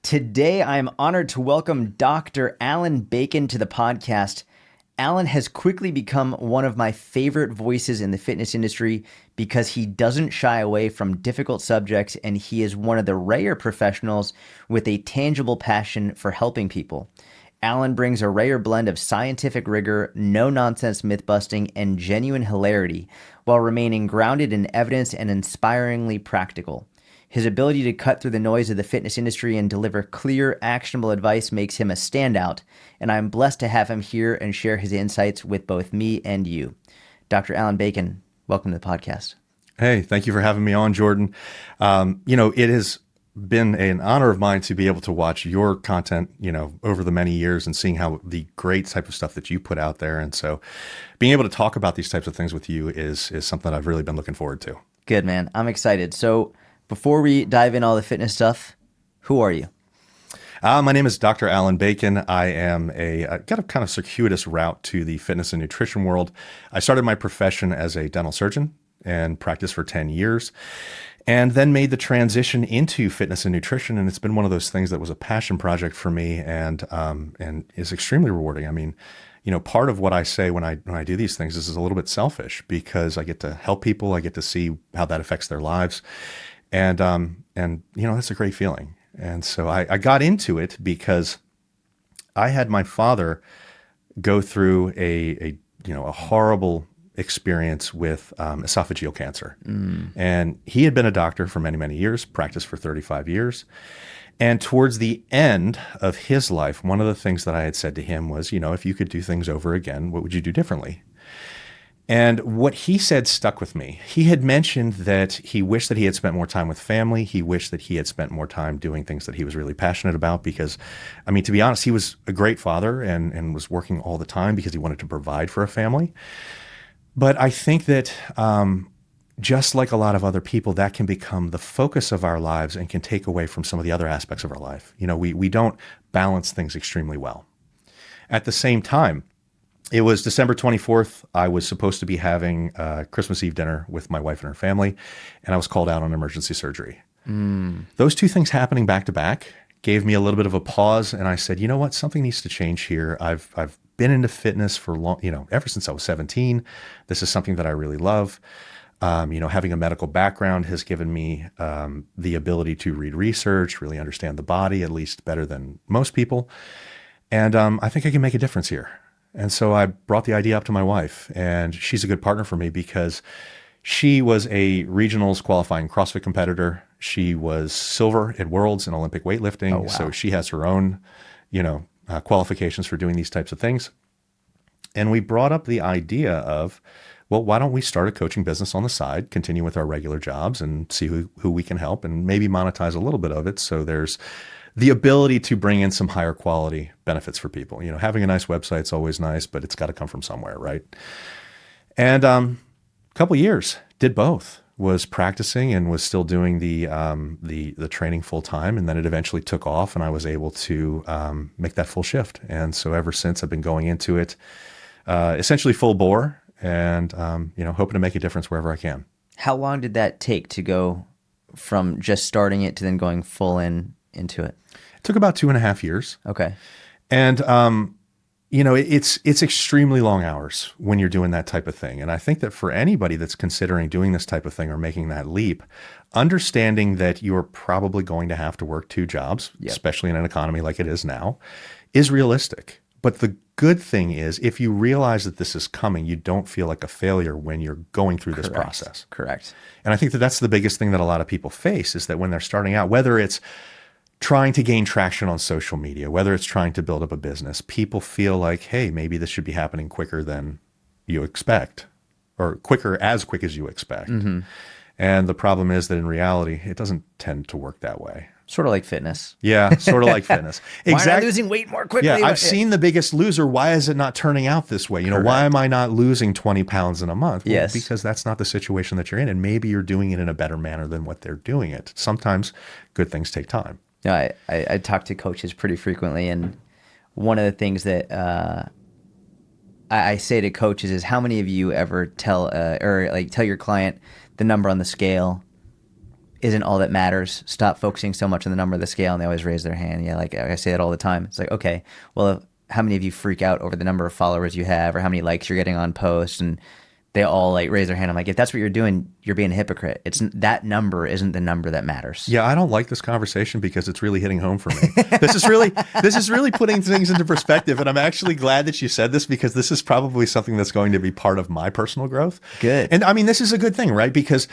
Today, I am honored to welcome Dr. Allan Bacon to the podcast. Allan has quickly become one of my favorite voices in the fitness industry because he doesn't shy away from difficult subjects, and he is one of the rare professionals with a tangible passion for helping people. Allan brings a rare blend of scientific rigor, no-nonsense myth-busting, and genuine hilarity, while remaining grounded in evidence and inspiringly practical. His ability to cut through the noise of the fitness industry and deliver clear, actionable advice makes him a standout, and I'm blessed to have him here and share his insights with both me and you. Dr. Allan Bacon, welcome to the podcast. Hey, thank you for having me on, Jordan. It has been an honor of mine to be able to watch your content, over the many years and seeing how the great type of stuff that you put out there. And so being able to talk about these types of things with you is something I've really been looking forward to. Good, man. I'm excited. So before we dive in all the fitness stuff, who are you? My name is Dr. Allan Bacon. I am got a kind of circuitous route to the fitness and nutrition world. I started my profession as a dental surgeon and practiced for 10 years. And then made the transition into fitness and nutrition, and it's been one of those things that was a passion project for me, and is extremely rewarding. I mean, part of what I say when I do these things is a little bit selfish because I get to help people, I get to see how that affects their lives, and that's a great feeling. And so I got into it because I had my father go through a horrible experience with esophageal cancer. And he had been a doctor for many, many years, practiced for 35 years. And towards the end of his life, one of the things that I had said to him was, if you could do things over again, what would you do differently? And what he said stuck with me. He had mentioned that he wished that he had spent more time with family. He wished that he had spent more time doing things that he was really passionate about because, to be honest, he was a great father and was working all the time because he wanted to provide for a family. But I think that just like a lot of other people, that can become the focus of our lives and can take away from some of the other aspects of our life. We don't balance things extremely well. At the same time, it was December 24th. I was supposed to be having Christmas Eve dinner with my wife and her family, and I was called out on emergency surgery. Those two things happening back to back gave me a little bit of a pause, and I said, you know what, something needs to change here. I've been into fitness for long, ever since I was 17. This is something that I really love. Having a medical background has given me the ability to read research, really understand the body, at least better than most people. And I think I can make a difference here. And so I brought the idea up to my wife, and she's a good partner for me because she was a regionals qualifying CrossFit competitor. She was silver at Worlds in Olympic weightlifting. Oh, wow. So she has her own, qualifications for doing these types of things. And we brought up the idea of, well, why don't we start a coaching business on the side, continue with our regular jobs and see who we can help and maybe monetize a little bit of it. So there's the ability to bring in some higher quality benefits for people. Having a nice website is always nice, but it's got to come from somewhere, right? And a couple of years, did both. Was practicing and was still doing the training full time, and then it eventually took off, and I was able to make that full shift. And so ever since, I've been going into it essentially full bore, and hoping to make a difference wherever I can. How long did that take to go from just starting it to then going full into it? It took about 2.5 years. Okay. And it's extremely long hours when you're doing that type of thing. And I think that for anybody that's considering doing this type of thing or making that leap, understanding that you're probably going to have to work 2 jobs, especially in an economy like it is now, is realistic. But the good thing is, if you realize that this is coming, you don't feel like a failure when you're going through this process. Correct. And I think that that's the biggest thing that a lot of people face is that when they're starting out, whether it's trying to gain traction on social media, whether it's trying to build up a business, people feel like, hey, maybe this should be happening quicker than you expect, or as quick as you expect. Mm-hmm. And the problem is that in reality, it doesn't tend to work that way. Sort of like fitness. Yeah, sort of like fitness. Why am I losing weight more quickly? Yeah, I've seen The Biggest Loser. Why is it not turning out this way? Why am I not losing 20 pounds in a month? Well, yes. Because that's not the situation that you're in, and maybe you're doing it in a better manner than what they're doing it. Sometimes good things take time. I talk to coaches pretty frequently, and one of the things that I say to coaches is, how many of you ever tell your client the number on the scale isn't all that matters. Stop focusing so much on the number of the scale. And they always raise their hand. Yeah, like I say that all the time. It's like, okay, well, how many of you freak out over the number of followers you have or how many likes you're getting on posts? And they all like raise their hand. I'm like, if that's what you're doing, you're being a hypocrite. It's that number isn't the number that matters. Yeah, I don't like this conversation because it's really hitting home for me. This is really putting things into perspective. And I'm actually glad that you said this because this is probably something that's going to be part of my personal growth. Good. And I mean, this is a good thing, right? Because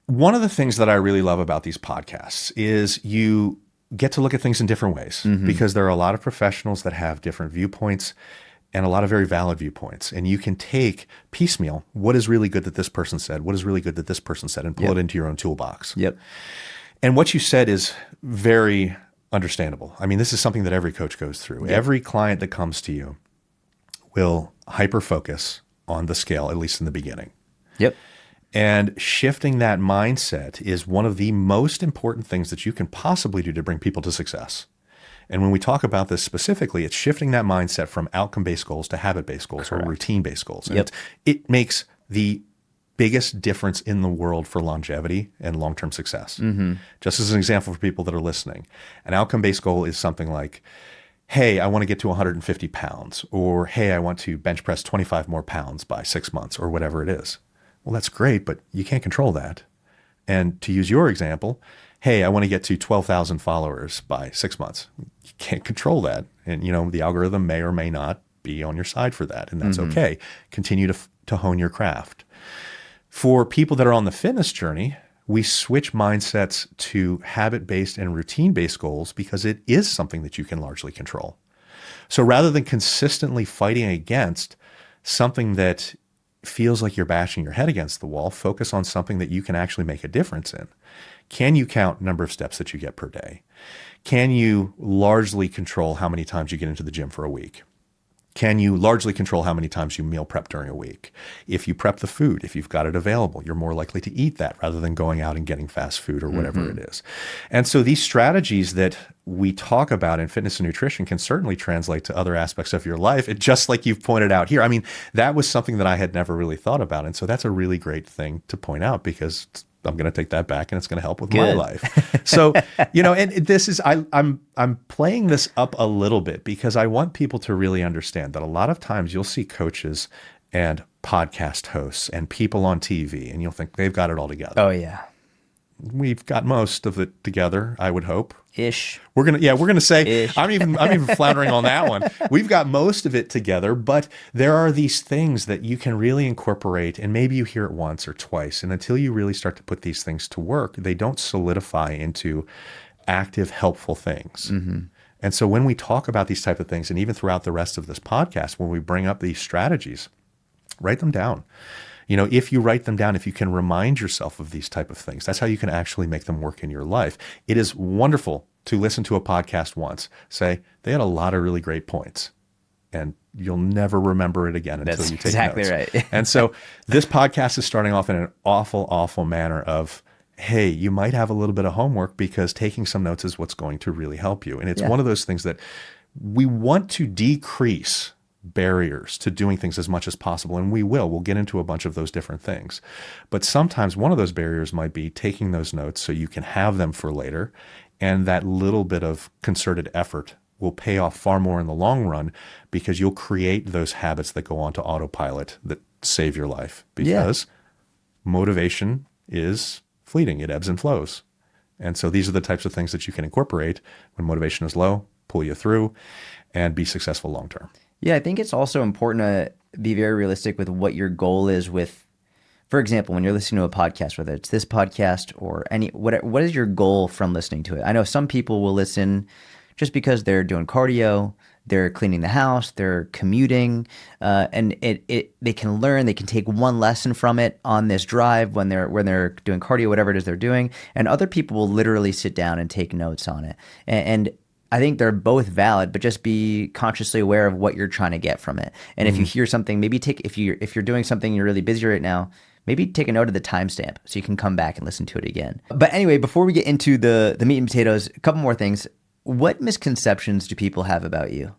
one of the things that I really love about these podcasts is you get to look at things in different ways because there are a lot of professionals that have different viewpoints and a lot of very valid viewpoints. And you can take piecemeal what is really good that this person said, what is really good that this person said, and pull it into your own toolbox. Yep. And what you said is very understandable. I mean, this is something that every coach goes through. Yep. Every client that comes to you will hyper-focus on the scale, at least in the beginning. Yep. And shifting that mindset is one of the most important things that you can possibly do to bring people to success. And when we talk about this specifically, it's shifting that mindset from outcome-based goals to habit-based goals or routine-based goals. And Yep. it makes the biggest difference in the world for longevity and long-term success. Just as an example for people that are listening, an outcome-based goal is something like, hey, I want to get to 150 pounds, or hey, I want to bench press 25 more pounds by 6 months, or whatever it is. Well, that's great, but you can't control that. And to use your example, hey, I want to get to 12,000 followers by 6 months. You can't control that. And, you know, the algorithm may or may not be on your side for that. And that's okay. Continue to hone your craft. For people that are on the fitness journey, we switch mindsets to habit-based and routine-based goals because it is something that you can largely control. So rather than consistently fighting against something that feels like you're bashing your head against the wall, focus on something that you can actually make a difference in. Can you count number of steps that you get per day? Can you largely control how many times you get into the gym for a week? Can you largely control how many times you meal prep during a week? If you prep the food, if you've got it available, you're more likely to eat that rather than going out and getting fast food or whatever it is. And so these strategies that we talk about in fitness and nutrition can certainly translate to other aspects of your life. It, just like you've pointed out here. I mean, that was something that I had never really thought about. And so that's a really great thing to point out because I'm going to take that back and it's going to help with my life. So, you know, and this is, I'm playing this up a little bit because I want people to really understand that a lot of times you'll see coaches and podcast hosts and people on TV and you'll think they've got it all together. Oh yeah. We've got most of it together, I would hope. Ish. We're gonna say Ish. I'm even floundering on that one. We've got most of it together, but there are these things that you can really incorporate, and maybe you hear it once or twice, and until you really start to put these things to work, they don't solidify into active, helpful things. And so when we talk about these type of things, and even throughout the rest of this podcast, when we bring up these strategies, write them down. You know, if you write them down, if you can remind yourself of these type of things, that's how you can actually make them work in your life. It is wonderful to listen to a podcast once, say, they had a lot of really great points, and you'll never remember it again until you take exactly notes. Right. And so this podcast is starting off in an awful, awful manner of, hey, you might have a little bit of homework because taking some notes is what's going to really help you. And it's one of those things that we want to decrease barriers to doing things as much as possible. And we'll get into a bunch of those different things. But sometimes one of those barriers might be taking those notes so you can have them for later. And that little bit of concerted effort will pay off far more in the long run because you'll create those habits that go on to autopilot that save your life. Because motivation is fleeting. It ebbs and flows. And so these are the types of things that you can incorporate when motivation is low, pull you through, and be successful long term. Yeah, I think it's also important to be very realistic with what your goal is with, for example, when you're listening to a podcast, whether it's this podcast or what is your goal from listening to it? I know some people will listen just because they're doing cardio, they're cleaning the house, they're commuting, and they can learn, they can take one lesson from it on this drive when they're doing cardio, whatever it is they're doing. And other people will literally sit down and take notes on it. And I think they're both valid, but just be consciously aware of what you're trying to get from it. And if you hear something, maybe if you're doing something, you're really busy right now, maybe take a note of the timestamp so you can come back and listen to it again. But anyway, before we get into the meat and potatoes, a couple more things. What misconceptions do people have about you?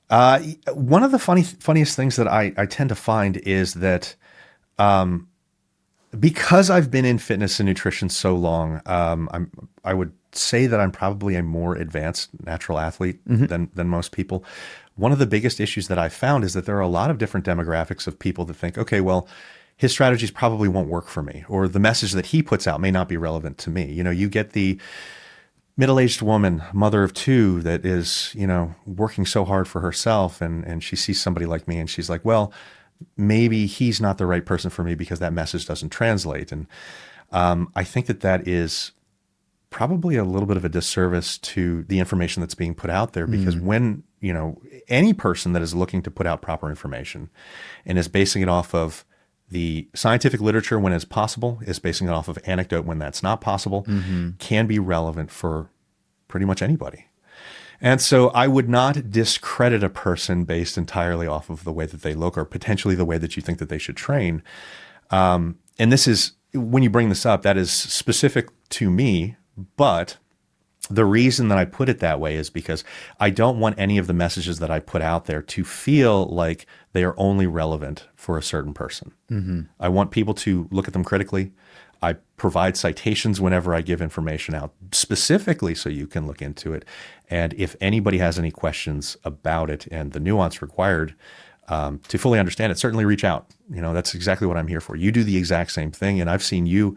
One of the funniest things that I tend to find is that Because I've been in fitness and nutrition so long, I would say that I'm probably a more advanced natural athlete than most people. One of the biggest issues that I found is that there are a lot of different demographics of people that think, okay, well, his strategies probably won't work for me, or the message that he puts out may not be relevant to me. You know, you get the middle-aged woman, mother of two, that is, you know, working so hard for herself, and she sees somebody like me, and she's like, well, maybe he's not the right person for me because that message doesn't translate. And I think that that is probably a little bit of a disservice to the information that's being put out there, because when, you know, any person that is looking to put out proper information and is basing it off of the scientific literature when it's possible, is basing it off of anecdote when that's not possible, can be relevant for pretty much anybody. And so I would not discredit a person based entirely off of the way that they look, or potentially the way that you think that they should train. And this is, when you bring this up, that is specific to me, but the reason that I put it that way is because I don't want any of the messages that I put out there to feel like they are only relevant for a certain person. I want people to look at them critically. I provide citations whenever I give information out, specifically so you can look into it. And if anybody has any questions about it and the nuance required to fully understand it, certainly reach out. You know, that's exactly what I'm here for. You do the exact same thing. And I've seen you,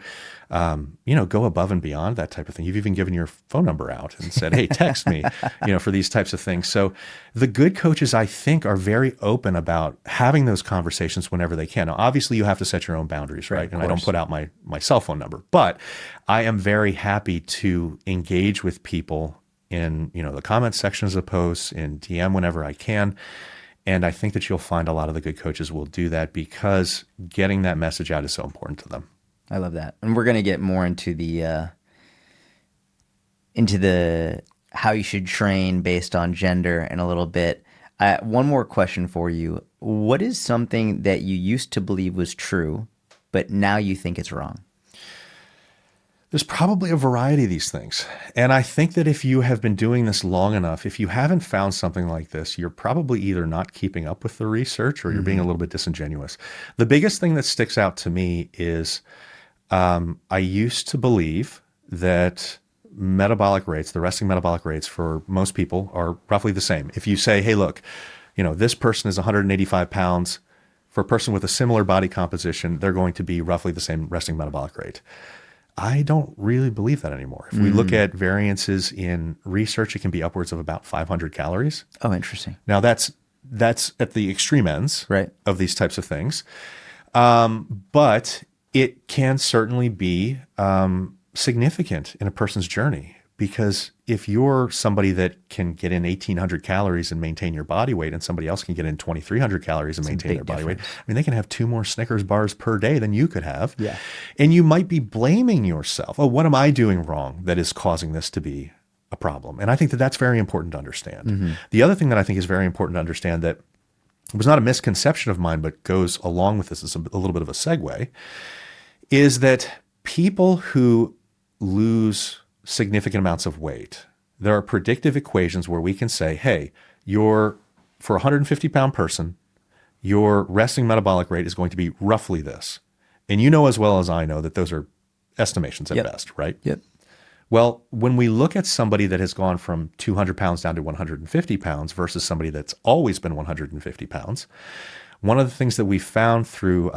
you know, go above and beyond that type of thing. You've even given your phone number out and said, hey, text me, you know, for these types of things. So the good coaches, I think, are very open about having those conversations whenever they can. Now, obviously, you have to set your own boundaries, right? And I don't put out my cell phone number, but I am very happy to engage with people in, you know, the comment sections of posts, in DM whenever I can. And I think that you'll find a lot of the good coaches will do that because getting that message out is so important to them. I love that. And we're going to get more into the how you should train based on gender in a little bit. One more question for you. What is something that you used to believe was true, but now you think it's wrong? There's probably a variety of these things. And I think that if you have been doing this long enough, if you haven't found something like this, you're probably either not keeping up with the research or you're being a little bit disingenuous. The biggest thing that sticks out to me is I used to believe that metabolic rates, the resting metabolic rates for most people are roughly the same. If you say, hey, look, you know, this person is 185 pounds. For a person with a similar body composition, they're going to be roughly the same resting metabolic rate. I don't really believe that anymore. If we look at variances in research, it can be upwards of about 500 calories. Oh, interesting. Now that's at the extreme ends of these types of things. But it can certainly be significant in a person's journey, because if you're somebody that can get in 1,800 calories and maintain your body weight, and somebody else can get in 2,300 calories and maintain their body weight, I mean, they can have 2 more Snickers bars per day than you could have. Yeah. And you might be blaming yourself. Oh, what am I doing wrong that is causing this to be a problem? And I think that that's very important to understand. The other thing that I think is very important to understand that was not a misconception of mine, but goes along with this, is a little bit of a segue, is that people who lose significant amounts of weight, there are predictive equations where we can say, hey, for a 150-pound person, your resting metabolic rate is going to be roughly this. And you know as well as I know that those are estimations at best, right? Yep. Well, when we look at somebody that has gone from 200 pounds down to 150 pounds versus somebody that's always been 150 pounds, one of the things that we found through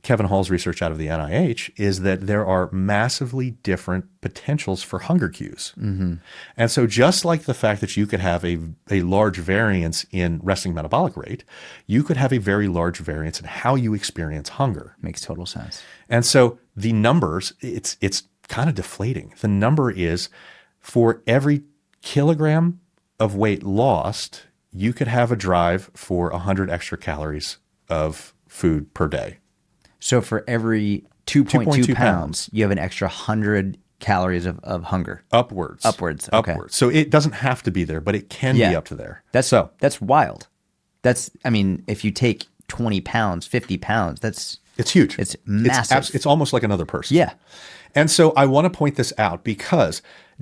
Kevin Hall's research out of the NIH is that there are massively different potentials for hunger cues. And so just like the fact that you could have a large variance in resting metabolic rate, you could have a very large variance in how you experience hunger. Makes total sense. And so the numbers, it's kind of deflating. The number is, for every kilogram of weight lost, you could have a drive for 100 extra calories of food per day. So for every 2.2 pounds, you have an extra 100 calories of hunger. Upwards. Okay. Upwards. So it doesn't have to be there, but it can be up to there. That's wild. I mean, if you take 20 pounds, 50 pounds, that's It's huge. It's massive. It's almost like another person. Yeah. And so I want to point this out because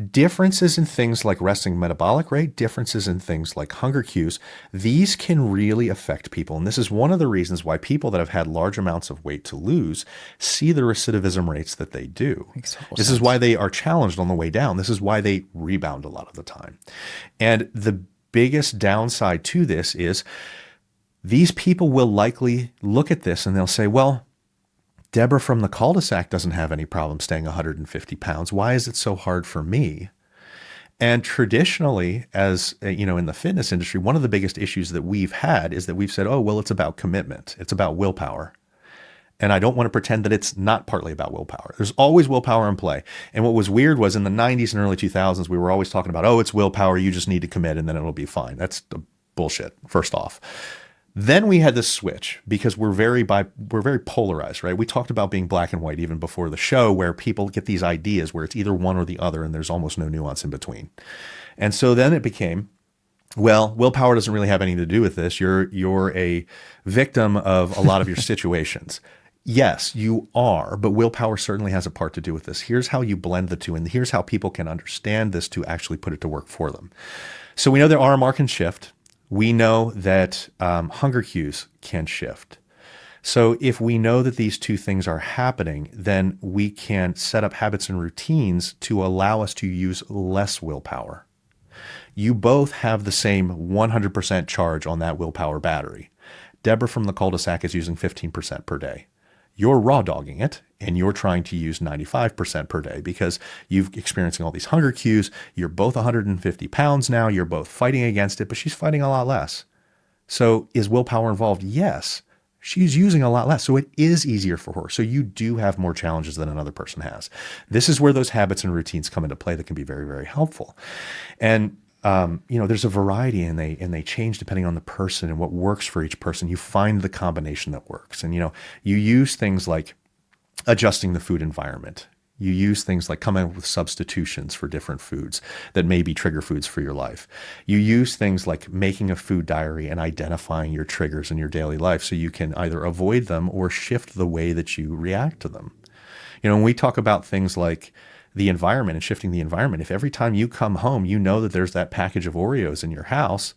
differences in things like resting metabolic rate, differences in things like hunger cues, these can really affect people. And this is one of the reasons why people that have had large amounts of weight to lose see the recidivism rates that they do. This is why they are challenged on the way down. This is why they rebound a lot of the time. And the biggest downside to this is these people will likely look at this and they'll say, well, Deborah from the cul-de-sac doesn't have any problem staying 150 pounds. Why is it so hard for me? And traditionally, as you know, in the fitness industry, one of the biggest issues that we've had is that we've said, oh, well, it's about commitment. It's about willpower. And I don't want to pretend that it's not partly about willpower. There's always willpower in play. And what was weird was in the 90s and early 2000s, we were always talking about, oh, it's willpower. You just need to commit and then it'll be fine. That's the bullshit, first off. Then we had this switch because we're very polarized, right? We talked about being black and white even before the show, where people get these ideas where it's either one or the other and there's almost no nuance in between. And so then it became, well, willpower doesn't really have anything to do with this. You're a victim of a lot of your situations. Yes, you are, but willpower certainly has a part to do with this. Here's how you blend the two, and here's how people can understand this to actually put it to work for them. So we know that RMR can shift. We know that hunger cues can shift. So if we know that these two things are happening, then we can set up habits and routines to allow us to use less willpower. You both have the same 100% charge on that willpower battery. Deborah from the cul-de-sac is using 15% per day. You're raw dogging it and you're trying to use 95% per day because you're experiencing all these hunger cues. You're both 150 pounds now. You're both fighting against it, but she's fighting a lot less. So is willpower involved? Yes. She's using a lot less. So it is easier for her. So you do have more challenges than another person has. This is where those habits and routines come into play that can be very, very helpful. And there's a variety and they change depending on the person and what works for each person. You find the combination that works. And, you use things like adjusting the food environment. You use things like coming up with substitutions for different foods that may be trigger foods for your life. You use things like making a food diary and identifying your triggers in your daily life so you can either avoid them or shift the way that you react to them. When we talk about things like the environment and shifting the environment, if every time you come home, you know that there's that package of Oreos in your house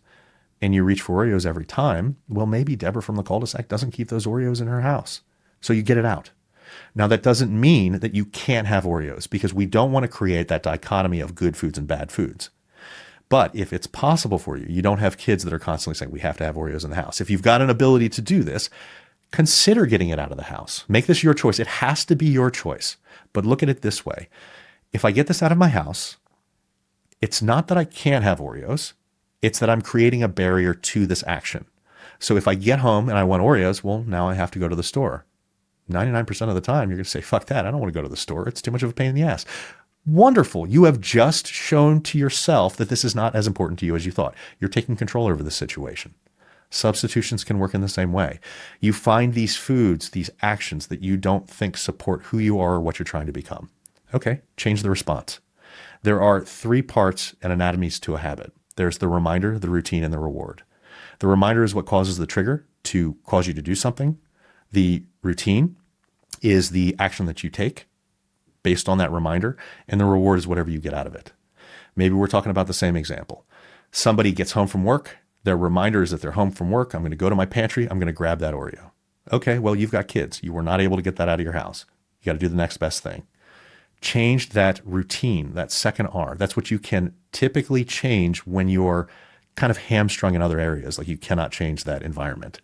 and you reach for Oreos every time, well, maybe Deborah from the cul-de-sac doesn't keep those Oreos in her house. So you get it out. Now, that doesn't mean that you can't have Oreos because we don't want to create that dichotomy of good foods and bad foods. But if it's possible for you, you don't have kids that are constantly saying, we have to have Oreos in the house. If you've got an ability to do this, consider getting it out of the house. Make this your choice. It has to be your choice. But look at it this way. If I get this out of my house, it's not that I can't have Oreos. It's that I'm creating a barrier to this action. So if I get home and I want Oreos, well, now I have to go to the store. 99% of the time, you're going to say, fuck that. I don't want to go to the store. It's too much of a pain in the ass. Wonderful. You have just shown to yourself that this is not as important to you as you thought. You're taking control over the situation. Substitutions can work in the same way. You find these foods, these actions that you don't think support who you are or what you're trying to become. Okay, change the response. There are 3 parts and anatomies to a habit. There's the reminder, the routine, and the reward. The reminder is what causes the trigger to cause you to do something. The routine is the action that you take based on that reminder, and the reward is whatever you get out of it. Maybe we're talking about the same example. Somebody gets home from work. Their reminder is that they're home from work. I'm going to go to my pantry. I'm going to grab that Oreo. Okay, well, you've got kids. You were not able to get that out of your house. You got to do the next best thing. Change that routine, that second R. That's what you can typically change when you're kind of hamstrung in other areas, like you cannot change that environment.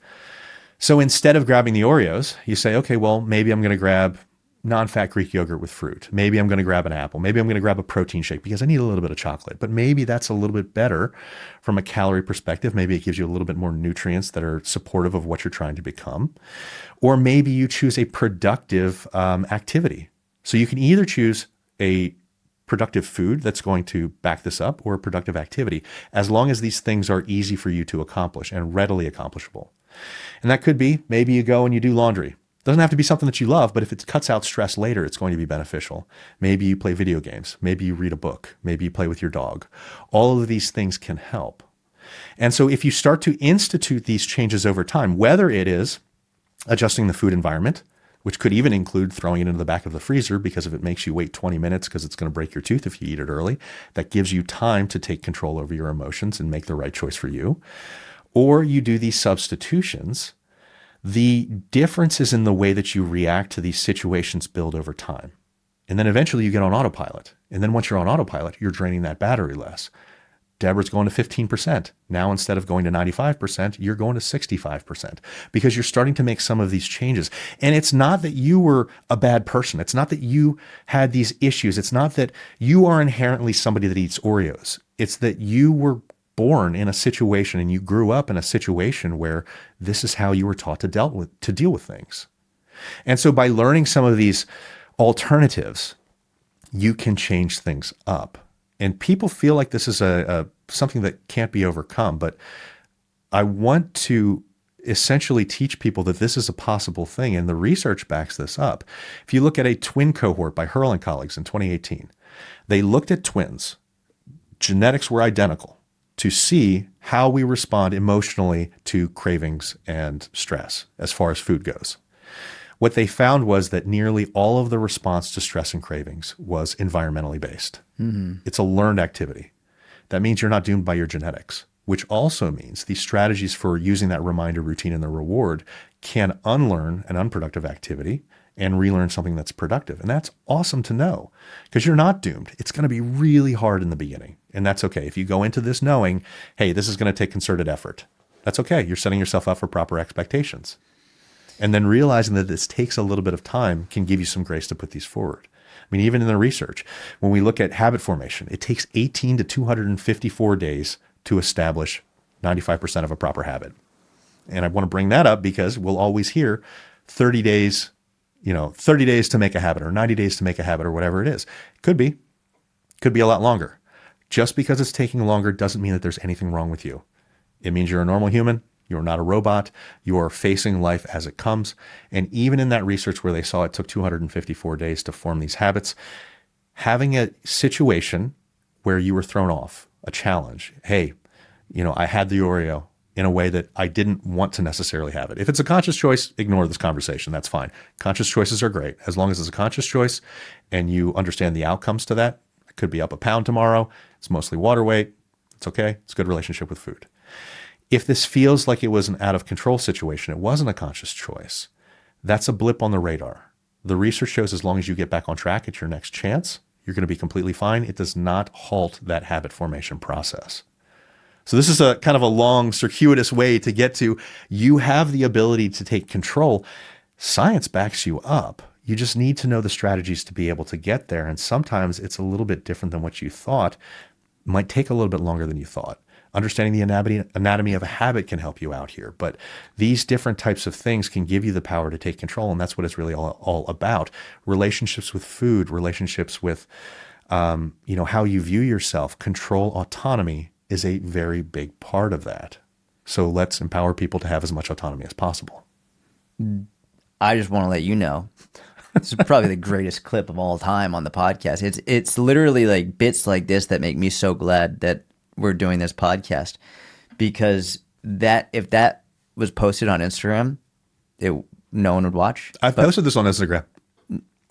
So instead of grabbing the Oreos, you say, okay, well, maybe I'm going to grab non-fat Greek yogurt with fruit. Maybe I'm going to grab an apple. Maybe I'm going to grab a protein shake because I need a little bit of chocolate. But maybe that's a little bit better from a calorie perspective. Maybe it gives you a little bit more nutrients that are supportive of what you're trying to become. Or maybe you choose a productive activity. So you can either choose a productive food that's going to back this up or a productive activity, as long as these things are easy for you to accomplish and readily accomplishable. And that could be, maybe you go and you do laundry. It doesn't have to be something that you love, but if it cuts out stress later, it's going to be beneficial. Maybe you play video games. Maybe you read a book. Maybe you play with your dog. All of these things can help. And so if you start to institute these changes over time, whether it is adjusting the food environment, which could even include throwing it into the back of the freezer, because if it makes you wait 20 minutes because it's going to break your tooth if you eat it early, that gives you time to take control over your emotions and make the right choice for you. Or you do these substitutions, the differences in the way that you react to these situations build over time. And then eventually you get on autopilot. And then once you're on autopilot, you're draining that battery less. Deborah's going to 15%. Now, instead of going to 95%, you're going to 65% because you're starting to make some of these changes. And it's not that you were a bad person. It's not that you had these issues. It's not that you are inherently somebody that eats Oreos. It's that you were born in a situation and you grew up in a situation where this is how you were taught to deal with things. And so by learning some of these alternatives, you can change things up. And people feel like this is something that can't be overcome, but I want to essentially teach people that this is a possible thing, and the research backs this up. If you look at a twin cohort by Hurl and colleagues in 2018, they looked at twins. Genetics were identical to see how we respond emotionally to cravings and stress as far as food goes. What they found was that nearly all of the response to stress and cravings was environmentally based. Mm-hmm. It's a learned activity. That means you're not doomed by your genetics, which also means the strategies for using that reminder routine and the reward can unlearn an unproductive activity and relearn something that's productive. And that's awesome to know because you're not doomed. It's going to be really hard in the beginning. And that's okay. If you go into this knowing, hey, this is going to take concerted effort, that's okay. You're setting yourself up for proper expectations. And then realizing that this takes a little bit of time can give you some grace to put these forward. I mean, even in the research, when we look at habit formation, it takes 18 to 254 days to establish 95% of a proper habit. And I want to bring that up because we'll always hear 30 days, 30 days to make a habit or 90 days to make a habit or whatever it is. Could be a lot longer. Just because it's taking longer doesn't mean that there's anything wrong with you. It means you're a normal human. You're not a robot. You are facing life as it comes. And even in that research where they saw it took 254 days to form these habits, having a situation where you were thrown off, a challenge, hey, I had the Oreo in a way that I didn't want to necessarily have it. If it's a conscious choice, ignore this conversation. That's fine. Conscious choices are great. As long as it's a conscious choice and you understand the outcomes to that, it could be up a pound tomorrow. It's mostly water weight. It's okay. It's a good relationship with food. If this feels like it was an out of control situation, it wasn't a conscious choice, that's a blip on the radar. The research shows as long as you get back on track at your next chance, you're going to be completely fine. It does not halt that habit formation process. So this is a kind of a long, circuitous way to get to you have the ability to take control. Science backs you up. You just need to know the strategies to be able to get there. And sometimes it's a little bit different than what you thought. It might take a little bit longer than you thought. Understanding the anatomy of a habit can help you out here. But these different types of things can give you the power to take control. And that's what it's really all about. Relationships with food, relationships with, how you view yourself. Control, autonomy is a very big part of that. So let's empower people to have as much autonomy as possible. I just want to let you know, this is probably the greatest clip of all time on the podcast. It's literally like bits like this that make me so glad that we're doing this podcast, because if that was posted on Instagram, no one would watch. I've posted this on Instagram.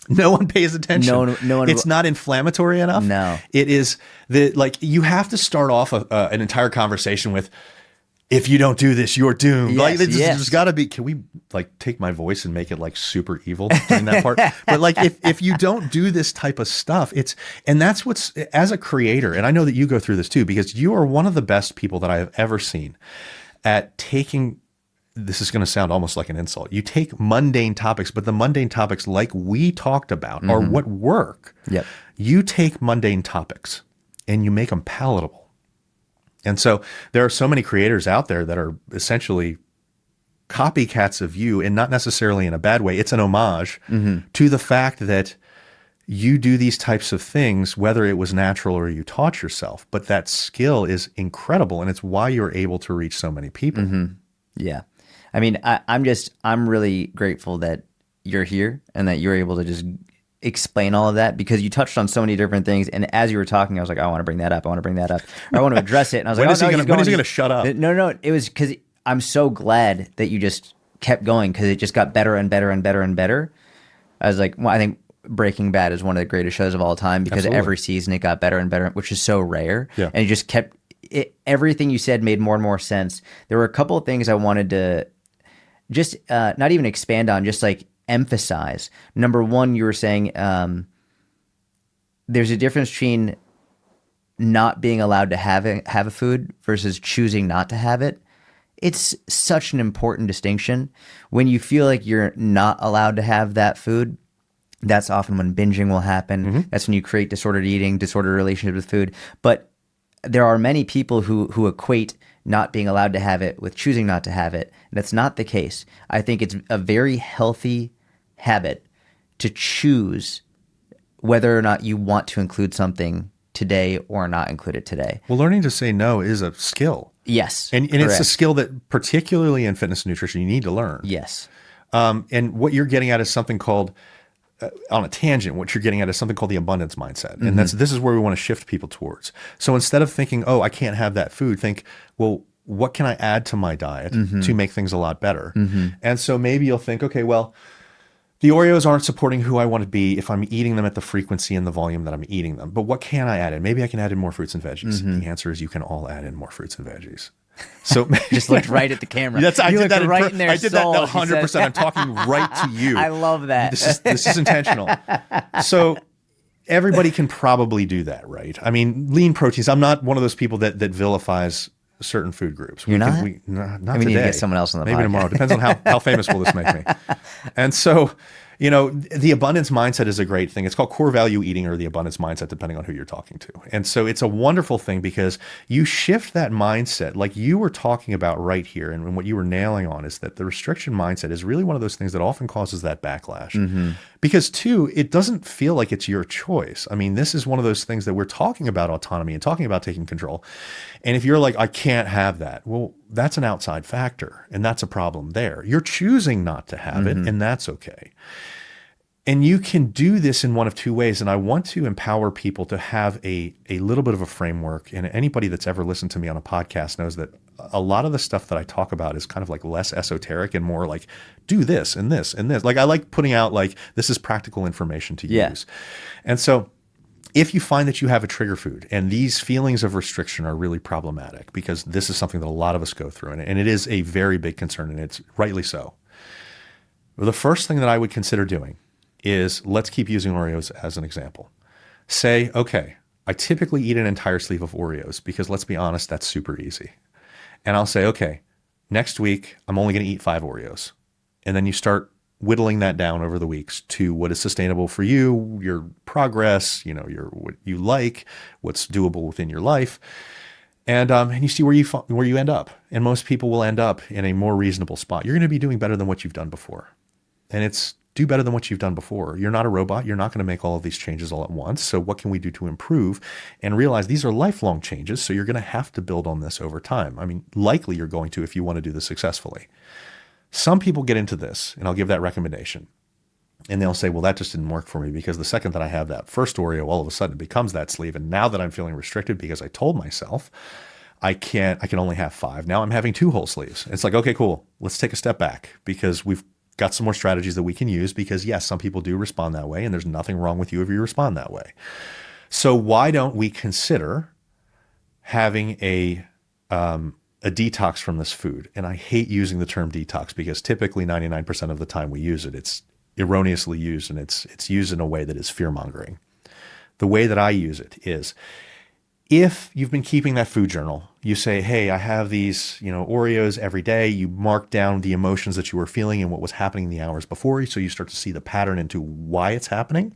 No one pays attention. No one. It's not inflammatory enough. No. It is you have to start off an entire conversation with, if you don't do this, you're doomed. Yes, there's got to be. Can we take my voice and make it super evil during that part? But if you don't do this type of stuff, and that's what's, as a creator, and I know that you go through this too, because you are one of the best people that I have ever seen at taking. This is going to sound almost like an insult. You take mundane topics, but the mundane topics like we talked about are what work. Yep. You take mundane topics and you make them palatable. And so there are so many creators out there that are essentially copycats of you, and not necessarily in a bad way. It's an homage to the fact that you do these types of things, whether it was natural or you taught yourself. But that skill is incredible, and it's why you're able to reach so many people. Mm-hmm. Yeah. I mean, I'm really grateful that you're here and that you're able to just explain all of that, because you touched on so many different things. And as you were talking, I was like, I want to bring that up. I want to bring that up. Or I want to address it. And I was when like, is he going to shut up? No. It was because I'm so glad that you just kept going, because it just got better and better and better and better. I was like, well, I think Breaking Bad is one of the greatest shows of all time because Absolutely. every season it got better and better, which is so rare. Yeah. And it just kept it, everything you said made more and more sense. There were a couple of things I wanted to just not even expand on, just like emphasize. Number one, you were saying there's a difference between not being allowed to have a food versus choosing not to have it. It's such an important distinction. When you feel like you're not allowed to have that food, that's often when binging will happen. That's when you create disordered eating, disordered relationship with food. But there are many people who equate not being allowed to have it with choosing not to have it. That's not the case. I think it's a very healthy habit to choose whether or not you want to include something today or not include it today. Well, learning to say no is a skill. Yes. And it's a skill that particularly in fitness and nutrition, you need to learn. Yes. And what you're getting at is something called, on a tangent, what you're getting at is something called the abundance mindset. And this is where we want to shift people towards. So instead of thinking, oh, I can't have that food, think, well, what can I add to my diet to make things a lot better? And so maybe you'll think, okay, well, the Oreos aren't supporting who I want to be if I'm eating them at the frequency and the volume that I'm eating them. But what can I add in? Maybe I can add in more fruits and veggies. The answer is you can all add in more fruits and veggies. So just looked right at the camera. I did that right in their I did that soul, 100%. I'm talking right to you. I love that. This is intentional. So everybody can probably do that, right? I mean, lean proteins. I'm not one of those people that vilifies certain food groups. You're not? Not we today. need to get someone else on the Maybe podcast. tomorrow. Depends on how famous will this make me. And so, you know, the abundance mindset is a great thing. It's called core value eating or the abundance mindset, depending on who you're talking to. And so it's a wonderful thing because you shift that mindset like you were talking about right here. And what you were nailing on is that the restriction mindset is really one of those things that often causes that backlash. Because two, it doesn't feel like it's your choice. I mean, this is one of those things that we're talking about autonomy and talking about taking control. And if you're like, I can't have that, well, that's an outside factor and that's a problem there. You're choosing not to have it and that's okay. And you can do this in one of two ways. And I want to empower people to have a little bit of a framework. And anybody that's ever listened to me on a podcast knows that a lot of the stuff that I talk about is kind of like less esoteric and more like, do this and this and this. Like I like putting out like, this is practical information to use. And so if you find that you have a trigger food and these feelings of restriction are really problematic, because this is something that a lot of us go through and it is a very big concern and it's rightly so. Well, the first thing that I would consider doing is let's keep using Oreos as an example. Say, okay, I typically eat an entire sleeve of Oreos because let's be honest, that's super easy. And I'll say, okay, next week, I'm only going to eat 5 Oreos. And then you start whittling that down over the weeks to what is sustainable for you, your progress, you know, what you like, what's doable within your life. And you see where you end up. And most people will end up in a more reasonable spot. You're going to be doing better than what you've done before. And it's do better than what you've done before. You're not a robot. You're not going to make all of these changes all at once. So what can we do to improve and realize these are lifelong changes. So you're going to have to build on this over time. I mean, likely you're going to if you want to do this successfully. Some people get into this, and I'll give that recommendation. And they'll say, well, that just didn't work for me because the second that I have that first Oreo, all of a sudden it becomes that sleeve. And now that I'm feeling restricted because I told myself I can only have 5. Now I'm having 2 whole sleeves. It's like, okay, cool. Let's take a step back because we've got some more strategies that we can use because yes, some people do respond that way and there's nothing wrong with you if you respond that way. So why don't we consider having a detox from this food? And I hate using the term detox because typically 99% of the time we use it, it's erroneously used and it's used in a way that is fear-mongering. The way that I use it is if you've been keeping that food journal, you say, hey, I have these, Oreos every day. You mark down the emotions that you were feeling and what was happening in the hours before. So you start to see the pattern into why it's happening.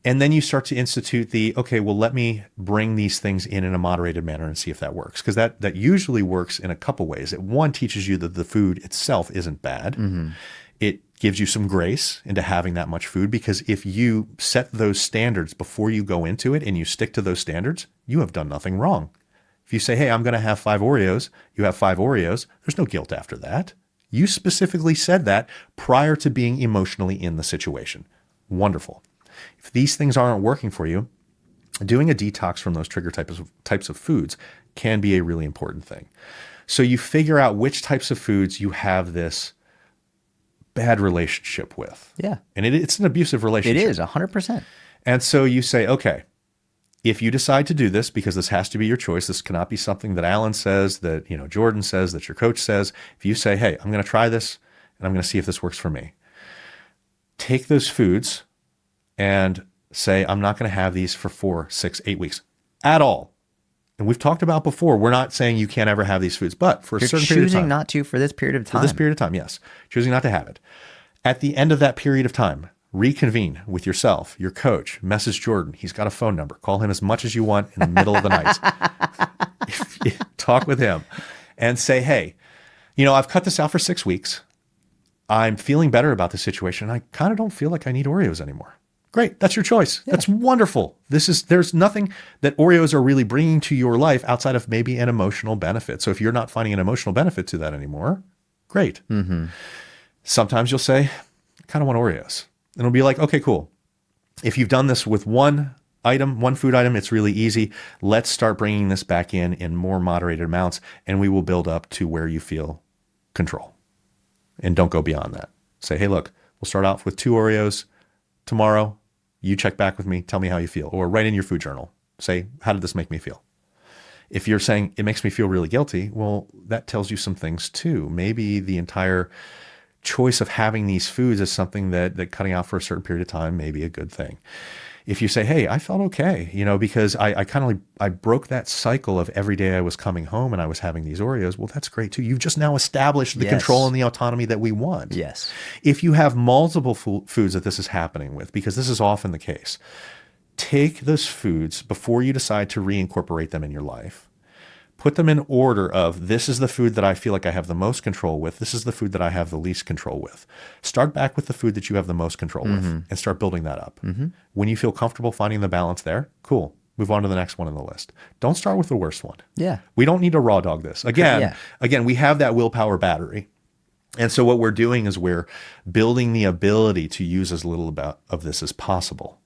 And then you start to institute okay, well, let me bring these things in a moderated manner and see if that works. Because that usually works in a couple ways. One teaches you that the food itself isn't bad. It gives you some grace into having that much food because if you set those standards before you go into it and you stick to those standards, you have done nothing wrong. If you say, hey, I'm going to have 5 Oreos, you have 5 Oreos, there's no guilt after that. You specifically said that prior to being emotionally in the situation. Wonderful. If these things aren't working for you, doing a detox from those trigger types of foods can be a really important thing. So you figure out which types of foods you have this bad relationship with. Yeah. And it's an abusive It relationship. is 100%. And so you say, okay, if you decide to do this, because this has to be your choice, this cannot be something that Allan says, that Jordan says, that your coach says. If you say, hey, I'm going to try this and I'm going to see if this works for me, take those foods and say, I'm not going to have these for 4, 6, 8 weeks at all. And we've talked about before, we're not saying you can't ever have these foods, but for a certain period of time. Choosing not to for this period of time. For this period of time, yes. Choosing not to have it. At the end of that period of time, reconvene with yourself, your coach, message Jordan. He's got a phone number. Call him as much as you want in the middle of the night. Talk with him and say, hey, I've cut this out for 6 weeks. I'm feeling better about the situation. I kind of don't feel like I need Oreos anymore. Great. That's your choice. Yeah. That's wonderful. There's nothing that Oreos are really bringing to your life outside of maybe an emotional benefit. So if you're not finding an emotional benefit to that anymore, great. Mm-hmm. Sometimes you'll say, I kind of want Oreos. And it'll be like, okay, cool. If you've done this with one food item, it's really easy. Let's start bringing this back in more moderated amounts, and we will build up to where you feel control. And don't go beyond that. Say, hey, look, we'll start off with 2 Oreos tomorrow. You check back with me. Tell me how you feel. Or write in your food journal. Say, how did this make me feel? If you're saying it makes me feel really guilty, well, that tells you some things too. Maybe the entire choice of having these foods is something that cutting out for a certain period of time may be a good thing. If you say, hey, I felt okay, because I broke that cycle of every day I was coming home and I was having these Oreos, well, that's great too. You've just now established the control and the autonomy that we want. Yes. If you have multiple foods that this is happening with, because this is often the case, take those foods before you decide to reincorporate them in your life. Put them in order of, this is the food that I feel like I have the most control with. This is the food that I have the least control with. Start back with the food that you have the most control with and start building that up. Mm-hmm. When you feel comfortable finding the balance there, cool. Move on to the next one on the list. Don't start with the worst one. Yeah. We don't need to raw dog this. Again, we have that willpower battery. And so what we're doing is we're building the ability to use as little of this as possible.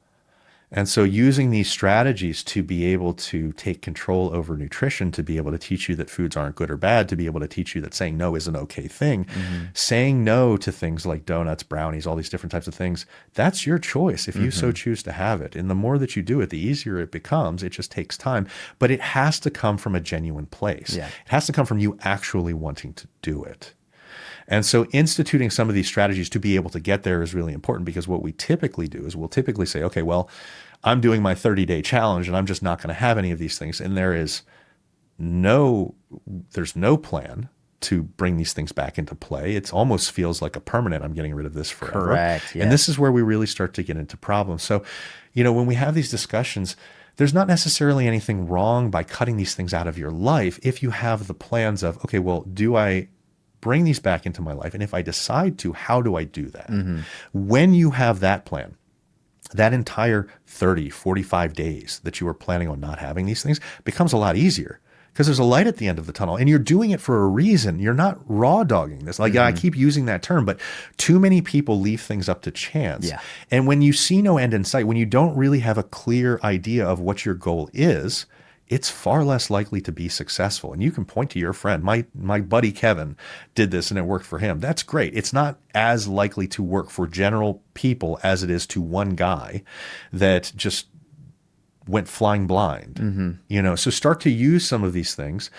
And so using these strategies to be able to take control over nutrition, to be able to teach you that foods aren't good or bad, to be able to teach you that saying no is an okay thing, saying no to things like donuts, brownies, all these different types of things, that's your choice if you so choose to have it. And the more that you do it, the easier it becomes. It just takes time. But it has to come from a genuine place. Yeah. It has to come from you actually wanting to do it. And so instituting some of these strategies to be able to get there is really important, because what we typically do is we'll typically say, okay, well, I'm doing my 30-day challenge and I'm just not going to have any of these things. And there's no plan to bring these things back into play. It almost feels like a permanent, I'm getting rid of this forever. Correct. Yes. And this is where we really start to get into problems. So, when we have these discussions, there's not necessarily anything wrong by cutting these things out of your life if you have the plans of, okay, well, do I bring these back into my life? And if I decide to, how do I do that? When you have that plan, that entire 30, 45 days that you were planning on not having these things becomes a lot easier, because there's a light at the end of the tunnel and you're doing it for a reason. You're not raw dogging this. Like I keep using that term, but too many people leave things up to chance. Yeah. And when you see no end in sight, when you don't really have a clear idea of what your goal is, it's far less likely to be successful. And you can point to your friend. My buddy Kevin did this and it worked for him. That's great. It's not as likely to work for general people as it is to one guy that just went flying blind. So start to use some of these things.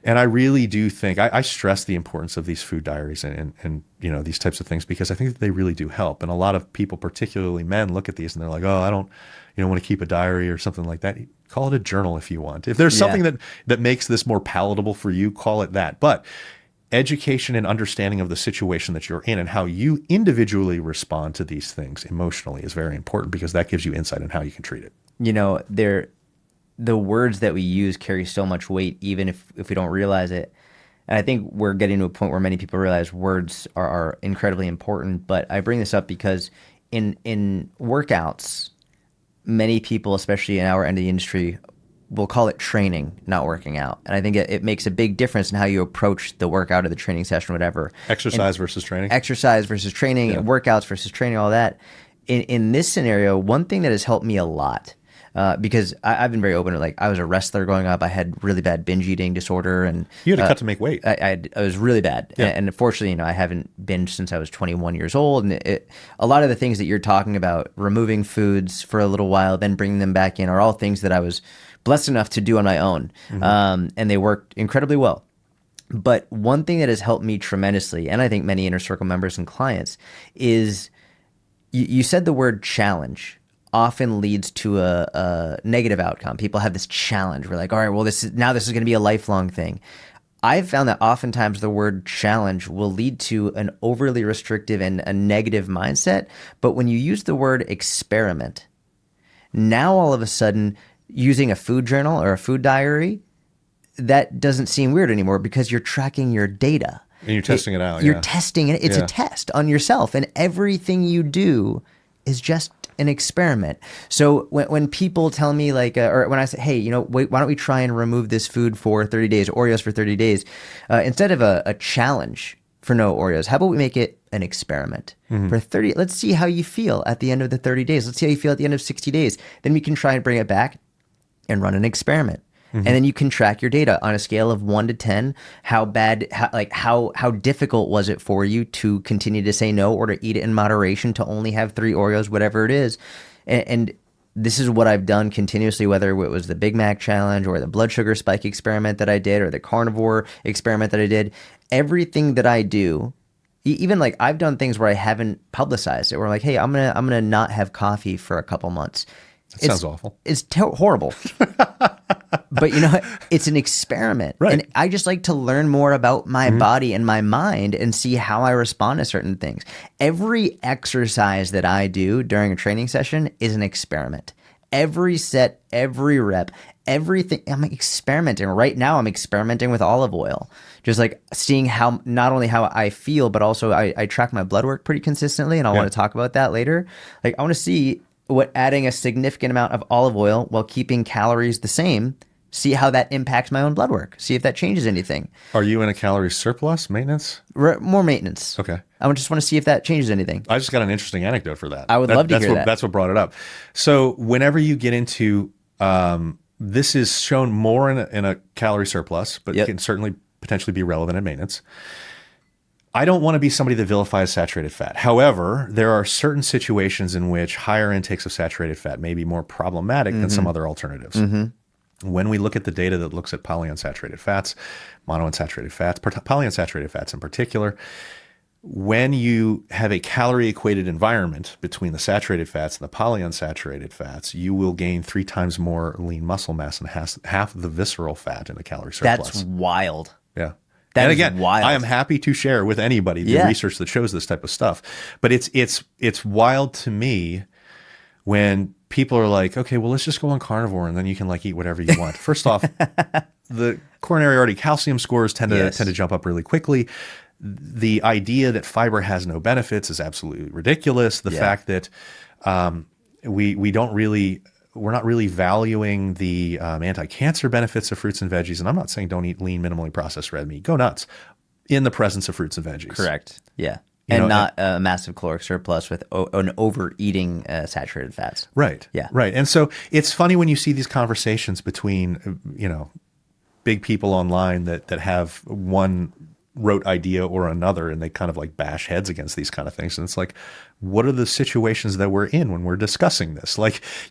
And I really do think, I stress the importance of these food diaries and these types of things, because I think that they really do help. And a lot of people, particularly men, look at these and they're like, oh, I don't want to keep a diary or something like that. Call it a journal if you want. If there's something that makes this more palatable for you, call it that. But education and understanding of the situation that you're in and how you individually respond to these things emotionally is very important, because that gives you insight on how you can treat it. The words that we use carry so much weight, even if we don't realize it. And I think we're getting to a point where many people realize words are incredibly important. But I bring this up because in workouts, many people, especially in our end of the industry, will call it training, not working out. And I think it makes a big difference in how you approach the workout or the training session or whatever. Exercise versus training, workouts versus training, all that. In this scenario, one thing that has helped me a lot, because I've been very open. Like I was a wrestler growing up. I had really bad binge eating disorder, and You had to cut to make weight. I was really bad. Yeah. And unfortunately, I haven't binged since I was 21 years old. And a lot of the things that you're talking about, removing foods for a little while, then bringing them back in, are all things that I was blessed enough to do on my own. And they worked incredibly well. But one thing that has helped me tremendously, and I think many Inner Circle members and clients, is you said the word challenge often leads to a negative outcome. People have this challenge. We're like, all right, well, this is going to be a lifelong thing. I've found that oftentimes the word challenge will lead to an overly restrictive and a negative mindset. But when you use the word experiment, now all of a sudden using a food journal or a food diary, that doesn't seem weird anymore because you're tracking your data. And you're testing it out. You're testing it. It's a test on yourself. And everything you do is just an experiment. So when people tell me or when I say, hey, wait, why don't we try and remove this food for 30 days, Oreos for 30 days, instead of a challenge for no Oreos, how about we make it an experiment for 30? Let's see how you feel at the end of the 30 days. Let's see how you feel at the end of 60 days. Then we can try and bring it back and run an experiment. And then you can track your data on a scale of 1 to 10. How difficult was it for you to continue to say no or to eat it in moderation, to only have 3 Oreos, whatever it is. And this is what I've done continuously, whether it was the Big Mac challenge or the blood sugar spike experiment that I did or the carnivore experiment that I did. Everything that I do, even I've done things where I haven't publicized it, where I'm like, hey, I'm gonna not have coffee for a couple months. That sounds awful. It's horrible. But it's an experiment. Right. And I just like to learn more about my body and my mind and see how I respond to certain things. Every exercise that I do during a training session is an experiment. Every set, every rep, everything, I'm experimenting. Right now I'm experimenting with olive oil. Just seeing how, not only how I feel, but also I track my blood work pretty consistently. And I want to talk about that later. I want to see what adding a significant amount of olive oil while keeping calories the same, see how that impacts my own blood work, see if that changes anything. Are you in a calorie surplus, maintenance? More maintenance. Okay. I just want to see if that changes anything. I just got an interesting anecdote for that. I would love to hear that. That's what brought it up. So whenever you get into, this is shown more in a calorie surplus, but can certainly potentially be relevant in maintenance. I don't want to be somebody that vilifies saturated fat. However, there are certain situations in which higher intakes of saturated fat may be more problematic than some other alternatives. When we look at the data that looks at polyunsaturated fats, monounsaturated fats, polyunsaturated fats in particular, when you have a calorie-equated environment between the saturated fats and the polyunsaturated fats, you will gain 3 times more lean muscle mass and half the visceral fat in a calorie surplus. That's wild. Yeah. That and is again, wild. I am happy to share with anybody the research that shows this type of stuff. But it's wild to me when people are like, okay, well, let's just go on carnivore and then you can eat whatever you want. First off, the coronary artery calcium scores tend to jump up really quickly. The idea that fiber has no benefits is absolutely ridiculous. The fact that we're not really valuing the anti-cancer benefits of fruits and veggies. And I'm not saying don't eat lean, minimally processed red meat. Go nuts in the presence of fruits and veggies. Correct. Yeah. And not a massive caloric surplus with an overeating saturated fats. Right. Yeah. Right. And so it's funny when you see these conversations between, big people online that have one rote idea or another, and they kind of bash heads against these kind of things. And it's what are the situations that we're in when we're discussing this?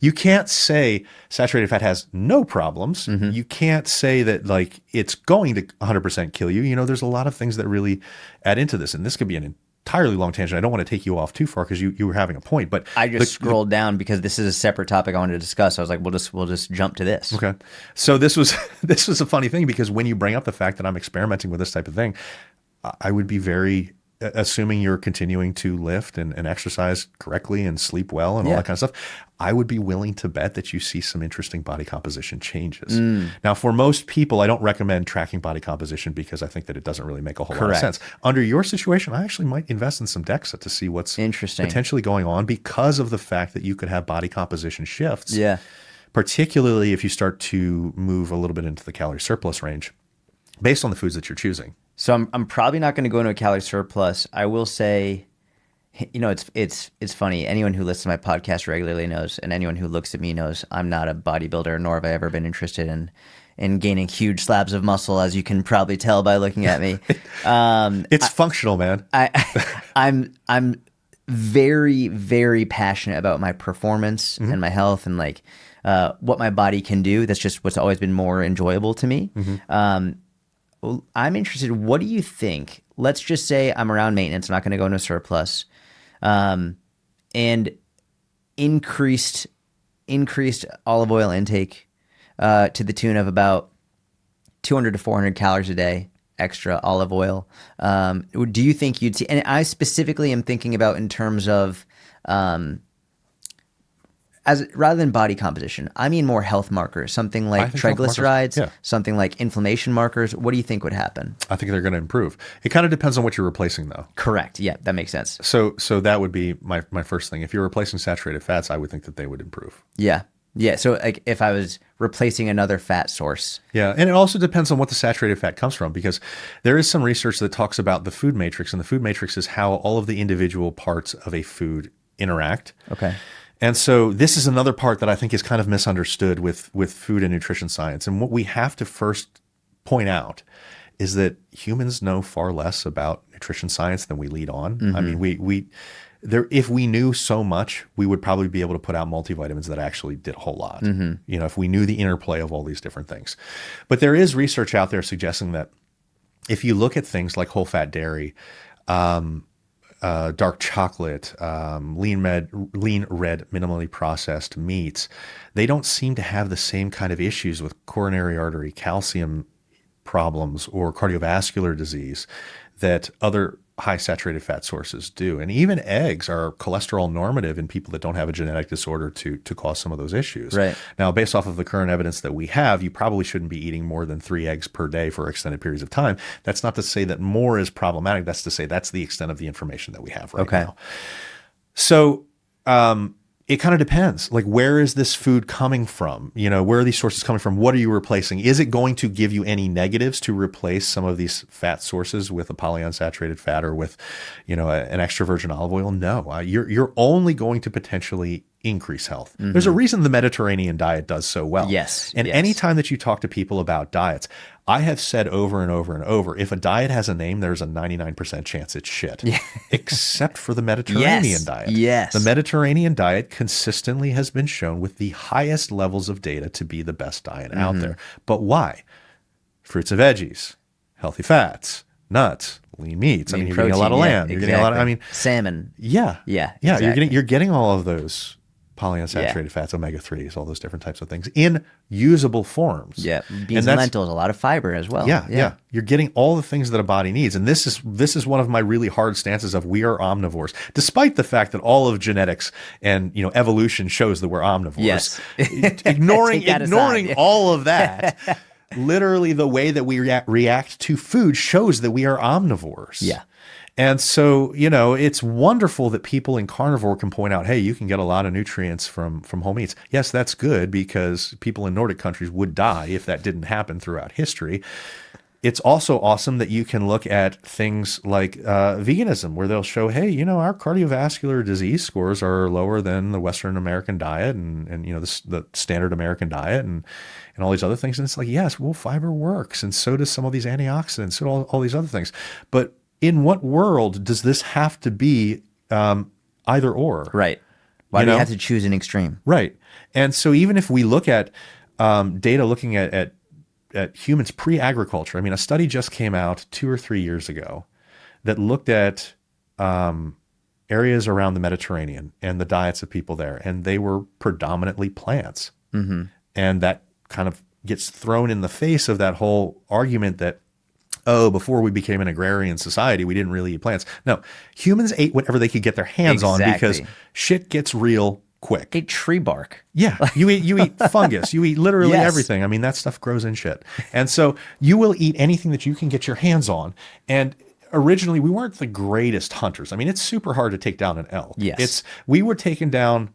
You can't say saturated fat has no problems. You can't say that it's going to 100% kill you. There's a lot of things that really add into this, and this could be an entirely long tangent. I don't want to take you off too far because you were having a point, but I just scrolled down because this is a separate topic I wanted to discuss. I was like, we'll just jump to this. Okay. So this was a funny thing because when you bring up the fact that I'm experimenting with this type of thing, I would be very, assuming you're continuing to lift and exercise correctly and sleep well and all that kind of stuff, I would be willing to bet that you see some interesting body composition changes. Now, for most people, I don't recommend tracking body composition because I think that it doesn't really make a whole lot of sense. Under your situation, I actually might invest in some DEXA to see what's potentially going on because of the fact that you could have body composition shifts. Yeah. Particularly if you start to move a little bit into the calorie surplus range based on the foods that you're choosing. So I'm probably not going to go into a calorie surplus. I will say It's funny. Anyone who listens to my podcast regularly knows, and anyone who looks at me knows I'm not a bodybuilder, nor have I ever been interested in gaining huge slabs of muscle, as you can probably tell by looking at me. It's functional, man. I'm very, very passionate about my performance and my health and like what my body can do. That's just what's always been more enjoyable to me. I'm interested. What do you think? Let's just say I'm around maintenance. I'm not going to go into surplus, and increased olive oil intake to the tune of about 200 to 400 calories a day extra olive oil. Do you think you'd see? And I specifically am thinking about in terms of as rather than body composition, I mean more health markers, something like triglycerides, something like inflammation markers. What do you think would happen? I think they're going to improve. It kind of depends on what you're replacing, though. Correct. Yeah, that makes sense. So that would be my first thing. If you're replacing saturated fats, I would think that they would improve. Yeah. Yeah. So like if I was replacing another fat source. Yeah. And it also depends on what the saturated fat comes from, because there is some research that talks about the food matrix, and the food matrix is how all of the individual parts of a food interact. Okay. And so this is another part that I think is kind of misunderstood with food and nutrition science. And what we have to first point out is that humans know far less about nutrition science than we lead on. I mean, if we knew so much, we would probably be able to put out multivitamins that actually did a whole lot. If we knew the interplay of all these different things. But there is research out there suggesting that if you look at things like whole fat dairy, dark chocolate, lean red, minimally processed meats, they don't seem to have the same kind of issues with coronary artery calcium problems or cardiovascular disease that other high saturated fat sources do. And even eggs are cholesterol normative in people that don't have a genetic disorder to cause some of those issues. Right. Now, based off of the current evidence that we have, you probably shouldn't be eating more than 3 eggs per day for extended periods of time. That's not to say that more is problematic. That's to say that's the extent of the information that we have right now. So it kind of depends. Like, where is this food coming from? Where are these sources coming from? What are you replacing? Is it going to give you any negatives to replace some of these fat sources with a polyunsaturated fat or with, an extra virgin olive oil? No, you're only going to potentially increase health. There's a reason the Mediterranean diet does so well. Yes. And anytime that you talk to people about diets, I have said over and over and over, if a diet has a name, there's a 99% chance it's shit. Yeah. Except for the Mediterranean diet. Yes. The Mediterranean diet consistently has been shown with the highest levels of data to be the best diet out there. But why? Fruits and veggies, healthy fats, nuts, lean meats. You're getting a lot of lamb. You're getting a lot of, salmon. Yeah. Yeah. Yeah. Exactly. You're getting all of those polyunsaturated fats, omega-3s, all those different types of things in usable forms. Yeah. Beans and lentils, a lot of fiber as well. Yeah. You're getting all the things that a body needs. And this is one of my really hard stances of we are omnivores, despite the fact that all of genetics and evolution shows that we're omnivores. Yes. ignoring all of that. Literally the way that we react to food shows that we are omnivores. Yeah. And so, it's wonderful that people in carnivore can point out, hey, you can get a lot of nutrients from whole meats. Yes, that's good, because people in Nordic countries would die if that didn't happen throughout history. It's also awesome that you can look at things like veganism, where they'll show, hey, our cardiovascular disease scores are lower than the Western American diet and the standard American diet and all these other things. And it's like, yes, well, fiber works. And so does some of these antioxidants and all these other things. But in what world does this have to be either or? Right. Why do you have to choose an extreme? Right. And so even if we look at data looking at humans pre-agriculture, a study just came out 2 or 3 years ago that looked at areas around the Mediterranean and the diets of people there, and they were predominantly plants. And that kind of gets thrown in the face of that whole argument that, before we became an agrarian society, we didn't really eat plants. No, humans ate whatever they could get their hands on, because shit gets real quick. Eat tree bark. Yeah, you eat fungus. You eat literally everything. That stuff grows in shit. And so you will eat anything that you can get your hands on. And originally, we weren't the greatest hunters. It's super hard to take down an elk. Yes. We were taking down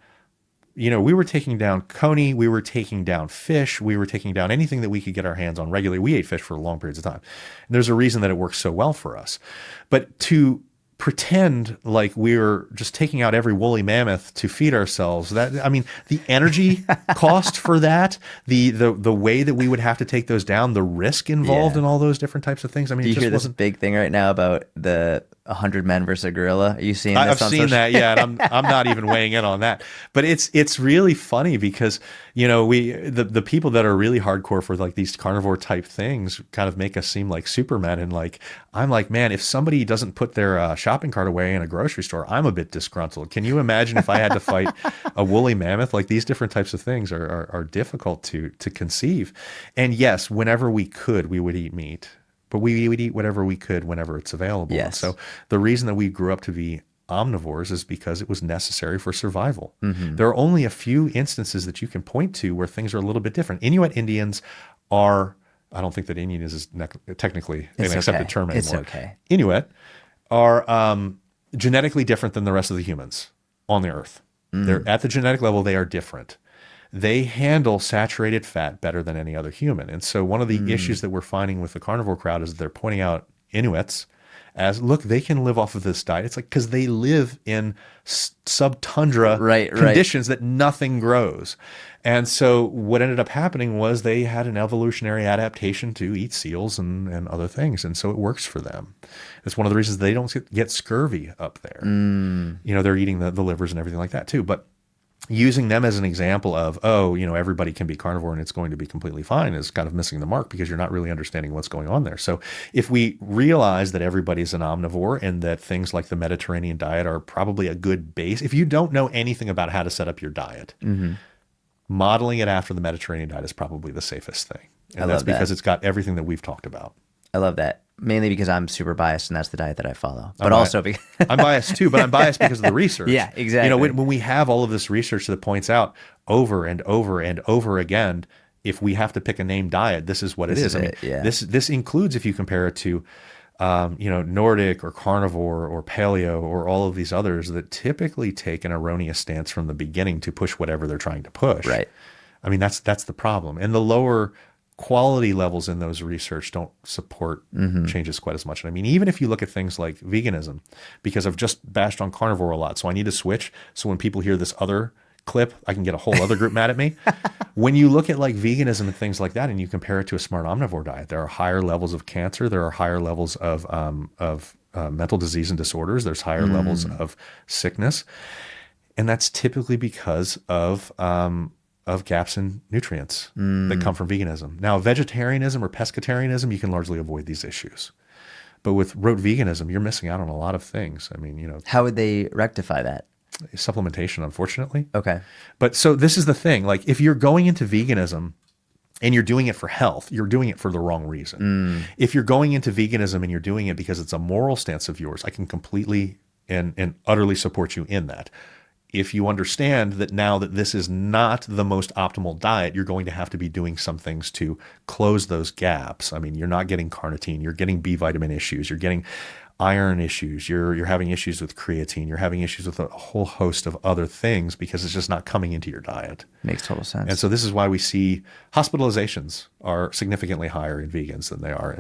coney, we were taking down fish, we were taking down anything that we could get our hands on regularly. We ate fish for long periods of time. And there's a reason that it works so well for us. But to pretend like we're just taking out every woolly mammoth to feed ourselves. That, I mean, the energy cost for that, the way that we would have to take those down, the risk involved Yeah. in all those different types of things. I mean, Do it you just hear this wasn't. big thing right now about the 100 men versus a gorilla? Are you seeing I've this on seen social? that, yeah, and I'm not even weighing in on that. But it's really funny because, you know, the people that are really hardcore for like these carnivore type things kind of make us seem like supermen. And like, I'm like, man, if somebody doesn't put their shopping cart away in a grocery store, I'm a bit disgruntled. Can you imagine if I had to fight a woolly mammoth? Like, these different types of things are difficult to conceive. And yes, whenever we could, we would eat meat. But we would eat whatever we could whenever it's available. Yes. So the reason that we grew up to be omnivores is because it was necessary for survival. There are only a few instances that you can point to where things are a little bit different. Inuit Indians are, I don't think that Indian is technically an accepted term anymore. It's okay. Inuit are genetically different than the rest of the humans on the earth. They're at the genetic level, they are different. They handle saturated fat better than any other human. And so one of the issues that we're finding with the carnivore crowd is they're pointing out Inuits as, look, they can live off of this diet. It's like, because they live in sub-tundra conditions that nothing grows. And so what ended up happening was they had an evolutionary adaptation to eat seals and other things. And so it works for them. It's one of the reasons they don't get scurvy up there. You know, they're eating the livers and everything like that too. But using them as an example of, oh, you know, everybody can be carnivore and it's going to be completely fine is kind of missing the mark, because you're not really understanding what's going on there. So if we realize that everybody's an omnivore and that things like the Mediterranean diet are probably a good base, if you don't know anything about how to set up your diet, modeling it after the Mediterranean diet is probably the safest thing. And that's because it's got everything that we've talked about. I love that. Mainly because I'm super biased and that's the diet that I follow. But also because I'm biased too, but I'm biased because of the research. Yeah, exactly. You know, when we have all of this research that points out over and over and over again, if we have to pick a named diet, this is what it is. I mean, this includes, if you compare it to, you know, Nordic or carnivore or paleo or all of these others that typically take an erroneous stance from the beginning to push whatever they're trying to push. Right. I mean, that's the problem. And the lower quality levels in those research don't support changes quite as much. And I mean, even if you look at things like veganism, because I've just bashed on carnivore a lot, so I need to switch. So when people hear this other clip, I can get a whole other group mad at me. When you look at like veganism and things like that, and you compare it to a smart omnivore diet, there are higher levels of cancer. There are higher levels of mental disease and disorders. There's higher levels of sickness. And that's typically because of gaps in nutrients that come from veganism. Now, vegetarianism or pescatarianism, you can largely avoid these issues. But with rote veganism, you're missing out on a lot of things. I mean, you know. How would they rectify that? Supplementation, unfortunately. Okay. But so this is the thing. Like, if you're going into veganism and you're doing it for health, you're doing it for the wrong reason. If you're going into veganism and you're doing it because it's a moral stance of yours, I can completely and utterly support you in that. If you understand that now that this is not the most optimal diet, you're going to have to be doing some things to close those gaps. I mean, you're not getting carnitine, you're getting B vitamin issues, you're getting iron issues, you're having issues with creatine, you're having issues with a whole host of other things because it's just not coming into your diet. Makes total sense. And so this is why we see hospitalizations are significantly higher in vegans than they are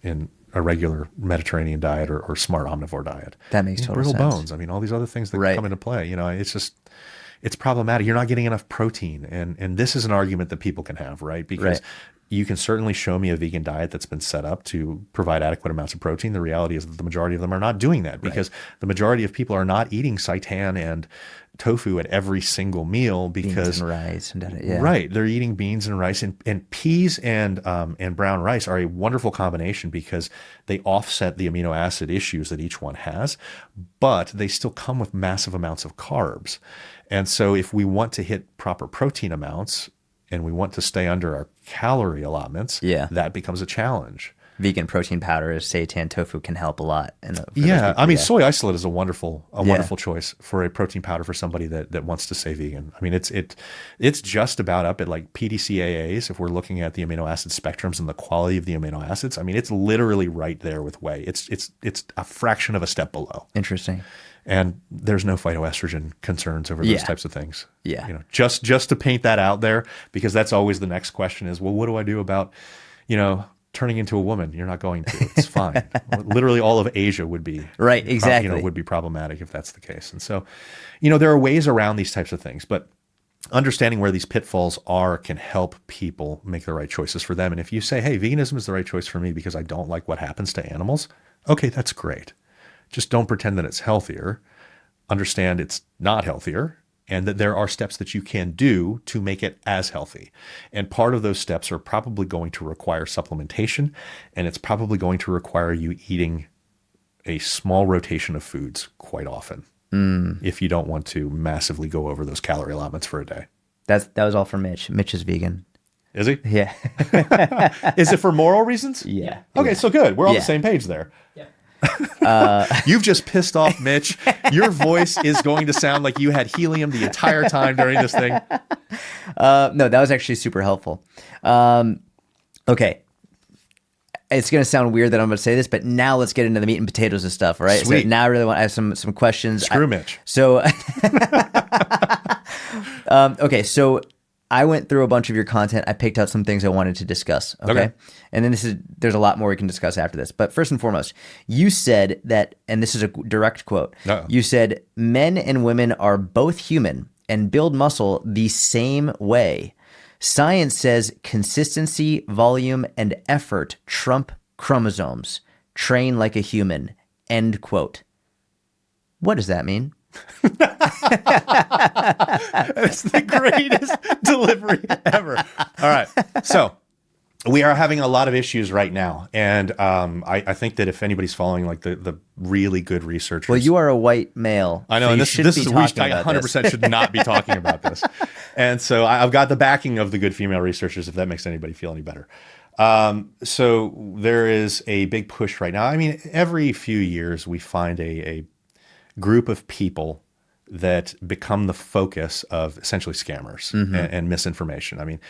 in a regular Mediterranean diet or smart omnivore diet. That makes total brittle sense. bones. I mean, all these other things that come into play. You know, it's problematic. You're not getting enough protein, and this is an argument that people can have, right? Because you can certainly show me a vegan diet that's been set up to provide adequate amounts of protein. The reality is that the majority of them are not doing that because the majority of people are not eating seitan and tofu at every single meal because beans and rice and they're eating beans and rice and peas and brown rice are a wonderful combination because they offset the amino acid issues that each one has, but they still come with massive amounts of carbs. And so if we want to hit proper protein amounts and we want to stay under our calorie allotments, that becomes a challenge. Vegan protein powder, seitan, tofu can help a lot. I mean, soy isolate is a wonderful choice for a protein powder for somebody that wants to stay vegan. I mean, it's just about up at like PDCAAs if we're looking at the amino acid spectrums and the quality of the amino acids. I mean, it's literally right there with whey. It's a fraction of a step below. Interesting. And there's no phytoestrogen concerns over those types of things. Yeah. You know, just to paint that out there, because that's always the next question is, well, what do I do about, you know, turning into a woman. You're not going to. It's fine. Literally all of Asia would be right. Exactly. Would be problematic if that's the case. And so, there are ways around these types of things, but understanding where these pitfalls are can help people make the right choices for them. And if you say, hey, veganism is the right choice for me because I don't like what happens to animals, okay, that's great. Just don't pretend that it's healthier. Understand it's not healthier, and that there are steps that you can do to make it as healthy. And part of those steps are probably going to require supplementation, and it's probably going to require you eating a small rotation of foods quite often if you don't want to massively go over those calorie allotments for a day. That was all for Mitch. Mitch is vegan. Is he? Yeah. Is it for moral reasons? Yeah. Okay, so good. We're on the same page there. Yeah. You've just pissed off Mitch. Your voice is going to sound like you had helium the entire time during this thing. No, that was actually super helpful. Okay. It's going to sound weird that I'm going to say this, but now let's get into the meat and potatoes of stuff, all right? Sweet. So now I really want to have some questions. Screw Mitch. So, okay, so I went through a bunch of your content. I picked out some things I wanted to discuss, okay? And then there's a lot more we can discuss after this. But first and foremost, you said that, and this is a direct quote, you said, men and women are both human and build muscle the same way. Science says consistency, volume, and effort trump chromosomes. Train like a human. End quote. What does that mean? It's the greatest delivery ever. All right. So we are having a lot of issues right now. And I think that if anybody's following like the really good researchers. Well, you are a white male. I know. So and this is I 100% should not be talking about this. And so I've got the backing of the good female researchers, if that makes anybody feel any better. So there is a big push right now. I mean, every few years we find a group of people that become the focus of essentially scammers and misinformation. I mean,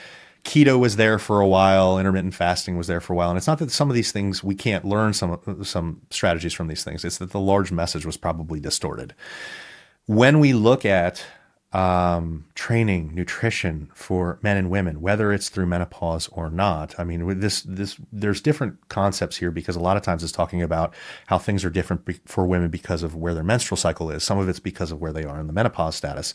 keto was there for a while, intermittent fasting was there for a while. And it's not that some of these things, we can't learn some strategies from these things. It's that the large message was probably distorted. When we look at training, nutrition for men and women, whether it's through menopause or not. I mean, with there's different concepts here because a lot of times it's talking about how things are different for women because of where their menstrual cycle is. Some of it's because of where they are in the menopause status.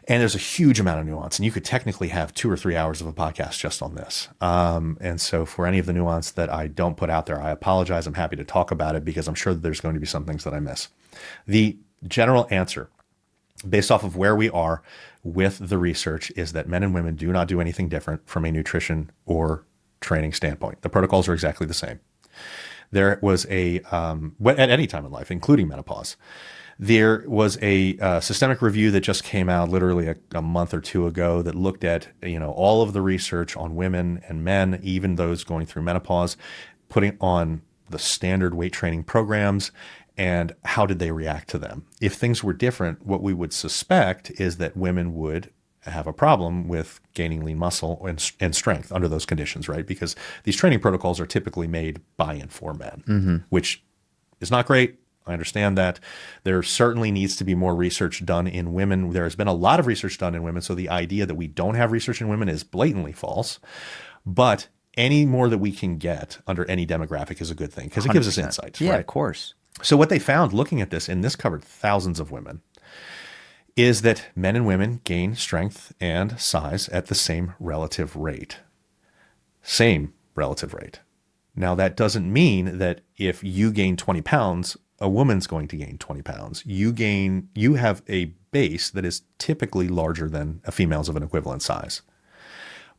And there's a huge amount of nuance, and you could technically have 2 or 3 hours of a podcast just on this. And so for any of the nuance that I don't put out there, I apologize. I'm happy to talk about it because I'm sure that there's going to be some things that I miss. The general answer, based off of where we are with the research, is that men and women do not do anything different from a nutrition or training standpoint. The protocols are exactly the same. There was at any time in life, including menopause, there was a systemic review that just came out literally a month or two ago that looked at all of the research on women and men, even those going through menopause, putting on the standard weight training programs, and how did they react to them. If things were different, what we would suspect is that women would have a problem with gaining lean muscle and strength under those conditions, right? Because these training protocols are typically made by and for men, which is not great. I understand that. There certainly needs to be more research done in women. There has been a lot of research done in women, so the idea that we don't have research in women is blatantly false. But any more that we can get under any demographic is a good thing because it gives us insights. Yeah, right? Of course. So what they found looking at this, and this covered thousands of women, is that men and women gain strength and size at the same relative rate. Same relative rate. Now, that doesn't mean that if you gain 20 pounds, a woman's going to gain 20 pounds. You have a base that is typically larger than a female's of an equivalent size.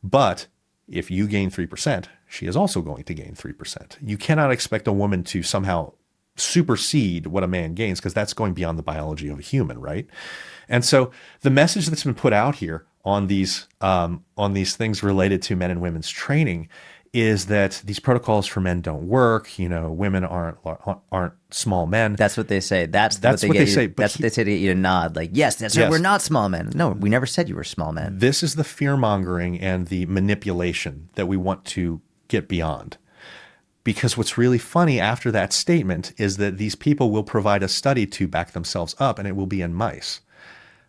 But if you gain 3%, she is also going to gain 3%. You cannot expect a woman to somehow supersede what a man gains because that's going beyond the biology of a human, right? And so the message that's been put out here on these things related to men and women's training is that these protocols for men don't work. Women aren't small men. That's what they say. That's what they say. That's what they say to get you to nod. Like, yes, that's right. We're not small men. No, we never said you were small men. This is the fear mongering and the manipulation that we want to get beyond. Because what's really funny after that statement is that these people will provide a study to back themselves up, and it will be in mice.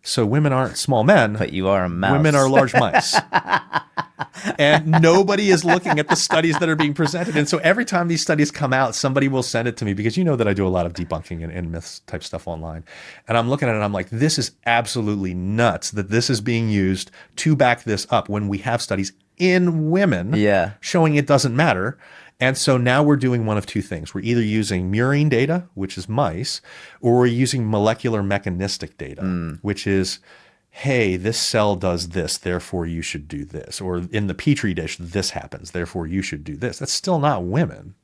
So women aren't small men. But you are a mouse. Women are large mice. And nobody is looking at the studies that are being presented. And so every time these studies come out, somebody will send it to me, because you know that I do a lot of debunking and myths type stuff online. And I'm looking at it and I'm like, this is absolutely nuts that this is being used to back this up when we have studies in women showing it doesn't matter. And so now we're doing one of two things. We're either using murine data, which is mice, or we're using molecular mechanistic data, which is, hey, this cell does this, therefore you should do this. Or in the Petri dish, this happens, therefore you should do this. That's still not women.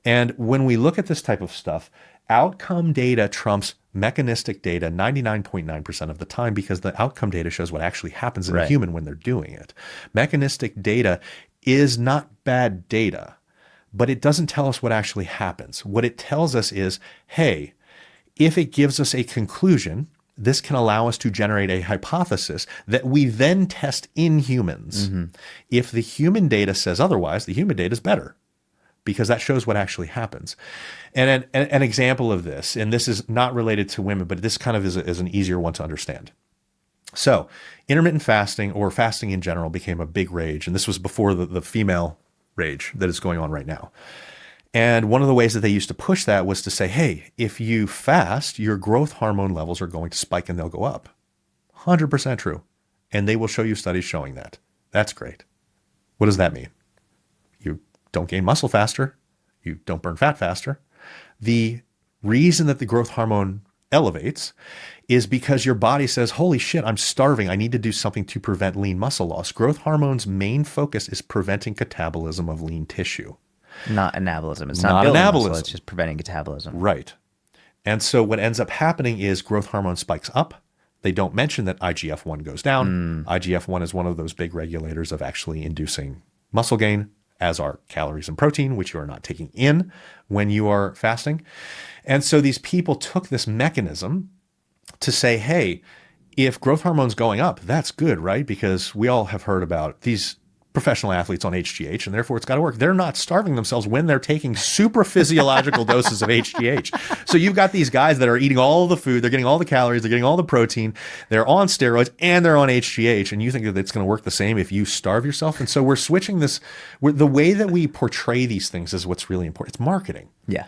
And when we look at this type of stuff, outcome data trumps mechanistic data 99.9% of the time, because the outcome data shows what actually happens in a human when they're doing it. Mechanistic data is not bad data, but it doesn't tell us what actually happens. What it tells us is, hey, if it gives us a conclusion, this can allow us to generate a hypothesis that we then test in humans. If the human data says otherwise, the human data is better, because that shows what actually happens. And an example of this, and this is not related to women, but this kind of is an easier one to understand. So intermittent fasting, or fasting in general, became a big rage. And this was before the female rage that is going on right now. And one of the ways that they used to push that was to say, hey, if you fast, your growth hormone levels are going to spike and they'll go up. 100% true. And they will show you studies showing that. That's great. What does that mean? You don't gain muscle faster. You don't burn fat faster. The reason that the growth hormone elevates is because your body says, holy shit, I'm starving. I need to do something to prevent lean muscle loss. Growth hormone's main focus is preventing catabolism of lean tissue. Not anabolism. It's not building muscle, it's just preventing catabolism. Right. And so what ends up happening is growth hormone spikes up. They don't mention that IGF-1 goes down. IGF-1 is one of those big regulators of actually inducing muscle gain, as are calories and protein, which you are not taking in when you are fasting. And so these people took this mechanism to say, hey, if growth hormone's going up, that's good, right? Because we all have heard about these professional athletes on HGH, and therefore it's got to work. They're not starving themselves when they're taking super physiological doses of HGH. So you've got these guys that are eating all the food, they're getting all the calories, they're getting all the protein, they're on steroids, and they're on HGH, and you think that it's going to work the same if you starve yourself. And so we're switching this. The way that we portray these things is what's really important. It's marketing. Yeah.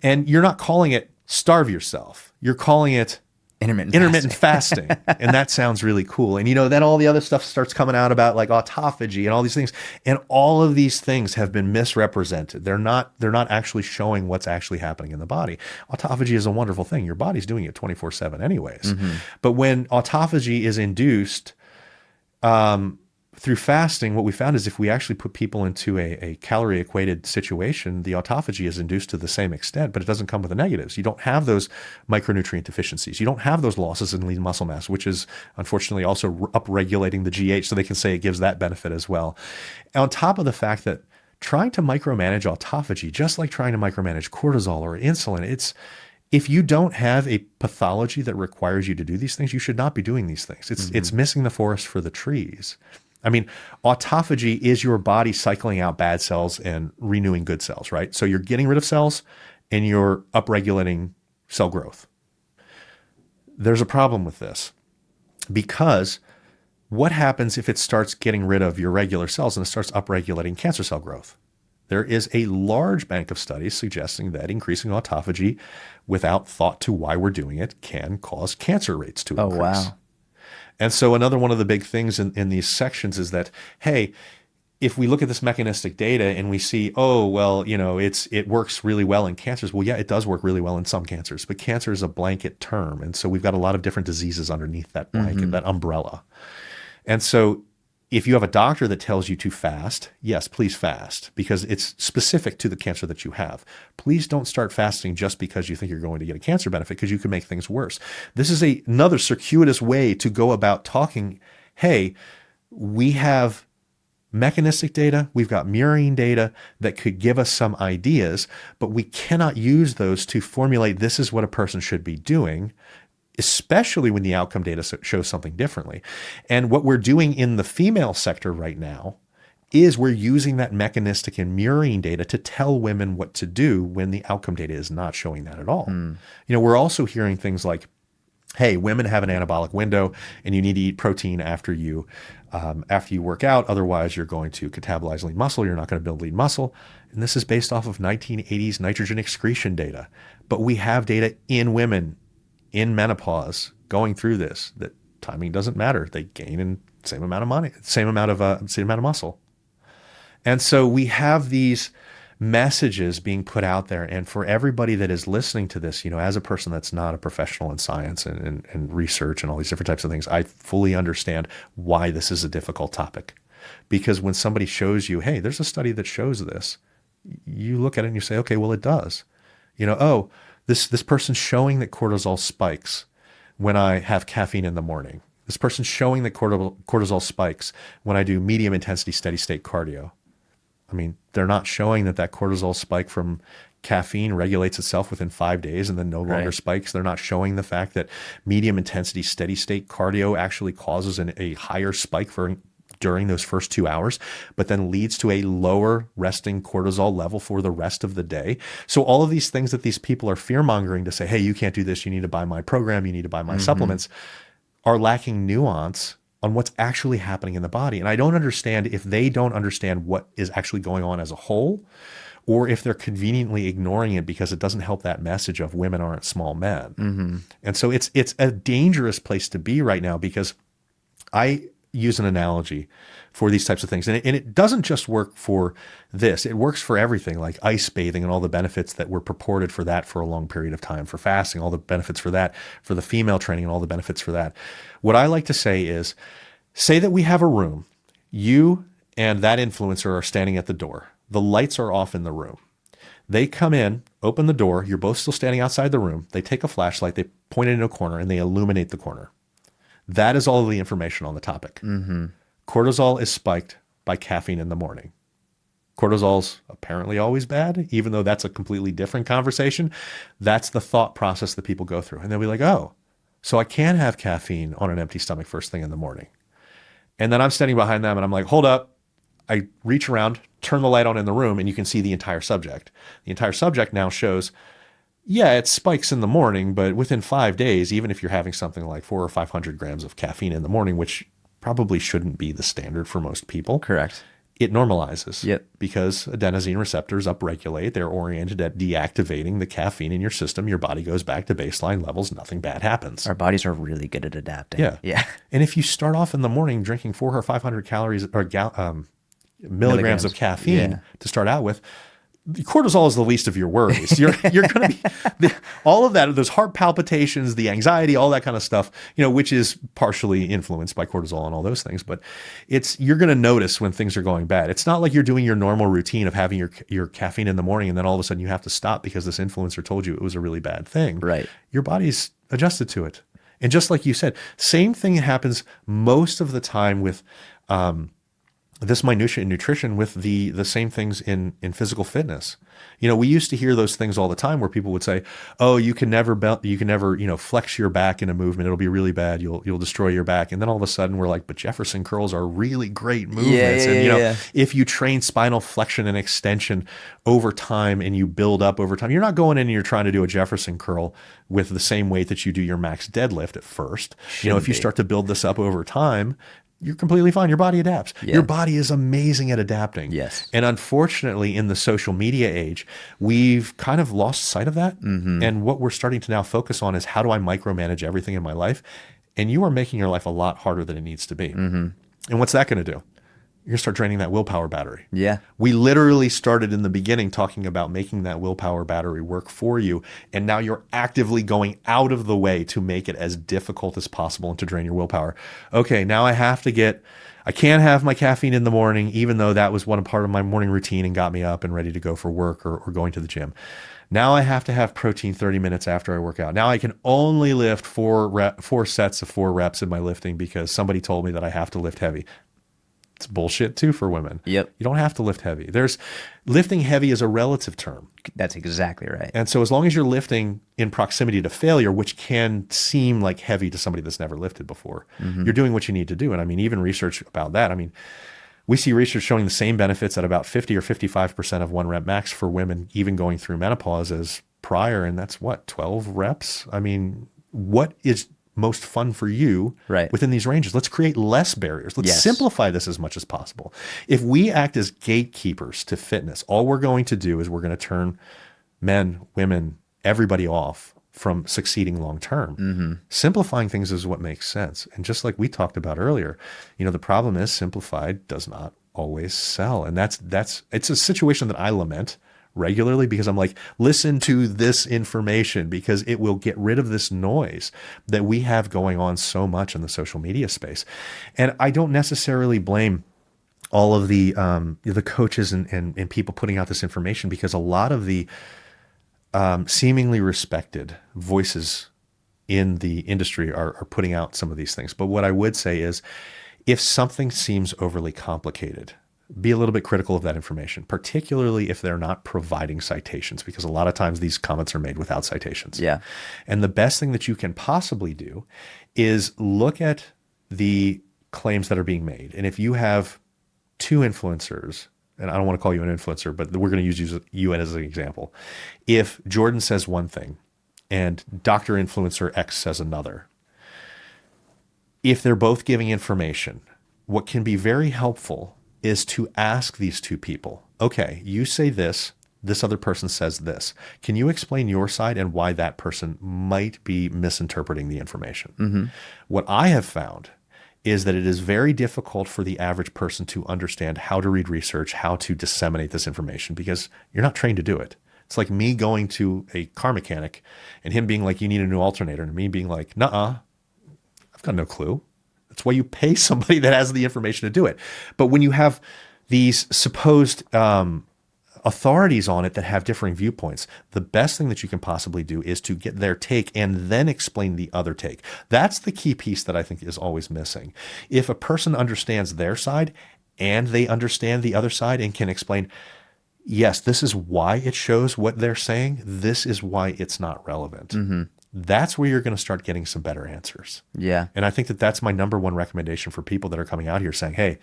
And you're not calling it starve yourself. You're calling it intermittent fasting. And that sounds really cool. And, then all the other stuff starts coming out about like autophagy and all these things. And all of these things have been misrepresented. They're not actually showing what's actually happening in the body. Autophagy is a wonderful thing. Your body's doing it 24/7 anyways. But when autophagy is induced, through fasting, what we found is if we actually put people into a calorie equated situation, the autophagy is induced to the same extent, but it doesn't come with the negatives. You don't have those micronutrient deficiencies. You don't have those losses in lean muscle mass, which is unfortunately also upregulating the GH, so they can say it gives that benefit as well. And on top of the fact that trying to micromanage autophagy, just like trying to micromanage cortisol or insulin, if you don't have a pathology that requires you to do these things, you should not be doing these things. It's missing the forest for the trees. I mean, autophagy is your body cycling out bad cells and renewing good cells, right? So you're getting rid of cells and you're upregulating cell growth. There's a problem with this, because what happens if it starts getting rid of your regular cells and it starts upregulating cancer cell growth? There is a large bank of studies suggesting that increasing autophagy without thought to why we're doing it can cause cancer rates to increase. Oh, wow. And so another one of the big things in these sections is that, hey, if we look at this mechanistic data and we see, oh, well, it works really well in cancers. Well, yeah, it does work really well in some cancers, but cancer is a blanket term. And so we've got a lot of different diseases underneath that blanket, that umbrella. And so if you have a doctor that tells you to fast, yes, please fast, because it's specific to the cancer that you have. Please don't start fasting just because you think you're going to get a cancer benefit, because you can make things worse. This is another circuitous way to go about talking, hey, we have mechanistic data, we've got murine data that could give us some ideas, but we cannot use those to formulate this is what a person should be doing, especially when the outcome data shows something differently. And what we're doing in the female sector right now is we're using that mechanistic and murine data to tell women what to do when the outcome data is not showing that at all. We're also hearing things like, hey, women have an anabolic window and you need to eat protein after you work out. Otherwise, you're going to catabolize lean muscle. You're not going to build lean muscle. And this is based off of 1980s nitrogen excretion data. But we have data in women in menopause going through this, that timing doesn't matter. They gain in same amount of money, same amount of muscle. And so we have these messages being put out there. And for everybody that is listening to this, as a person that's not a professional in science and research and all these different types of things, I fully understand why this is a difficult topic. Because when somebody shows you, hey, there's a study that shows this, you look at it and you say, okay, well, it does. This person's showing that cortisol spikes when I have caffeine in the morning. This person's showing that cortisol spikes when I do medium intensity steady state cardio. I mean, they're not showing that cortisol spike from caffeine regulates itself within 5 days and then no longer spikes. They're not showing the fact that medium intensity steady state cardio actually causes a higher spike during those first 2 hours, but then leads to a lower resting cortisol level for the rest of the day. So all of these things that these people are fear mongering to say, hey, you can't do this, you need to buy my program, you need to buy my supplements, are lacking nuance on what's actually happening in the body. And I don't understand if they don't understand what is actually going on as a whole, or if they're conveniently ignoring it because it doesn't help that message of women aren't small men. And so it's a dangerous place to be right now, because I use an analogy for these types of things. And it doesn't just work for this. It works for everything, like ice bathing and all the benefits that were purported for that for a long period of time, for fasting, all the benefits for that, for the female training and all the benefits for that. What I like to say is, say that we have a room. You and that influencer are standing at the door. The lights are off in the room. They come in, open the door. You're both still standing outside the room. They take a flashlight, they point it in a corner, and they illuminate the corner. That is all of the information on the topic. Cortisol is spiked by caffeine in the morning. Cortisol's apparently always bad, even though that's a completely different conversation. That's the thought process that people go through. And they'll be like, oh, so I can have caffeine on an empty stomach first thing in the morning. And then I'm standing behind them and I'm like, hold up. I reach around, turn the light on in the room, and you can see the entire subject. The entire subject now shows, yeah, it spikes in the morning, but within 5 days, even if you're having something like 400 or 500 grams of caffeine in the morning, which probably shouldn't be the standard for most people. Correct. It normalizes. Yep. Because adenosine receptors upregulate. They're oriented at deactivating the caffeine in your system. Your body goes back to baseline levels. Nothing bad happens. Our bodies are really good at adapting. Yeah. And if you start off in the morning drinking 400 or 500 calories or milligrams of caffeine to start out with, cortisol is the least of your worries. You're going to be all of that, those heart palpitations, the anxiety, all that kind of stuff, which is partially influenced by cortisol and all those things. But you're going to notice when things are going bad. It's not like you're doing your normal routine of having your caffeine in the morning and then all of a sudden you have to stop because this influencer told you it was a really bad thing. Right. Your body's adjusted to it. And just like you said, same thing happens most of the time with this minutia in nutrition with the same things in physical fitness. We used to hear those things all the time where people would say, oh, you can never flex your back in a movement. It'll be really bad. You'll destroy your back. And then all of a sudden we're like, but Jefferson curls are really great movements. If you train spinal flexion and extension over time and you build up over time, you're not going in and you're trying to do a Jefferson curl with the same weight that you do your max deadlift at first. If you start to build this up over time, you're completely fine. Your body adapts. Yeah. Your body is amazing at adapting. Yes. And unfortunately, in the social media age, we've kind of lost sight of that. And what we're starting to now focus on is, how do I micromanage everything in my life? And you are making your life a lot harder than it needs to be. And what's that going to do? You're going to start draining that willpower battery. Yeah. We literally started in the beginning talking about making that willpower battery work for you. And now you're actively going out of the way to make it as difficult as possible and to drain your willpower. Okay, now I can't have my caffeine in the morning, even though that was one part of my morning routine and got me up and ready to go for work or going to the gym. Now I have to have protein 30 minutes after I work out. Now I can only lift 4 sets of 4 reps in my lifting because somebody told me that I have to lift heavy. It's bullshit too for women. Yep. You don't have to lift heavy. Lifting heavy is a relative term. That's exactly right. And so as long as you're lifting in proximity to failure, which can seem like heavy to somebody that's never lifted before, you're doing what you need to do. And I mean, even research about that. I mean, we see research showing the same benefits at about 50 or 55% of 1 rep max for women, even going through menopause as prior. And that's what, 12 reps? I mean, what is most fun for you Right. within these ranges. Let's create less barriers. Let's Yes. simplify this as much as possible. If we act as gatekeepers to fitness, all we're going to do is we're going to turn men, women, everybody off from succeeding long term. Simplifying things is what makes sense. And just like we talked about earlier, the problem is simplified does not always sell. And it's a situation that I lament regularly, because I'm like, listen to this information, because it will get rid of this noise that we have going on so much in the social media space. And I don't necessarily blame all of the coaches and people putting out this information, because a lot of the seemingly respected voices in the industry are putting out some of these things. But what I would say is, if something seems overly complicated, be a little bit critical of that information, particularly if they're not providing citations, because a lot of times these comments are made without citations. Yeah. And the best thing that you can possibly do is look at the claims that are being made. And if you have two influencers, and I don't want to call you an influencer, but we're going to use you as an example. If Jordan says one thing and Dr. Influencer X says another, if they're both giving information, what can be very helpful is to ask these two people, okay, you say this other person says this. Can you explain your side and why that person might be misinterpreting the information? What I have found is that it is very difficult for the average person to understand how to read research, how to disseminate this information, because you're not trained to do it. It's like me going to a car mechanic and him being like, you need a new alternator, and me being like, nuh-uh, I've got no clue. That's why you pay somebody that has the information to do it. But when you have these supposed authorities on it that have differing viewpoints, the best thing that you can possibly do is to get their take and then explain the other take. That's the key piece that I think is always missing. If a person understands their side and they understand the other side and can explain, yes, this is why it shows what they're saying, this is why it's not relevant. That's where you're going to start getting some better answers. Yeah. And I think that that's my number one recommendation for people that are coming out here saying, hey,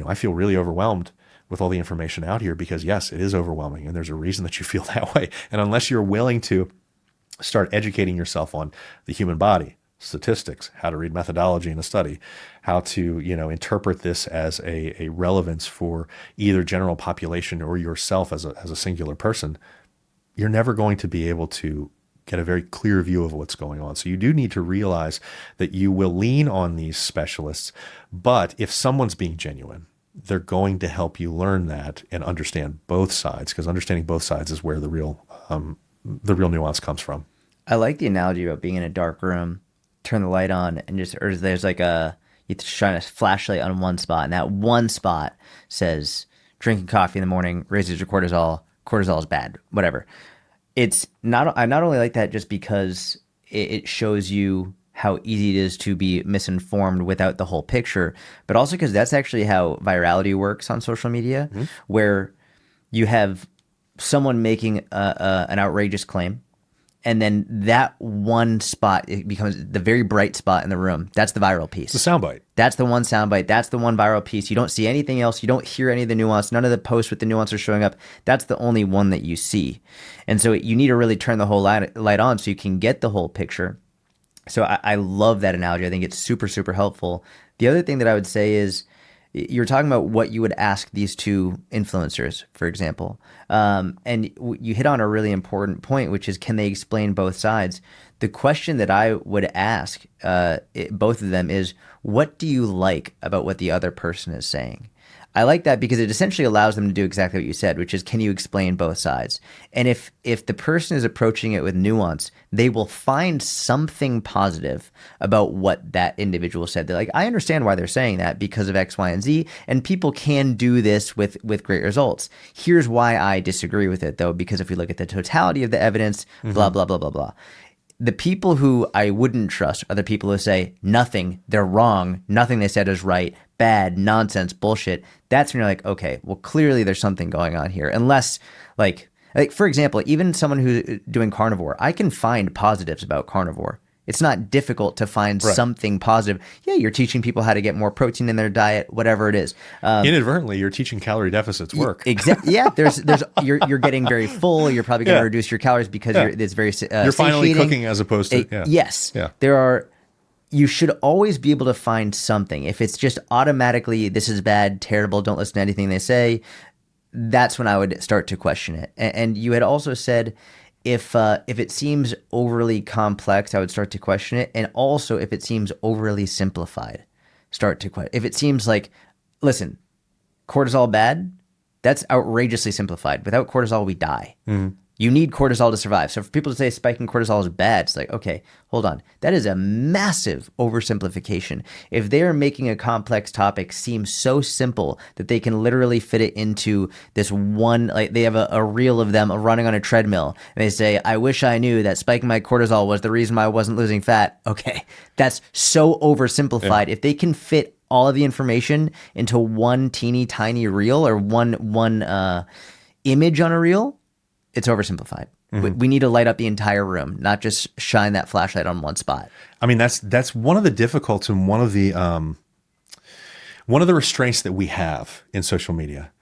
I feel really overwhelmed with all the information out here, because yes, it is overwhelming, and there's a reason that you feel that way. And unless you're willing to start educating yourself on the human body, statistics, how to read methodology in a study, how to, interpret this as a relevance for either general population or yourself as a singular person, you're never going to be able to get a very clear view of what's going on. So you do need to realize that you will lean on these specialists, but if someone's being genuine, they're going to help you learn that and understand both sides, because understanding both sides is where the real nuance comes from. I like the analogy about being in a dark room, turn the light on, and there's like you shine a flashlight on one spot, and that one spot says drinking coffee in the morning raises your cortisol. Cortisol is bad, whatever. I not only like that just because it shows you how easy it is to be misinformed without the whole picture, but also because that's actually how virality works on social media, where you have someone making an outrageous claim, and then that one spot, it becomes the very bright spot in the room. That's the viral piece. The soundbite. That's the one soundbite. That's the one viral piece. You don't see anything else. You don't hear any of the nuance. None of the posts with the nuance are showing up. That's the only one that you see. And so you need to really turn the whole light on so you can get the whole picture. So I love that analogy. I think it's super, super helpful. The other thing that I would say is, you're talking about what you would ask these two influencers, for example. And you hit on a really important point, which is, can they explain both sides? The question that I would ask both of them is, what do you like about what the other person is saying? I like that because it essentially allows them to do exactly what you said, which is, can you explain both sides? And if the person is approaching it with nuance, they will find something positive about what that individual said. They're like, I understand why they're saying that because of X, Y, and Z, and people can do this with great results. Here's why I disagree with it, though, because if we look at the totality of the evidence, blah, blah, blah, blah, blah. The people who I wouldn't trust are the people who say nothing, they're wrong, nothing they said is right, bad, nonsense, bullshit. That's when you're like, okay, well, clearly there's something going on here. Unless, like for example, even someone who's doing carnivore, I can find positives about carnivore. It's not difficult to find something positive. Yeah, you're teaching people how to get more protein in their diet, whatever it is. Inadvertently, you're teaching calorie deficits work. Exactly. Yeah, you're getting very full. You're probably going to reduce your calories because it's very you're finally cooking as opposed to yes. Yeah. There are you should always be able to find something. If it's just automatically, this is bad, terrible, don't listen to anything they say, that's when I would start to question it. And you had also said if it seems overly complex, I would start to question it. And also if it seems overly simplified, start to question. If it seems like, listen, cortisol bad, that's outrageously simplified. Without cortisol, we die. You need cortisol to survive. So for people to say spiking cortisol is bad, it's like, okay, hold on. That is a massive oversimplification. If they're making a complex topic seem so simple that they can literally fit it into this one, like they have a reel of them running on a treadmill and they say, I wish I knew that spiking my cortisol was the reason why I wasn't losing fat. Okay, that's so oversimplified. Yeah. If they can fit all of the information into one teeny tiny reel or one image on a reel, it's oversimplified. We need to light up the entire room, not just shine that flashlight on one spot. I mean, that's one of the difficulties and one of the restraints that we have in social media,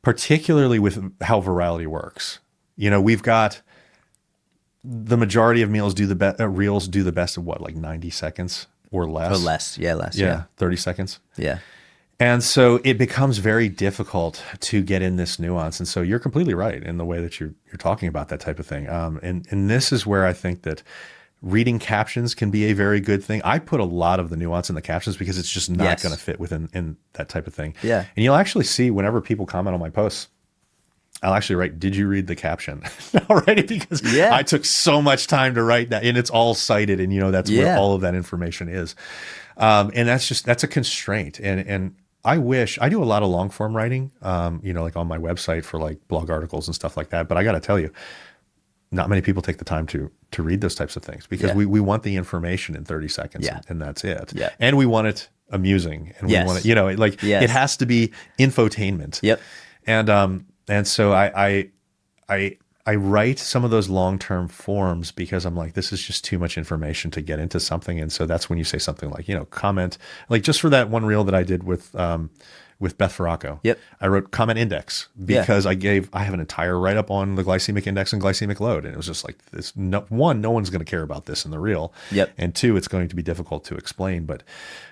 particularly with how virality works. You know, we've got the majority of reels do the best of what, like 90 seconds or less? Or less, yeah. 30 seconds. Yeah. And so it becomes very difficult to get in this nuance. And so you're completely right in the way that you're talking about that type of thing. And this is where I think that reading captions can be a very good thing. I put a lot of the nuance in the captions because it's just not going to fit within in that type of thing. Yeah. And you'll actually see whenever people comment on my posts, I'll actually write, did you read the caption? I'll write it because I took so much time to write that, and it's all cited, and that's where all of that information is. And that's a constraint. And I do a lot of long form writing, like on my website for like blog articles and stuff like that. But I got to tell you, not many people take the time to read those types of things because we want the information in 30 seconds and that's it. Yeah. And we want it amusing, and we want it, it has to be infotainment. Yep. And so I write some of those long-term forms because I'm like, this is just too much information to get into something. And so that's when you say something like, comment, like just for that one reel that I did with Beth Ferracco. Yep. I wrote comment index because I have an entire write-up on the glycemic index and glycemic load. And it was just like this, no one's going to care about this in the reel. Yep. And two, it's going to be difficult to explain, but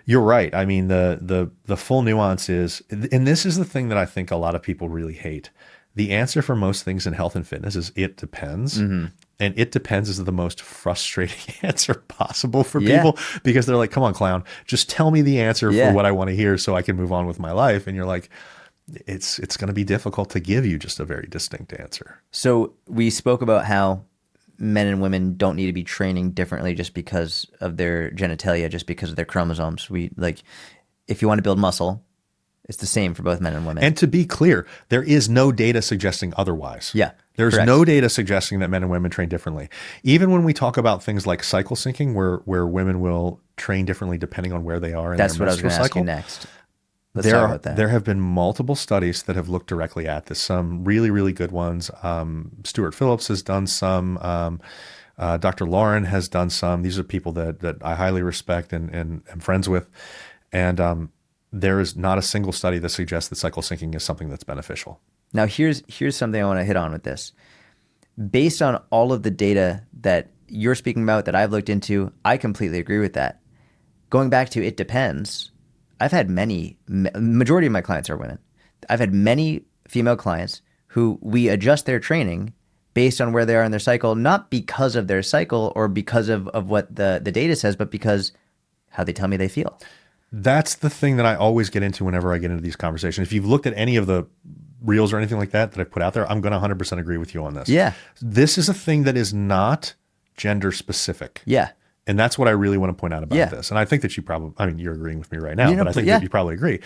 you're right. I mean, the full nuance is, and this is the thing that I think a lot of people really hate. The answer for most things in health and fitness is it depends. Mm-hmm. And it depends is the most frustrating answer possible for people because they're like, come on, clown, just tell me the answer for what I want to hear so I can move on with my life. And you're like, it's going to be difficult to give you just a very distinct answer. So we spoke about how men and women don't need to be training differently just because of their genitalia, just because of their chromosomes. If you want to build muscle, it's the same for both men and women. And to be clear, there is no data suggesting otherwise. Yeah. There's no data suggesting that men and women train differently. Even when we talk about things like cycle syncing, where women will train differently depending on where they are in their menstrual cycle. That's what I was going to ask you next. Let's talk about that. There have been multiple studies that have looked directly at this. Some really, really good ones. Stuart Phillips has done some. Dr. Lauren has done some. These are people that I highly respect and am friends with. And there is not a single study that suggests that cycle syncing is something that's beneficial. Now, here's something I want to hit on with this. Based on all of the data that you're speaking about that I've looked into, I completely agree with that. Going back to it depends, I've had majority of my clients are women. I've had many female clients who we adjust their training based on where they are in their cycle, not because of their cycle or because of what the data says, but because how they tell me they feel. That's the thing that I always get into whenever I get into these conversations. If you've looked at any of the reels or anything like that I put out there, I'm going to 100% agree with you on this. Yeah. This is a thing that is not gender specific. Yeah. And that's what I really want to point out about this. And I think that you're agreeing with me right now, but I think that you probably agree.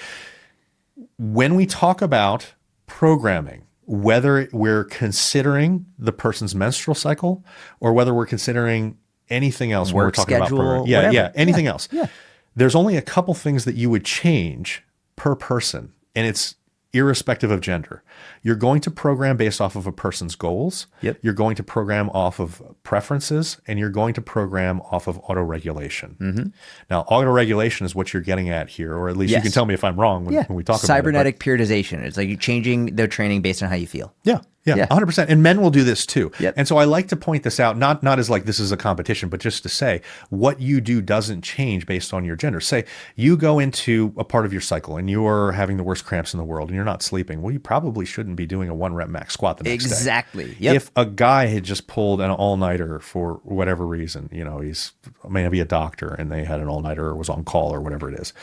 When we talk about programming, whether we're considering the person's menstrual cycle or whether we're considering anything else, when we're talking schedule, about programming. Anything else. Yeah. There's only a couple things that you would change per person, and it's irrespective of gender. You're going to program based off of a person's goals. Yep. You're going to program off of preferences, and you're going to program off of autoregulation. Mm-hmm. Now, autoregulation is what you're getting at here, or at least you can tell me if I'm wrong when we talk about it. Cybernetic periodization. It's like you're changing their training based on how you feel. Yeah. Yeah, 100%. And men will do this too. Yep. And so I like to point this out, not as like this is a competition, but just to say what you do doesn't change based on your gender. Say you go into a part of your cycle and you're having the worst cramps in the world and you're not sleeping. Well, you probably shouldn't be doing a 1 rep max squat the next day. Exactly. Yep. If a guy had just pulled an all-nighter for whatever reason, he's maybe a doctor and they had an all-nighter or was on call or whatever it is,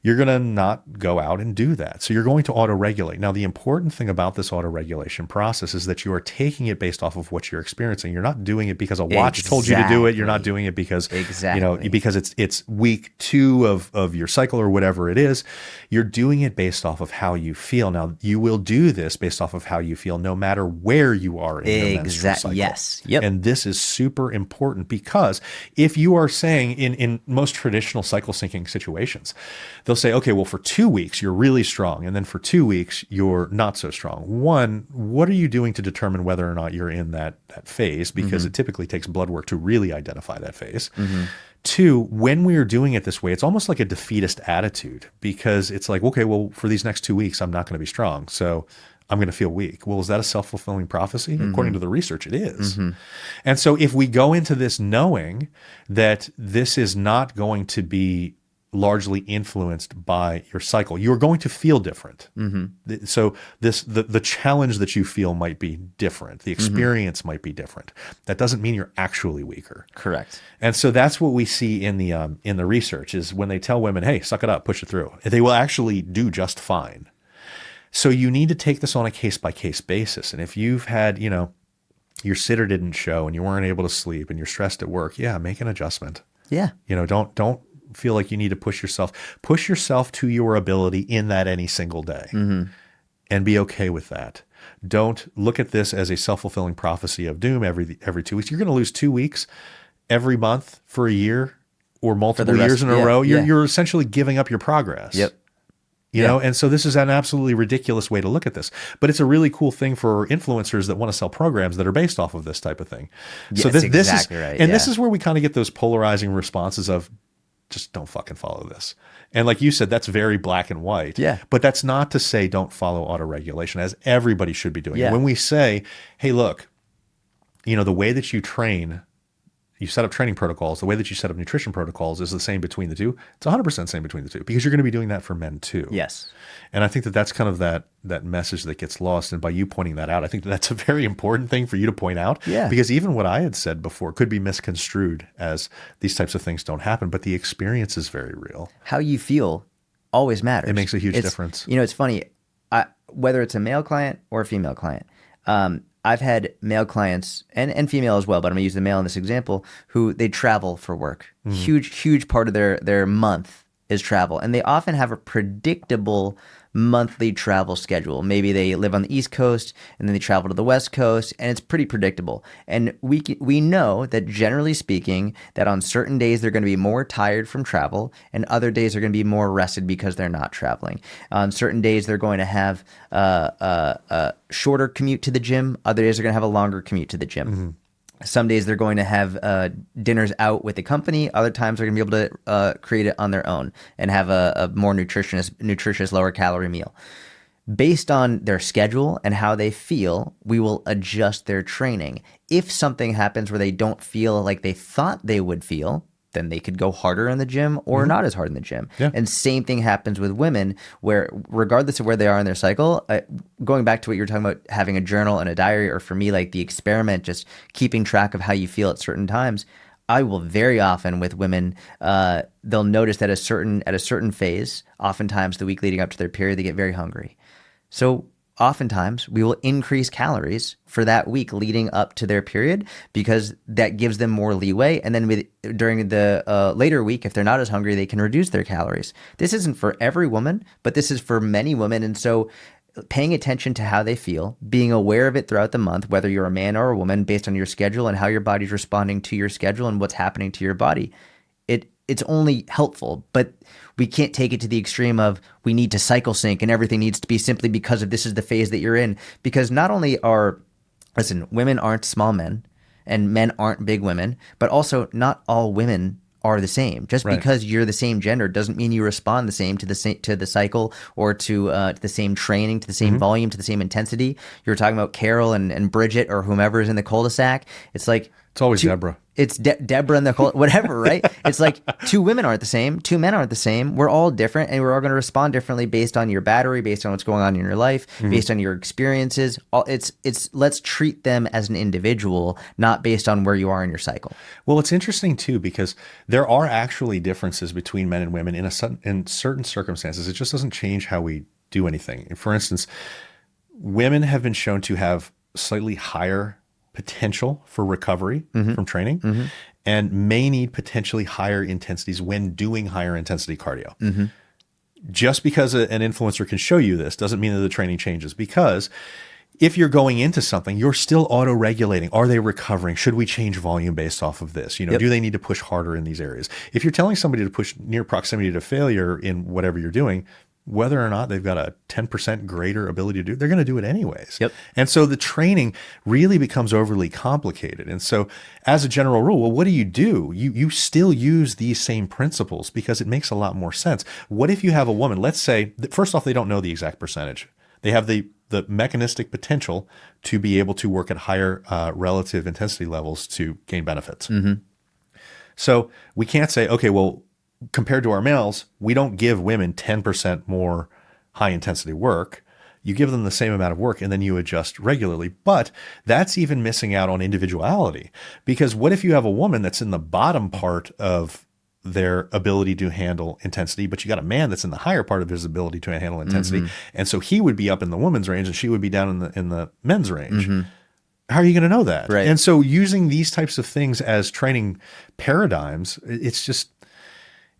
you're going to not go out and do that. So you're going to auto-regulate. Now, the important thing about this auto-regulation process is that you are taking it based off of what you're experiencing. You're not doing it because a watch told you to do it. You're not doing it because, because it's week 2 of your cycle or whatever it is. You're doing it based off of how you feel. Now, you will do this based off of how you feel no matter where you are in your menstrual cycle. Yes. Yep. And this is super important because if you are saying in most traditional cycle syncing situations, they'll say, okay, well, for 2 weeks, you're really strong. And then for 2 weeks, you're not so strong. One, what are you doing to determine whether or not you're in that phase? Because it typically takes blood work to really identify that phase. 2, when we are doing it this way, it's almost like a defeatist attitude because it's like, okay, well, for these next 2 weeks, I'm not going to be strong. So I'm going to feel weak. Well, is that a self-fulfilling prophecy? According to the research, it is. And so if we go into this knowing that this is not going to be largely influenced by your cycle, you're going to feel different. So the challenge that you feel might be different. The experience might be different. That doesn't mean you're actually weaker. Correct. And so that's what we see in the research is when they tell women, hey, suck it up, push it through, they will actually do just fine. So you need to take this on a case-by-case basis. And if you've had, your sitter didn't show and you weren't able to sleep and you're stressed at work, make an adjustment. Yeah. Don't feel like you need to push yourself to your ability in that any single day and be okay with that. Don't look at this as a self-fulfilling prophecy of doom every 2 weeks. You're going to lose 2 weeks every month for a year or multiple years in a row. You're essentially giving up your progress. Yep. And so this is an absolutely ridiculous way to look at this, but it's a really cool thing for influencers that want to sell programs that are based off of this type of thing. Yes, so this exactly is, right. and this is where we kind of get those polarizing responses of just don't fucking follow this. And like you said, that's very black and white. Yeah. But that's not to say don't follow autoregulation, as everybody should be doing. Yeah. When we say, hey, look, the way that you train, you set up training protocols, the way that you set up nutrition protocols is the same between the two. It's 100% same between the two because you're going to be doing that for men too. Yes. And I think that that's kind of that message that gets lost. And by you pointing that out, I think that that's a very important thing for you to point out. Yeah. Because even what I had said before could be misconstrued as these types of things don't happen, but the experience is very real. How you feel always matters. It makes a huge difference. It's funny, whether it's a male client or a female client, I've had male clients and female as well, but I'm going to use the male in this example, who they travel for work. Huge part of their month is travel. And they often have a predictable monthly travel schedule. Maybe they live on the East Coast and then they travel to the West Coast, and it's pretty predictable. And we know that generally speaking, that on certain days they're going to be more tired from travel and other days they're going to be more rested because they're not traveling. On certain days they're going to have a shorter commute to the gym. Other days they're going to have a longer commute to the gym. Some days they're going to have dinners out with the company. Other times they're going to be able to create it on their own and have a more nutritious, lower calorie meal. Based on their schedule and how they feel, we will adjust their training. If something happens where they don't feel like they thought they would feel, then they could go harder in the gym or not as hard in the gym. Yeah. And same thing happens with women, where regardless of where they are in their cycle, going back to what you were talking about, having a journal and a diary, or for me, like the experiment, just keeping track of how you feel at certain times. I will very often with women, they'll notice that at a certain phase, oftentimes the week leading up to their period, they get very hungry. So oftentimes we will increase calories for that week leading up to their period because that gives them more leeway. And then during the later week, if they're not as hungry, they can reduce their calories. This isn't for every woman, but this is for many women. And so paying attention to how they feel, being aware of it throughout the month, whether you're a man or a woman, based on your schedule and how your body's responding to your schedule and what's happening to your body, it's only helpful. But we can't take it to the extreme of we need to cycle sync and everything needs to be simply because of this is the phase that you're in. Because not only women aren't small men and men aren't big women, but also not all women are the same. Just Right. because you're the same gender doesn't mean you respond the same to the cycle or to the same training, to the same volume, to the same intensity. You were talking about Carol and Bridget or whomever is in the cul-de-sac. It's like It's always Deborah. It's Deborah and the whatever, right? It's like two women aren't the same, two men aren't the same. We're all different, and we're all going to respond differently based on your battery, based on what's going on in your life, based on your experiences. It's let's treat them as an individual, not based on where you are in your cycle. Well, it's interesting too, because there are actually differences between men and women in certain circumstances. It just doesn't change how we do anything. For instance, women have been shown to have slightly higher potential for recovery from training and may need potentially higher intensities when doing higher intensity cardio. Just because an influencer can show you this doesn't mean that the training changes, because if you're going into something, you're still auto-regulating. Are they recovering? Should we change volume based off of this? Do they need to push harder in these areas? If you're telling somebody to push near proximity to failure in whatever you're doing, whether or not they've got a 10% greater ability to do it, they're going to do it anyways. And so the training really becomes overly complicated. And so as a general rule, well, what do? You still use these same principles because it makes a lot more sense. What if you have a woman, let's say, first off, they don't know the exact percentage. They have the mechanistic potential to be able to work at higher relative intensity levels to gain benefits. So we can't say, okay, well, compared to our males, we don't give women 10% more high intensity work. You give them the same amount of work and then you adjust regularly. But that's even missing out on individuality, because what if you have a woman that's in the bottom part of their ability to handle intensity, but you got a man that's in the higher part of his ability to handle intensity. And so he would be up in the woman's range and she would be down in the men's range. How are you going to know that? Right. And so using these types of things as training paradigms,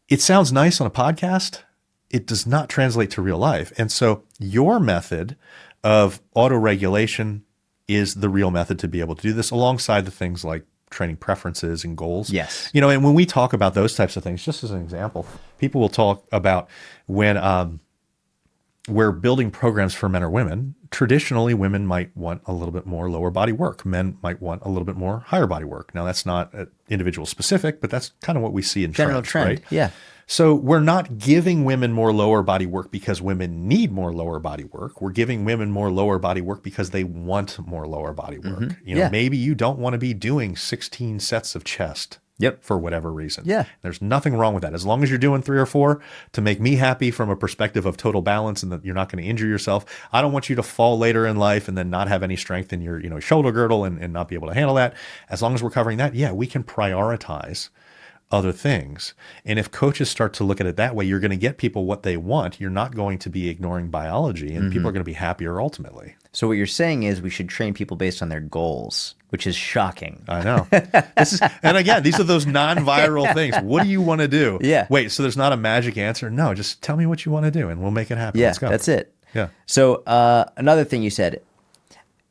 it sounds nice on a podcast. It does not translate to real life. And so your method of auto-regulation is the real method to be able to do this, alongside the things like training preferences and goals. Yes. And when we talk about those types of things, just as an example, people will talk about when we're building programs for men or women. Traditionally, women might want a little bit more lower body work. Men might want a little bit more higher body work. Now, that's not individual specific, but that's kind of what we see in General trend, right? yeah. So we're not giving women more lower body work because women need more lower body work. We're giving women more lower body work because they want more lower body work. Maybe you don't want to be doing 16 sets of chest. For whatever reason. There's nothing wrong with that. As long as you're doing 3 or 4 to make me happy from a perspective of total balance and that you're not going to injure yourself. I don't want you to fall later in life and then not have any strength in your shoulder girdle and not be able to handle that. As long as we're covering that, we can prioritize other things. And if coaches start to look at it that way, you're going to get people what they want. You're not going to be ignoring biology, and people are going to be happier ultimately. So what you're saying is we should train people based on their goals, which is shocking. I know. And again, these are those non-viral things. What do you want to do? Wait, so there's not a magic answer? No, just tell me what you want to do and we'll make it happen. Let's go. That's it. Yeah. So another thing you said,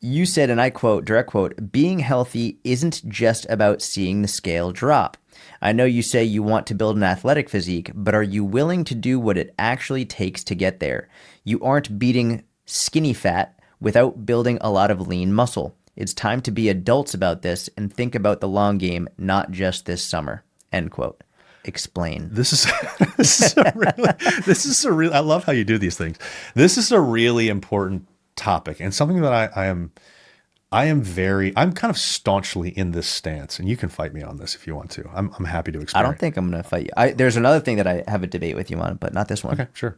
and I quote, direct quote, being healthy isn't just about seeing the scale drop. I know you say you want to build an athletic physique, but are you willing to do what it actually takes to get there? You aren't beating skinny fat without building a lot of lean muscle. It's time to be adults about this and think about the long game, not just this summer. End quote. Explain. This is a really, I love how you do these things. This is a really important topic and something that I'm kind of staunchly in this stance, and you can fight me on this if you want to. I'm happy to explain. I don't think I'm going to fight you. There's another thing that I have a debate with you on, but not this one. Okay, sure.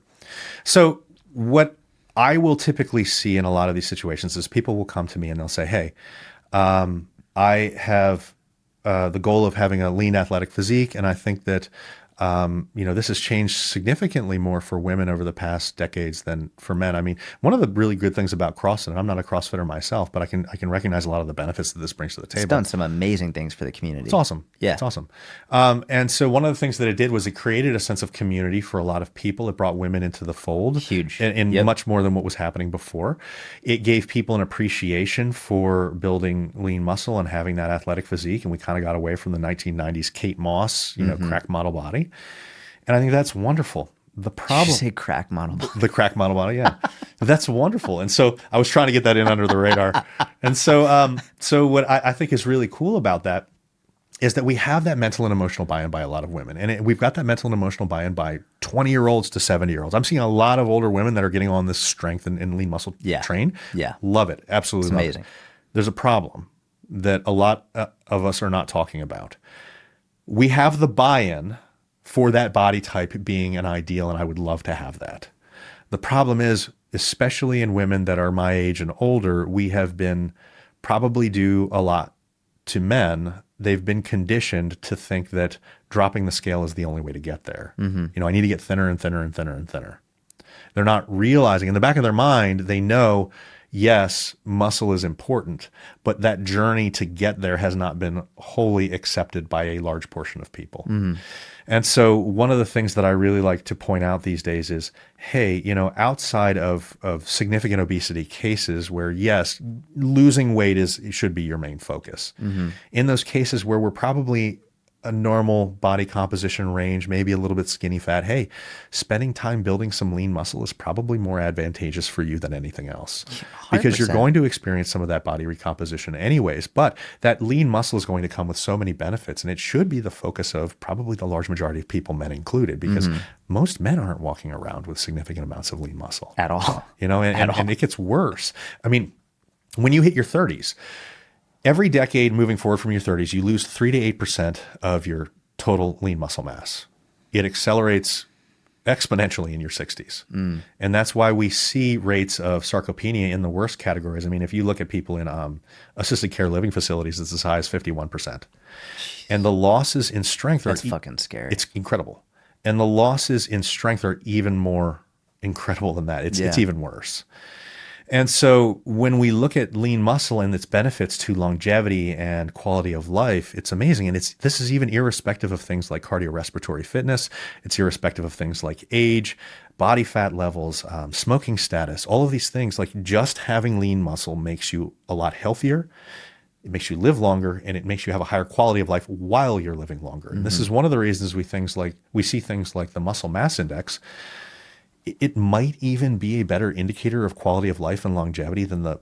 So what I will typically see in a lot of these situations is people will come to me and they'll say, hey, I have the goal of having a lean athletic physique, and I think that this has changed significantly more for women over the past decades than for men. I mean, one of the really good things about CrossFit, and I'm not a CrossFitter myself, but I can recognize a lot of the benefits that this brings to the table. It's done some amazing things for the community. It's awesome. Yeah. It's awesome. And so one of the things that it did was it created a sense of community for a lot of people. It brought women into the fold. Huge. And much more than what was happening before. It gave people an appreciation for building lean muscle and having that athletic physique. And we kind of got away from the 1990s Kate Moss, crack model body. And I think that's wonderful. The problem. Did you say crack model body? The crack model body, yeah. That's wonderful. And so I was trying to get that in under the radar. And so what I think is really cool about that is that we have that mental and emotional buy-in by a lot of women. And we've got that mental and emotional buy-in by 20-year-olds to 70-year-olds. I'm seeing a lot of older women that are getting on this strength and lean muscle train. Yeah. Love it. Absolutely love amazing. it. There's a problem that a lot of us are not talking about. We have the buy-in for that body type being an ideal, and I would love to have that. The problem is, especially in women that are my age and older, we have been probably due a lot to men. They've been conditioned to think that dropping the scale is the only way to get there. You know, I need to get thinner and thinner and thinner and thinner. They're not realizing in the back of their mind, they know, yes, muscle is important, but that journey to get there has not been wholly accepted by a large portion of people. And so one of the things that I really like to point out these days is, hey, you know, outside of significant obesity cases where, yes, losing weight should be your main focus. In those cases where we're probably a normal body composition range, maybe a little bit skinny fat, hey, spending time building some lean muscle is probably more advantageous for you than anything else. 100%. Because you're going to experience some of that body recomposition anyways. But that lean muscle is going to come with so many benefits. And it should be the focus of probably the large majority of people, men included, because most men aren't walking around with significant amounts of lean muscle. At all. You know, and it gets worse. I mean, when you hit your 30s, every decade moving forward from your 30s, you lose 3 to 8% of your total lean muscle mass. It accelerates exponentially in your 60s. And that's why we see rates of sarcopenia in the worst categories. I mean, if you look at people in assisted care living facilities, it's as high as 51%. And the losses in strength That's fucking scary. It's incredible. And the losses in strength are even more incredible than that. It's even worse. And so when we look at lean muscle and its benefits to longevity and quality of life, it's amazing. And this is even irrespective of things like cardiorespiratory fitness. It's irrespective of things like age, body fat levels, smoking status, all of these things. Like just having lean muscle makes you a lot healthier. It makes you live longer, and it makes you have a higher quality of life while you're living longer. And this is one of the reasons we see things like the muscle mass index. It might even be a better indicator of quality of life and longevity than the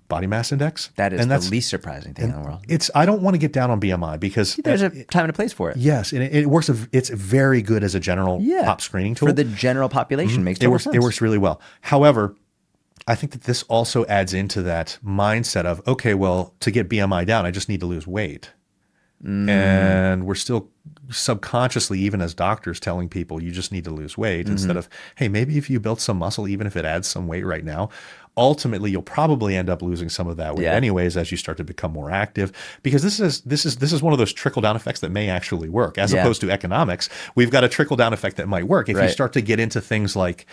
body mass index. That's the least surprising thing in the world. I don't want to get down on BMI because there's a time and a place for it. Yes, and it works. It's very good as a general pop screening tool for the general population. Makes total sense. It works really well. However, I think that this also adds into that mindset of, okay, well, to get BMI down, I just need to lose weight. And we're still subconsciously, even as doctors, telling people you just need to lose weight instead of, hey, maybe if you build some muscle, even if it adds some weight right now, ultimately you'll probably end up losing some of that weight anyways as you start to become more active. Because this is one of those trickle down effects that may actually work, as opposed to economics. We've got a trickle down effect that might work if you start to get into things like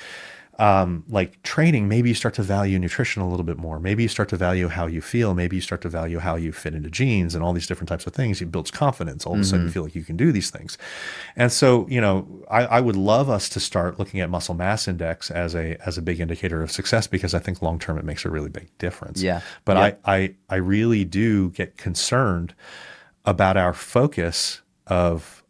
training. Maybe you start to value nutrition a little bit more. Maybe you start to value how you feel. Maybe you start to value how you fit into jeans and all these different types of things. It builds confidence. All of a sudden you feel like you can do these things. And so, you know, I would love us to start looking at muscle mass index as a big indicator of success, because I think long-term it makes a really big difference. But I really do get concerned about our focus of,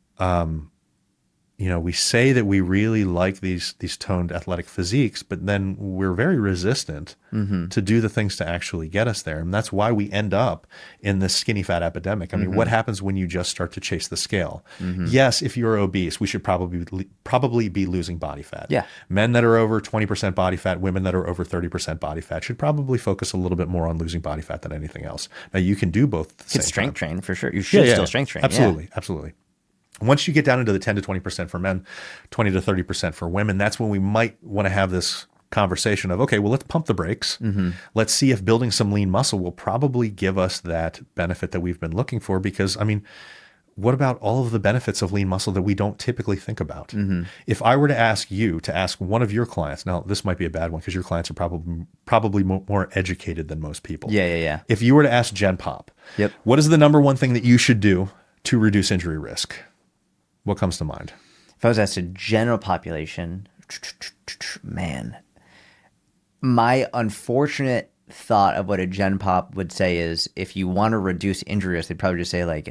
you know, we say that we really like these toned athletic physiques, but then we're very resistant to do the things to actually get us there. And that's why we end up in this skinny fat epidemic. I mean, what happens when you just start to chase the scale? Yes, if you're obese, we should probably be losing body fat. Men that are over 20% body fat, women that are over 30% body fat should probably focus a little bit more on losing body fat than anything else. Now, you can do both at the same time. Strength train for sure. You should still strength train. Absolutely. Once you get down into the 10 to 20% for men, 20 to 30% for women, that's when we might want to have this conversation of, okay, well, let's pump the brakes. Let's see if building some lean muscle will probably give us that benefit that we've been looking for. Because, I mean, what about all of the benefits of lean muscle that we don't typically think about? If I were to ask you to ask one of your clients, now this might be a bad one because your clients are probably more educated than most people. If you were to ask Gen Pop, what is the number one thing that you should do to reduce injury risk? What comes to mind? If I was asked a general population, man, my unfortunate thought of what a Gen Pop would say is, if you want to reduce injury risk, they'd probably just say like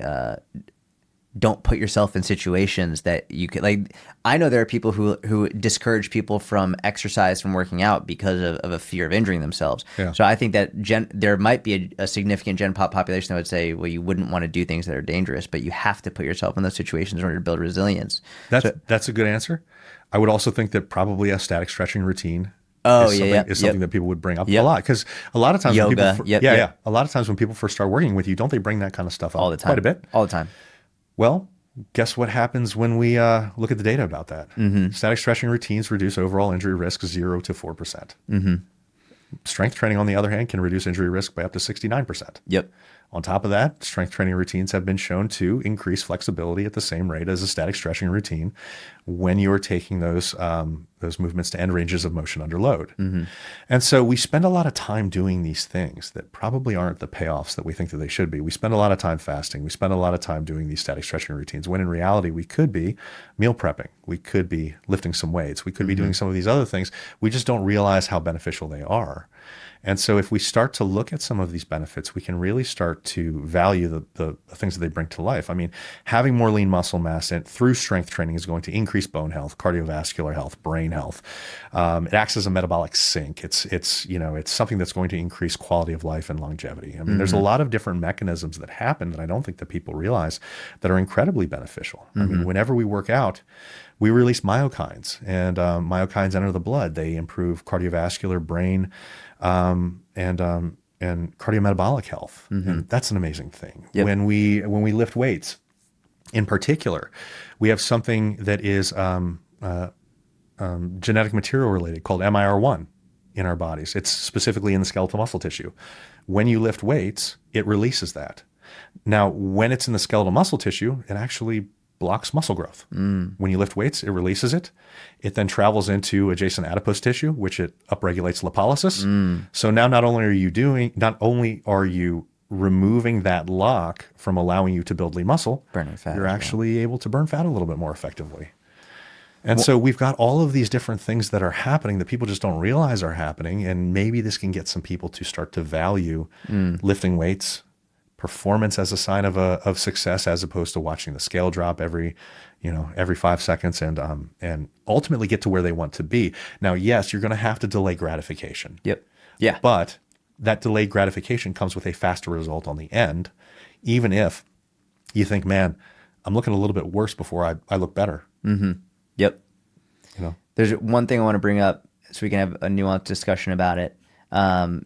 don't put yourself in situations that you could, like, I know there are people who discourage people from exercise, from working out because of a fear of injuring themselves. Yeah. So I think that there might be a significant Gen Pop population that would say, well, you wouldn't want to do things that are dangerous, but you have to put yourself in those situations in order to build resilience. That's a good answer. I would also think that probably a static stretching routine is something that people would bring up a lot, because a lot of times yoga, when people, a lot of times when people first start working with you, don't they bring that kind of stuff up all the time, quite a bit? All the time. Well, guess what happens when we look at the data about that? Static stretching routines reduce overall injury risk 0 to 4%. Strength training, on the other hand, can reduce injury risk by up to 69%. Yep. On top of that, strength training routines have been shown to increase flexibility at the same rate as a static stretching routine when you are taking those movements to end ranges of motion under load. And so we spend a lot of time doing these things that probably aren't the payoffs that we think that they should be. We spend a lot of time fasting. We spend a lot of time doing these static stretching routines, when in reality, we could be meal prepping. We could be lifting some weights. We could be doing some of these other things. We just don't realize how beneficial they are. And so if we start to look at some of these benefits, we can really start to value the things that they bring to life. I mean, having more lean muscle mass and through strength training is going to increase bone health, cardiovascular health, brain health. It acts as a metabolic sink. It's something that's going to increase quality of life and longevity. I mean, there's a lot of different mechanisms that happen that I don't think that people realize that are incredibly beneficial. I mean, whenever we work out, we release myokines, and myokines enter the blood. They improve cardiovascular, brain, and cardiometabolic health. And that's an amazing thing. Yep. When we lift weights, in particular, we have something that is genetic material related called MIR1 in our bodies. It's specifically in the skeletal muscle tissue. When you lift weights, it releases that. Now, when it's in the skeletal muscle tissue, it actually blocks muscle growth. When you lift weights, it releases it. It then travels into adjacent adipose tissue, which it upregulates lipolysis. So now not only are you removing that lock from allowing you to build lean muscle, burning fat, you're actually able to burn fat a little bit more effectively. And so we've got all of these different things that are happening that people just don't realize are happening. And maybe this can get some people to start to value lifting weights, performance as a sign of success, as opposed to watching the scale drop every 5 seconds, and ultimately get to where they want to be. Now, yes, you're going to have to delay gratification. Yep. Yeah. But that delayed gratification comes with a faster result on the end, even if you think, man, I'm looking a little bit worse before I look better. Yep. There's one thing I want to bring up so we can have a nuanced discussion about it.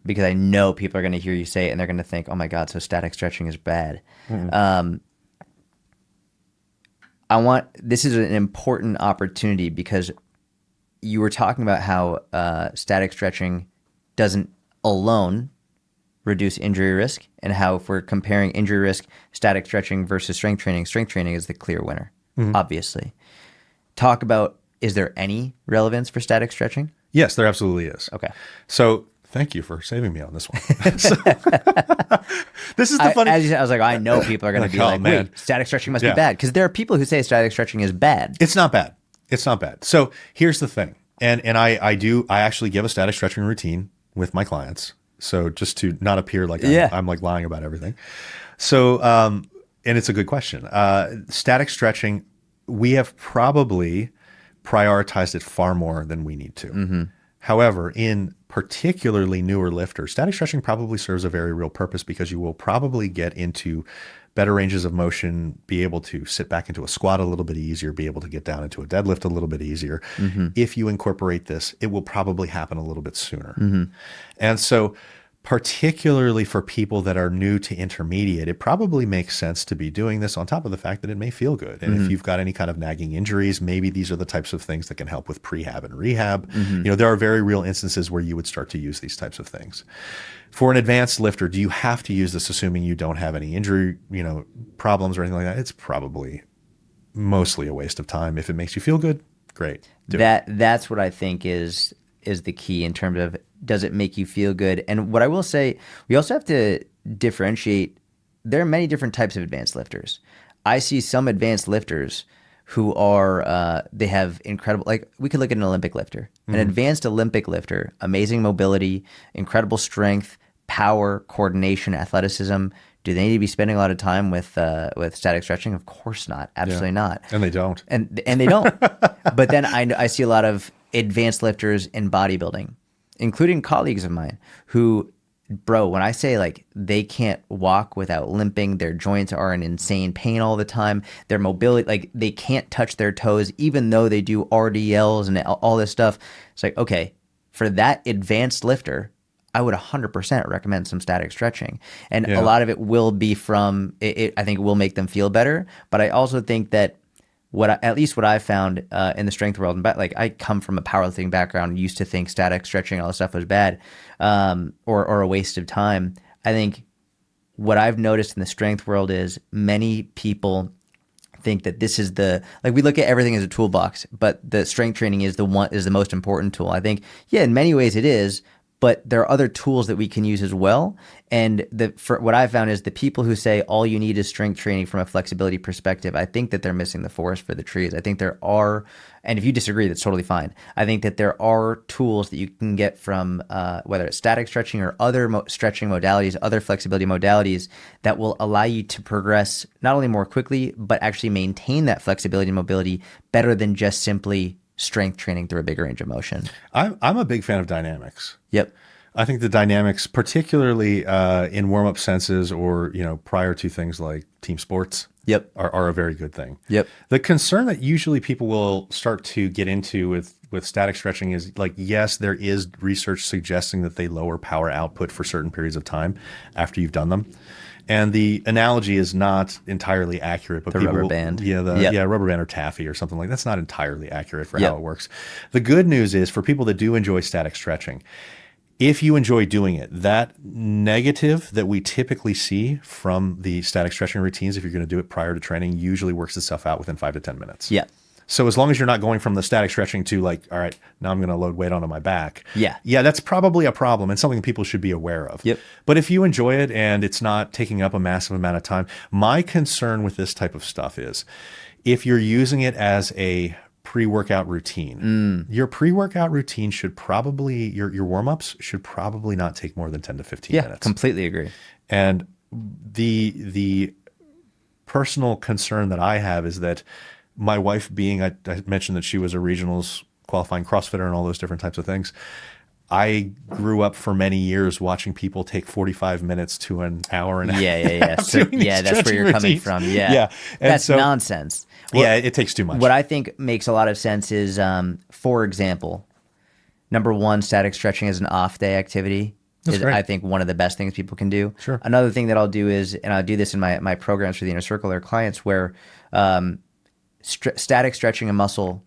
Because I know people are going to hear you say it and they're going to think, oh my God, so static stretching is bad. This is an important opportunity, because you were talking about how static stretching doesn't alone reduce injury risk, and how if we're comparing injury risk, static stretching versus strength training is the clear winner, obviously. Talk about, is there any relevance for static stretching? Yes, there absolutely is. Okay. So thank you for saving me on this one. This is the funny. As you said, I was like, I know people are going to be like, man, wait, static stretching must be bad, because there are people who say static stretching is bad. It's not bad. It's not bad. So here's the thing, and I actually give a static stretching routine with my clients. So just to not appear like I'm like lying about everything. So and it's a good question. Static stretching, we have probably prioritized it far more than we need to. However, in particularly newer lifters, static stretching probably serves a very real purpose, because you will probably get into better ranges of motion, be able to sit back into a squat a little bit easier, be able to get down into a deadlift a little bit easier. If you incorporate this, it will probably happen a little bit sooner. And so particularly for people that are new to intermediate, it probably makes sense to be doing this, on top of the fact that it may feel good. And if you've got any kind of nagging injuries, maybe these are the types of things that can help with prehab and rehab. There are very real instances where you would start to use these types of things. For an advanced lifter, do you have to use this assuming you don't have any injury, problems or anything like that? It's probably mostly a waste of time. If it makes you feel good, great. That's what I think is the key in terms of, does it make you feel good? And what I will say, we also have to differentiate. There are many different types of advanced lifters. I see some advanced lifters who are, they have incredible, like we could look at an Olympic lifter, an advanced Olympic lifter, amazing mobility, incredible strength, power, coordination, athleticism. Do they need to be spending a lot of time with static stretching? Of course not. Absolutely not. And they don't. And they don't. But then I see a lot of advanced lifters in bodybuilding, including colleagues of mine who, bro, when I say like they can't walk without limping, their joints are in insane pain all the time, their mobility, like they can't touch their toes, even though they do RDLs and all this stuff. It's like, okay, for that advanced lifter, I would 100% recommend some static stretching. And a lot of it will be from, I think it will make them feel better. But I also think that at least what I found in the strength world, and like I come from a powerlifting background, used to think static stretching, all this stuff was bad or a waste of time. I think what I've noticed in the strength world is many people think that this is like we look at everything as a toolbox, but the strength training is the most important tool. I think, yeah, in many ways it is, but there are other tools that we can use as well. And for what I found is the people who say all you need is strength training from a flexibility perspective, I think that they're missing the forest for the trees. I think there are, and if you disagree, that's totally fine. I think that there are tools that you can get from whether it's static stretching or other stretching modalities, other flexibility modalities that will allow you to progress not only more quickly, but actually maintain that flexibility and mobility better than just simply strength training through a bigger range of motion. I'm a big fan of dynamics. Yep. I think the dynamics, particularly in warm-up senses or, prior to things like team sports, yep, are a very good thing. Yep. The concern that usually people will start to get into with static stretching is like, yes, there is research suggesting that they lower power output for certain periods of time after you've done them. And the analogy is not entirely accurate, but the rubber band. Rubber band or taffy or something like that's not entirely accurate for how it works. The good news is for people that do enjoy static stretching, if you enjoy doing it, that negative that we typically see from the static stretching routines, if you're going to do it prior to training, usually works itself out within 5 to 10 minutes. Yeah. So as long as you're not going from the static stretching to like, all right, now I'm going to load weight onto my back. Yeah. Yeah, that's probably a problem and something people should be aware of. Yep. But if you enjoy it and it's not taking up a massive amount of time, my concern with this type of stuff is if you're using it as a pre-workout routine, your pre-workout routine should probably, your warm-ups should probably not take more than 10 to 15 minutes. Yeah, completely agree. And the personal concern that I have is that my wife being, I mentioned that she was a regionals qualifying CrossFitter and all those different types of things. I grew up for many years watching people take 45 minutes to an hour and a half. Yeah. So, that's where you're coming from. Yeah. And that's nonsense. It takes too much. What I think makes a lot of sense is, for example, number one, static stretching is an off day activity. Is, I think, one of the best things people can do. Sure. Another thing that I'll do is, and I'll do this in my programs for the inner circle or clients, where static stretching a muscle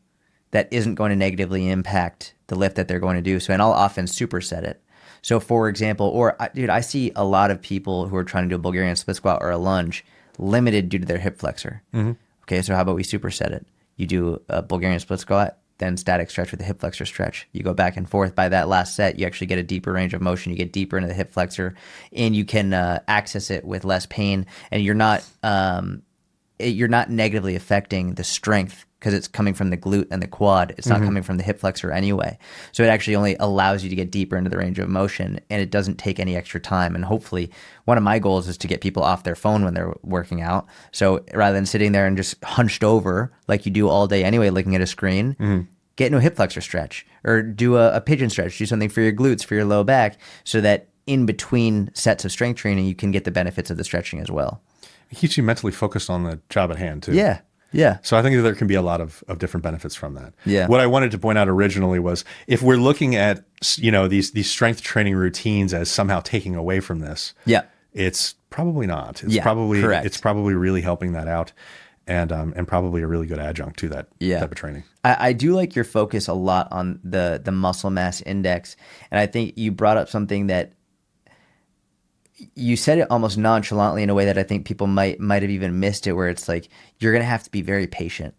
that isn't going to negatively impact the lift that they're going to do. So, and I'll often superset it. So, for example, I see a lot of people who are trying to do a Bulgarian split squat or a lunge limited due to their hip flexor. Mm-hmm. Okay, so how about we superset it? You do a Bulgarian split squat, then static stretch with a hip flexor stretch. You go back and forth. By that last set, you actually get a deeper range of motion. You get deeper into the hip flexor, and you can access it with less pain. And you're not negatively affecting the strength because it's coming from the glute and the quad. It's not coming from the hip flexor anyway. So it actually only allows you to get deeper into the range of motion, and it doesn't take any extra time. And hopefully, one of my goals is to get people off their phone when they're working out. So rather than sitting there and just hunched over like you do all day anyway, looking at a screen, get into a hip flexor stretch or do a pigeon stretch. Do something for your glutes, for your low back, so that in between sets of strength training, you can get the benefits of the stretching as well. It keeps you mentally focused on the job at hand too. Yeah. So I think that there can be a lot of different benefits from that. Yeah. What I wanted to point out originally was if we're looking at, these strength training routines as somehow taking away from this, it's probably not. It's probably correct. It's probably really helping that out and probably a really good adjunct to that type of training. I do like your focus a lot on the muscle mass index. And I think you brought up something that you said it almost nonchalantly in a way that I think people might have even missed it, where it's like you're going to have to be very patient.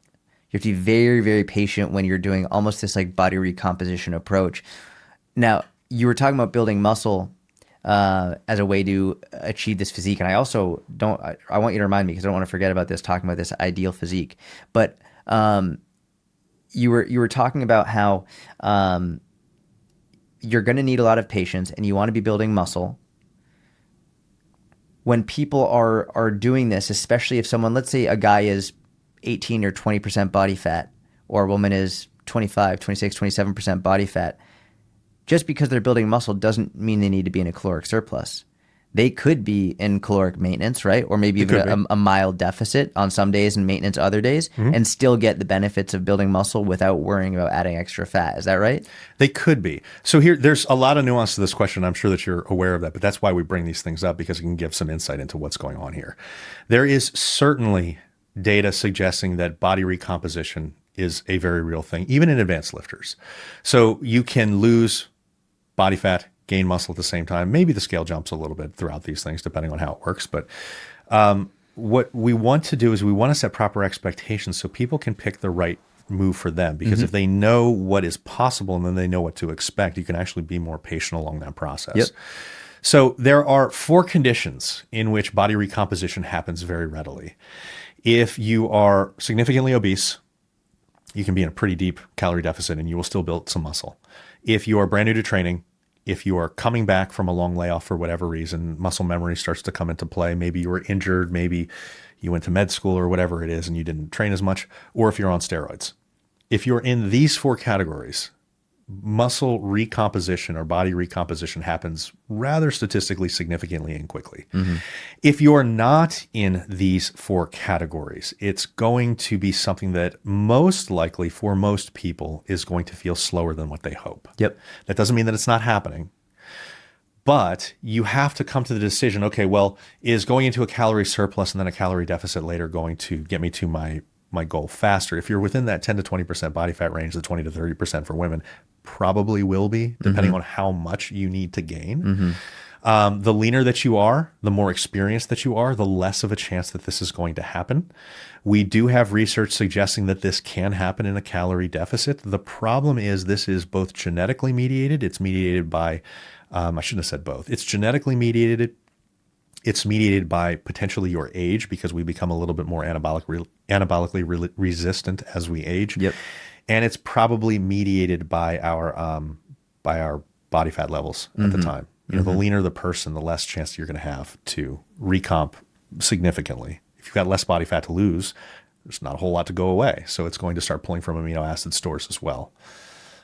You have to be very, very patient when you're doing almost this like body recomposition approach. Now, you were talking about building muscle as a way to achieve this physique. And I also I want you to remind me, because I don't want to forget about this, talking about this ideal physique. But you were talking about how you're going to need a lot of patience and you want to be building muscle. when people are doing this, especially if someone, let's say a guy is 18 or 20% body fat, or a woman is 25, 26, 27% body fat, just because they're building muscle doesn't mean they need to be in a caloric surplus. They could be in caloric maintenance, right? Or maybe even a mild deficit on some days and maintenance other days, and still get the benefits of building muscle without worrying about adding extra fat. Is that right? They could be. So here, there's a lot of nuance to this question. I'm sure that you're aware of that, but that's why we bring these things up, because it can give some insight into what's going on here. There is certainly data suggesting that body recomposition is a very real thing, even in advanced lifters. So you can lose body fat, gain muscle at the same time. Maybe the scale jumps a little bit throughout these things, depending on how it works. But what we want to do is we want to set proper expectations so people can pick the right move for them. Because if they know what is possible and then they know what to expect, you can actually be more patient along that process. Yep. So there are 4 conditions in which body recomposition happens very readily. If you are significantly obese, you can be in a pretty deep calorie deficit and you will still build some muscle. If you are brand new to training, if you are coming back from a long layoff for whatever reason, muscle memory starts to come into play. Maybe you were injured, maybe you went to med school or whatever it is and you didn't train as much, or if you're on steroids. If you're in these 4 categories, muscle recomposition or body recomposition happens rather statistically significantly and quickly. If you're not in these 4 categories, it's going to be something that most likely for most people is going to feel slower than what they hope. Yep. That doesn't mean that it's not happening, but you have to come to the decision, okay, well, is going into a calorie surplus and then a calorie deficit later going to get me to my goal faster? If you're within that 10 to 20% body fat range, the 20 to 30% for women probably will be, depending on how much you need to gain. The leaner that you are, the more experienced that you are, the less of a chance that this is going to happen. We do have research suggesting that this can happen in a calorie deficit. The problem is this is both genetically mediated. It's mediated by, I shouldn't have said both. It's genetically mediated. It's mediated by potentially your age, because we become a little bit more anabolically resistant as we age. Yep. And it's probably mediated by our body fat levels at the time. You know, the leaner the person, the less chance you're going to have to recomp significantly. If you've got less body fat to lose, there's not a whole lot to go away. So it's going to start pulling from amino acid stores as well.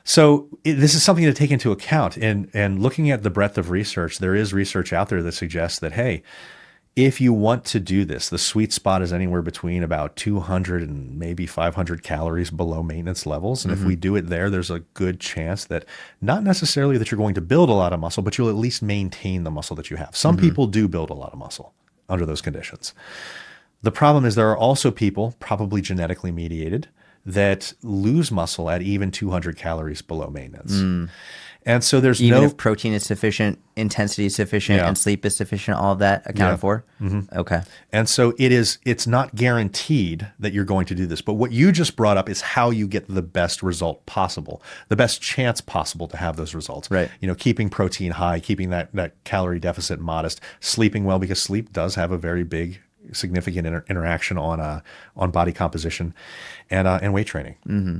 So this is something to take into account. And looking at the breadth of research, there is research out there that suggests that, hey, if you want to do this, the sweet spot is anywhere between about 200 and maybe 500 calories below maintenance levels. And if we do it there, there's a good chance that not necessarily that you're going to build a lot of muscle, but you'll at least maintain the muscle that you have. Some people do build a lot of muscle under those conditions. The problem is there are also people, probably genetically mediated, that lose muscle at even 200 calories below maintenance. And so there's even if protein is sufficient, intensity is sufficient, and sleep is sufficient, all of that accounted for? Okay. And so it's not guaranteed that you're going to do this. But what you just brought up is how you get the best result possible, the best chance possible to have those results. Right. You know, keeping protein high, keeping that calorie deficit modest, sleeping well, because sleep does have a very big significant interaction on body composition and weight training.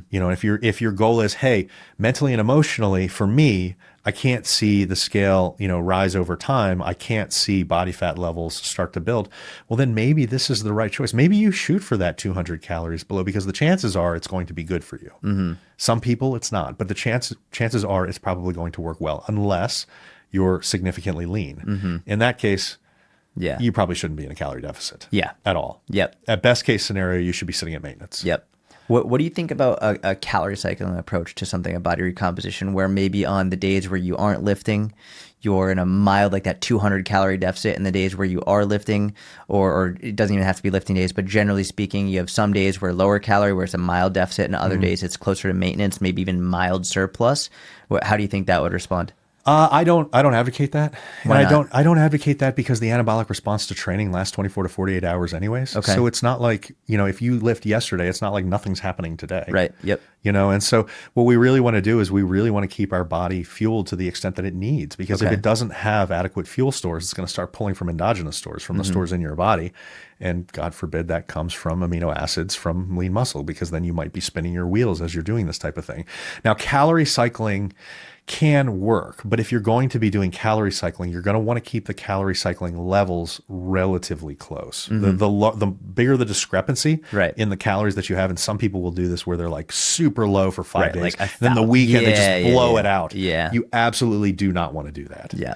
You know, if your goal is, hey, mentally and emotionally, for me, I can't see the scale, you know, rise over time. I can't see body fat levels start to build. Well, then maybe this is the right choice. Maybe you shoot for that 200 calories below, because the chances are it's going to be good for you. Some people it's not, but the chances are it's probably going to work well, unless you're significantly lean. In that case, you probably shouldn't be in a calorie deficit at all. At best case scenario, you should be sitting at maintenance. What do you think about a calorie cycling approach to something, a body recomposition, where maybe on the days where you aren't lifting, you're in a mild, like that 200 calorie deficit, and the days where you are lifting, or it doesn't even have to be lifting days, but generally speaking, you have some days where lower calorie, where it's a mild deficit, and other days it's closer to maintenance, maybe even mild surplus. How do you think that would respond? I don't advocate that. Why not? I don't advocate that because the anabolic response to training lasts 24 to 48 hours anyways. Okay. So it's not like, you know, if you lift yesterday, it's not like nothing's happening today. Right. Yep. And so what we really want to do is we really want to keep our body fueled to the extent that it needs, because if Okay. it doesn't have adequate fuel stores, it's going to start pulling from endogenous stores, from the stores in your body. And God forbid that comes from amino acids from lean muscle, because then you might be spinning your wheels as you're doing this type of thing. Now, calorie cycling can work, but if you're going to be doing calorie cycling, you're going to want to keep the calorie cycling levels relatively close. The bigger the discrepancy Right. in the calories that you have, and some people will do this where they're like super low for 5 Right, days, like then the weekend they just blow it out. Yeah. You absolutely do not want to do that. Yeah.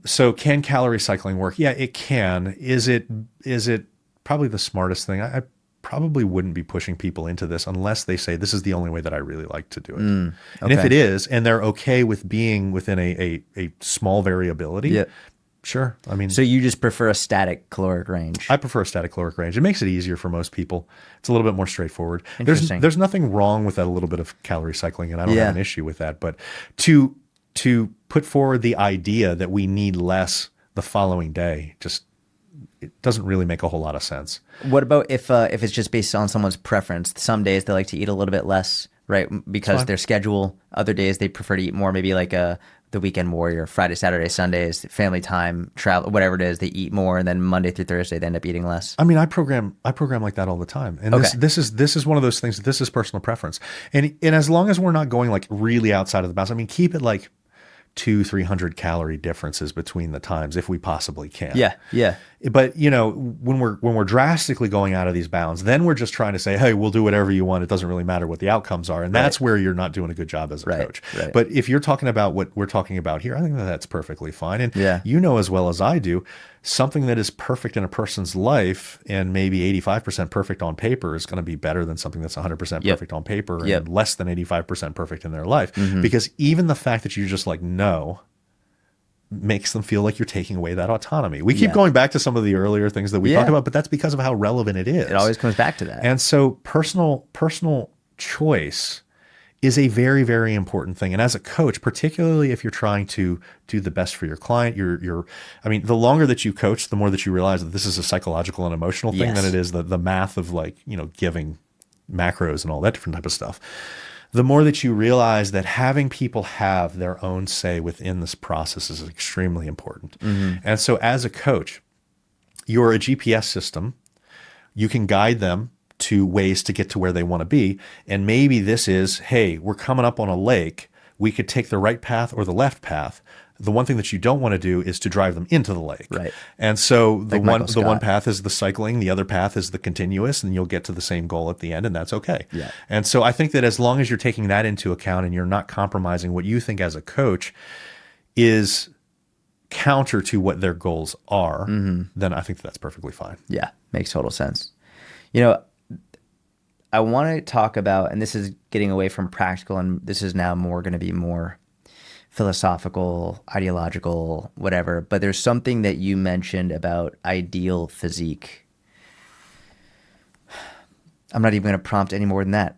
So can calorie cycling work? Yeah, it can. Is it probably the smartest thing? I probably wouldn't be pushing people into this unless they say, this is the only way that I really like to do it. And if okay. it is, and they're okay with being within a small variability, Yeah. sure. I mean, So you just prefer a static caloric range? I prefer a static caloric range. It makes it easier for most people. It's a little bit more straightforward. Interesting. There's nothing wrong with that, a little bit of calorie cycling, and I don't Yeah. have an issue with that. But to put forward the idea that we need less the following day, just it doesn't really make a whole lot of sense. What about if it's just based on someone's preference? Some days they like to eat a little bit less, right? Because their schedule. Other days they prefer to eat more, maybe like the weekend warrior, Friday, Saturday, Sundays, family time, travel, whatever it is, they eat more, and then Monday through Thursday they end up eating less. I mean, I program like that all the time. And this is one of those things, this is personal preference. And as long as we're not going like really outside of the bounds, I mean, keep it like 200-300 calorie differences between the times if we possibly can. Yeah. Yeah. But when we're drastically going out of these bounds, then we're just trying to say, hey, we'll do whatever you want. It doesn't really matter what the outcomes are. And that's where you're not doing a good job as a coach. Right. But if you're talking about what we're talking about here, I think that's perfectly fine. And you know as well as I do, something that is perfect in a person's life and maybe 85% perfect on paper is going to be better than something that's 100% perfect on paper and less than 85% perfect in their life. Because even the fact that you just like know makes them feel like you're taking away that autonomy. We keep going back to some of the earlier things that we talked about, but that's because of how relevant it is. It always comes back to that. And so personal choice is a very, very important thing. And as a coach, particularly if you're trying to do the best for your client, I mean, the longer that you coach, the more that you realize that this is a psychological and emotional thing than it is the math of like, giving macros and all that different type of stuff. The more that you realize that having people have their own say within this process is extremely important. And so as a coach, you're a GPS system. You can guide them to ways to get to where they want to be. And maybe this is, hey, we're coming up on a lake. We could take the right path or the left path. The one thing that you don't want to do is to drive them into the lake. Right. And so the Like one path is the cycling, the other path is the continuous, and you'll get to the same goal at the end, and that's okay. Yeah. And so I think that as long as you're taking that into account and you're not compromising what you think as a coach is counter to what their goals are, then I think that's perfectly fine. Yeah, makes total sense. I want to talk about, and this is getting away from practical, and this is now more going to be more philosophical, ideological, whatever, but there's something that you mentioned about ideal physique. I'm not even going to prompt any more than that.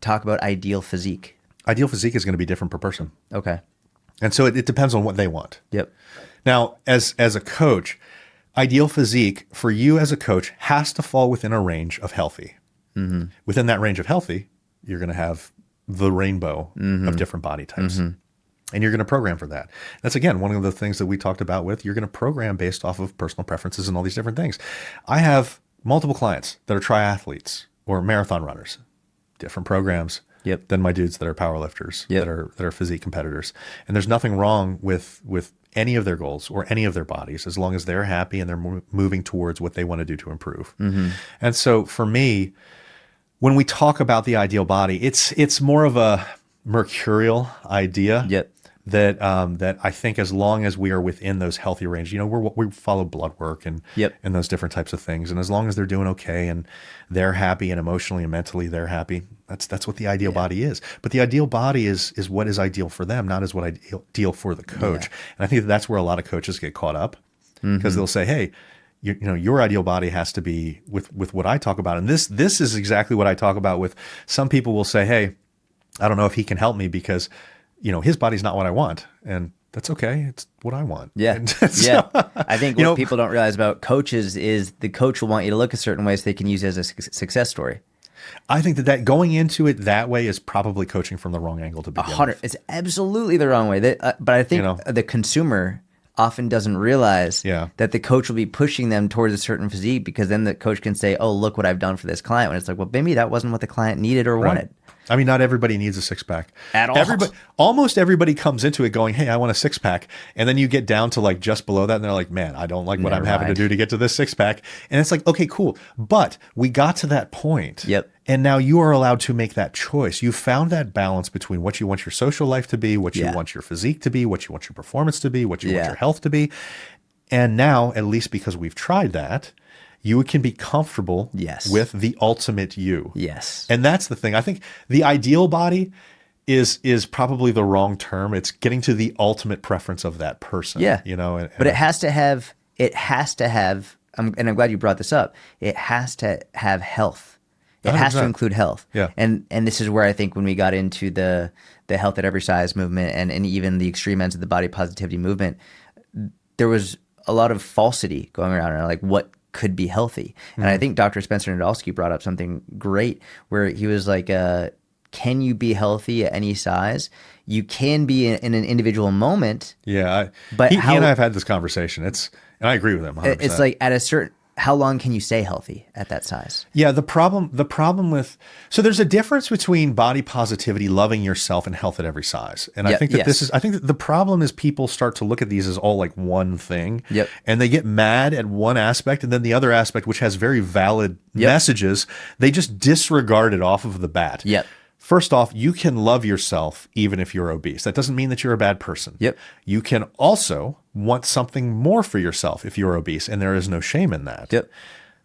Talk about ideal physique. Ideal physique is going to be different per person. Okay. And so it depends on what they want. Yep. Now, as a coach, ideal physique for you as a coach has to fall within a range of healthy. Within that range of healthy, you're going to have the rainbow of different body types. And you're going to program for that. That's, again, one of the things that we talked about you're going to program based off of personal preferences and all these different things. I have multiple clients that are triathletes or marathon runners, different programs than my dudes that are powerlifters, that are physique competitors. And there's nothing wrong with any of their goals or any of their bodies as long as they're happy and they're moving towards what they want to do to improve. And so for me, when we talk about the ideal body, it's more of a mercurial idea that I think as long as we are within those healthy range, we follow blood work and those different types of things. And as long as they're doing okay and they're happy and emotionally and mentally they're happy, that's what the ideal body is. But the ideal body is what is ideal for them, not as what ideal for the coach. And I think that's where a lot of coaches get caught up because they'll say, hey, your ideal body has to be with what I talk about. And this is exactly what I talk about with some people will say, hey, I don't know if he can help me because, his body's not what I want. And that's okay. It's what I want. Yeah. And so, I think what people don't realize about coaches is the coach will want you to look a certain way so they can use it as a success story. I think that going into it that way is probably coaching from the wrong angle to begin with. It's absolutely the wrong way. But I think the consumer often doesn't realize that the coach will be pushing them towards a certain physique, because then the coach can say, oh, look what I've done for this client. When it's like, well, maybe that wasn't what the client needed or wanted. I mean, not everybody needs a six-pack. At all. Almost everybody comes into it going, hey, I want a six-pack. And then you get down to like just below that, and they're like, man, I don't like what I'm having to do to get to this six-pack. And it's like, okay, cool. But we got to that point. Yep. And now you are allowed to make that choice. You found that balance between what you want your social life to be, what you want your physique to be, what you want your performance to be, what you want your health to be. And now, at least because we've tried that, you can be comfortable with the ultimate you. Yes. And that's the thing. I think the ideal body is probably the wrong term. It's getting to the ultimate preference of that person. Yeah. But it has to have, and I'm glad you brought this up, it has to have health. It 100%. Has to include health. Yeah. And this is where I think when we got into the health at every size movement and even the extreme ends of the body positivity movement, there was a lot of falsity going around, like what could be healthy. And I think Dr. Spencer Nadolsky brought up something great where he was like, can you be healthy at any size? You can be in an individual moment. Yeah. But he and I have had this conversation. And I agree with him 100%. It's like at a certain, how long can you stay healthy at that size? Yeah. The problem with, so there's a difference between body positivity, loving yourself, and health at every size. And I think that I think that the problem is people start to look at these as all like one thing. Yep. And they get mad at one aspect, and then the other aspect, which has very valid messages, they just disregard it off of the bat. Yep. First off, you can love yourself even if you're obese. That doesn't mean that you're a bad person. Yep. You can also want something more for yourself if you're obese, and there is no shame in that. Yep.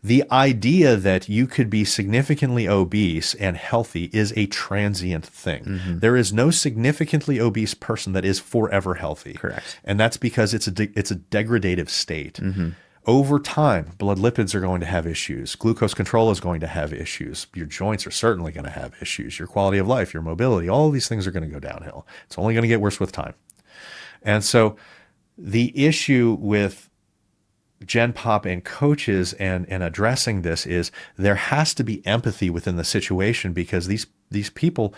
The idea that you could be significantly obese and healthy is a transient thing. Mm-hmm. There is no significantly obese person that is forever healthy. Correct. And that's because it's a degradative state. Mm-hmm. Over time, blood lipids are going to have issues. Glucose control is going to have issues. Your joints are certainly going to have issues. Your quality of life, your mobility, all of these things are going to go downhill. It's only going to get worse with time. And so the issue with Gen Pop and coaches and addressing this is there has to be empathy within the situation, because these people,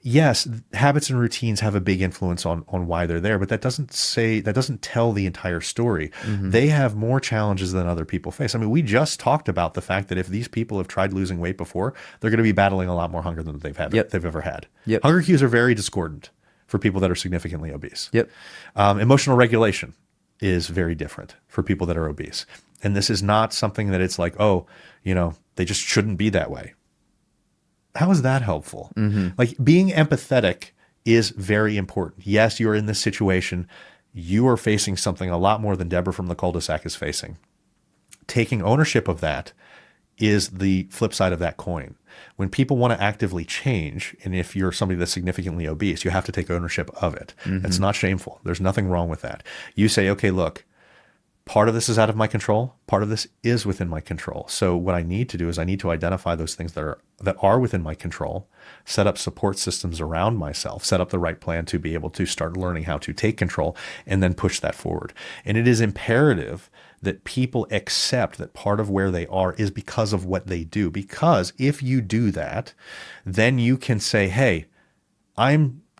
yes, habits and routines have a big influence on why they're there, but that doesn't tell the entire story. Mm-hmm. They have more challenges than other people face. I mean, we just talked about the fact that if these people have tried losing weight before, they're going to be battling a lot more hunger than they've ever had. Yep. Hunger cues are very discordant for people that are significantly obese. Yep. Emotional regulation is very different for people that are obese. And this is not something that it's like, they just shouldn't be that way. How is that helpful? Mm-hmm. Like, being empathetic is very important. Yes, you're in this situation. You are facing something a lot more than Deborah from the cul-de-sac is facing. Taking ownership of that is the flip side of that coin. When people want to actively change, and if you're somebody that's significantly obese, you have to take ownership of it. Mm-hmm. It's not shameful. There's nothing wrong with that. You say, okay, look, part of this is out of my control. Part of this is within my control. So what I need to do is I need to identify those things that are within my control, set up support systems around myself, set up the right plan to be able to start learning how to take control, and then push that forward. And it is imperative that people accept that part of where they are is because of what they do. Because if you do that, then you can say, hey,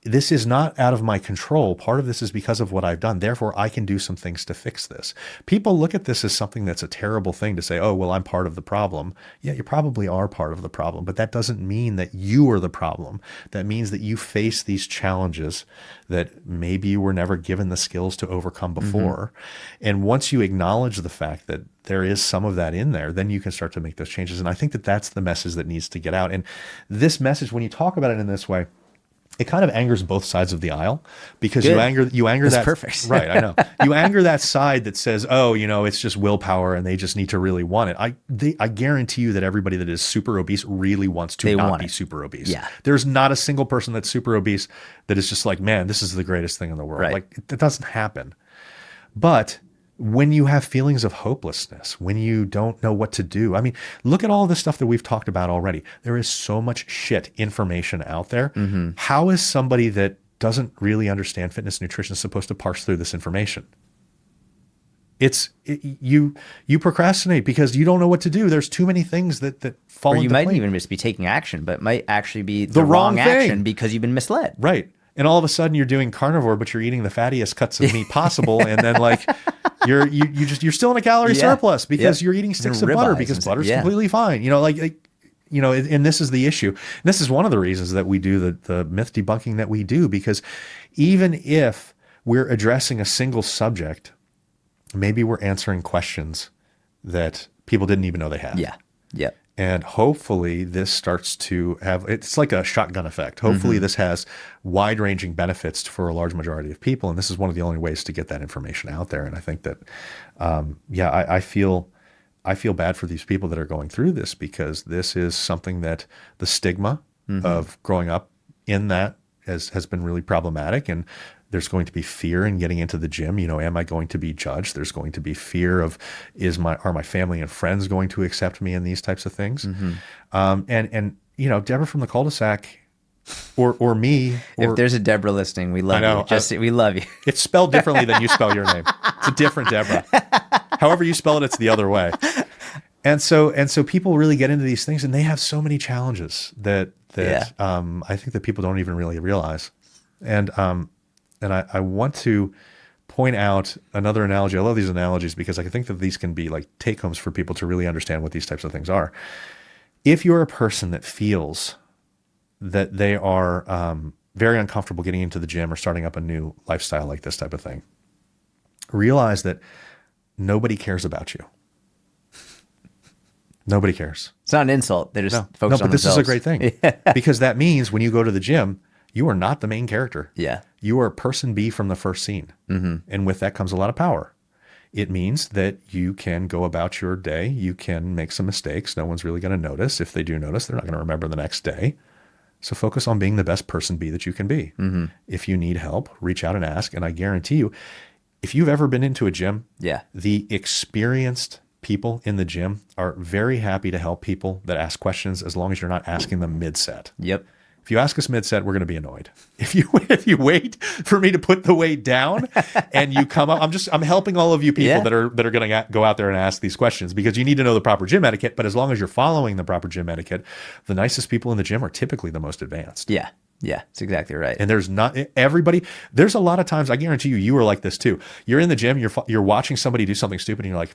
this is not out of my control. Part of this is because of what I've done. Therefore, I can do some things to fix this. People look at this as something that's a terrible thing to say, oh, well, I'm part of the problem. Yeah, you probably are part of the problem, but that doesn't mean that you are the problem. That means that you face these challenges that maybe you were never given the skills to overcome before. Mm-hmm. And once you acknowledge the fact that there is some of that in there, then you can start to make those changes. And I think that that's the message that needs to get out. And this message, when you talk about it in this way, it kind of angers both sides of the aisle, because you anger That's that perfect. Right, I know. You anger that side that says, oh, it's just willpower and they just need to really want it. I guarantee you that everybody that is super obese really wants to not be super obese. Yeah. There's not a single person that's super obese that is just like, man, this is the greatest thing in the world. Right. Like, that doesn't happen. But when you have feelings of hopelessness, when you don't know what to do, I mean, look at all the stuff that we've talked about already. There is so much shit information out there. Mm-hmm. How is somebody that doesn't really understand fitness and nutrition supposed to parse through this information? You procrastinate because you don't know what to do. There's too many things that fall Or into you might play. even just be taking action, but might actually be The wrong thing. action because you've been misled. Right. And all of a sudden you're doing carnivore, but you're eating the fattiest cuts of meat possible. And then like you're still in a calorie surplus because you're eating sticks of butter because butter's completely fine. You know, and this is the issue. And this is one of the reasons that we do the myth debunking that we do, because even if we're addressing a single subject, maybe we're answering questions that people didn't even know they had. Yeah. Yeah. And hopefully this starts to have, it's like a shotgun effect. Hopefully this has wide-ranging benefits for a large majority of people. And this is one of the only ways to get that information out there. And I think that, I feel bad for these people that are going through this, because this is something that the stigma of growing up in that has been really problematic. And there's going to be fear in getting into the gym. You know, am I going to be judged? There's going to be fear of, are my family and friends going to accept me in these types of things? And you know, Deborah from the cul-de-sac, or me. If there's a Deborah listening, we love you. We love you. It's spelled differently than you spell your name. It's a different Deborah. However you spell it, it's the other way. And so people really get into these things, and they have so many challenges that I think that people don't even really realize. And I want to point out another analogy. I love these analogies because I think that these can be like take homes for people to really understand what these types of things are. If you're a person that feels that they are very uncomfortable getting into the gym or starting up a new lifestyle like this type of thing, realize that nobody cares about you. Nobody cares. It's not an insult. They just focus on but themselves. This is a great thing because that means when you go to the gym, you are not the main character. Yeah. You are person B from the first scene. And with that comes a lot of power. It means that you can go about your day. You can make some mistakes. No one's really going to notice. If they do notice, they're not going to remember the next day. So focus on being the best person B that you can be. If you need help, reach out and ask. And I guarantee you, if you've ever been into a gym, the experienced people in the gym are very happy to help people that ask questions, as long as you're not asking them mid-set. Yep. If you ask us mid-set, we're going to be annoyed. If you wait for me to put the weight down and you come up, I'm helping all of you people that are going to go out there and ask these questions, because you need to know the proper gym etiquette. But as long as you're following the proper gym etiquette, the nicest people in the gym are typically the most advanced. Yeah. Yeah, that's exactly right. And there's not everybody. There's a lot of times, I guarantee you are like this too. You're in the gym, you're watching somebody do something stupid, and you're like,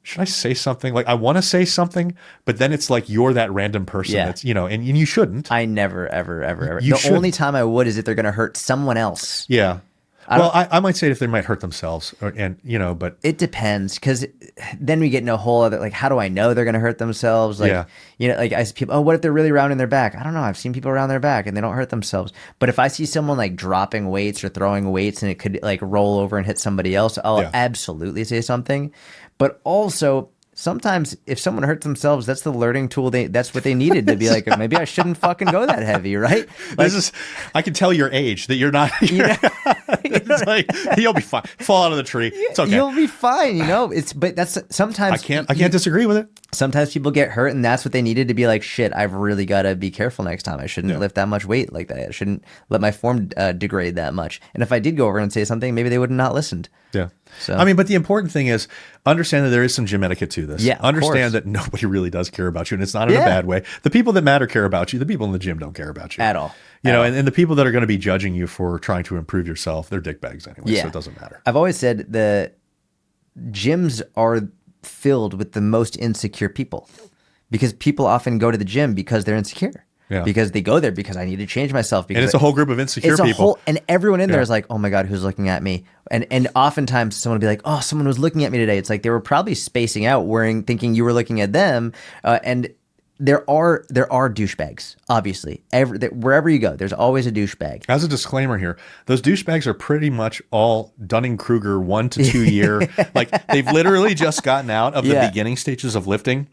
should I say something? Like, I want to say something, but then it's like you're that random person that's, you know, and you shouldn't. I never, ever. Only time I would is if they're going to hurt someone else. Yeah. I might say it if they might hurt themselves, but it depends, because then we get in a whole other, like, how do I know they're going to hurt themselves? Like, you know, like I see people, what if they're really rounding their back? I don't know. I've seen people round their back and they don't hurt themselves. But if I see someone like dropping weights or throwing weights and it could like roll over and hit somebody else, I'll absolutely say something. But also, sometimes if someone hurts themselves, that's the learning tool. That's what they needed to be like, maybe I shouldn't fucking go that heavy, right? Like, I can tell your age that you're not. It's like, you'll be fine. Fall out of the tree. It's okay. You'll be fine. You know, but that's sometimes I can't disagree with it. Sometimes people get hurt, and that's what they needed to be like, shit, I've really got to be careful next time. I shouldn't lift that much weight like that. I shouldn't let my form degrade that much. And if I did go over and say something, maybe they would have not listened. Yeah. So, I mean, but the important thing is understand that there is some gym etiquette to this. Yeah, understand that nobody really does care about you, and it's not in a bad way. The people that matter care about you. The people in the gym don't care about you at all. You know, and the people that are going to be judging you for trying to improve yourself, they're dickbags anyway, so it doesn't matter. I've always said the gyms are filled with the most insecure people, because people often go to the gym because they're insecure. Yeah. Because they go there because I need to change myself. Because and it's a whole group of insecure people. And everyone in there is like, oh my God, who's looking at me? And oftentimes someone will be like, oh, someone was looking at me today. It's like they were probably spacing out, thinking you were looking at them. And there are douchebags, obviously. Wherever you go, there's always a douchebag. As a disclaimer here, those douchebags are pretty much all Dunning-Kruger 1 to 2 year. Like, they've literally just gotten out of the beginning stages of lifting.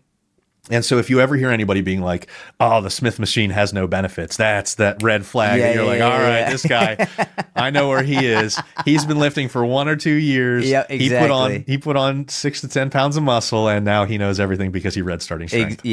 And so if you ever hear anybody being like, oh, the Smith machine has no benefits, that's that red flag. And you're like, all right, this guy, I know where he is. He's been lifting for 1 or 2 years. Yeah, exactly. He put on 6 to 10 pounds of muscle, and now he knows everything because he read Starting Strength.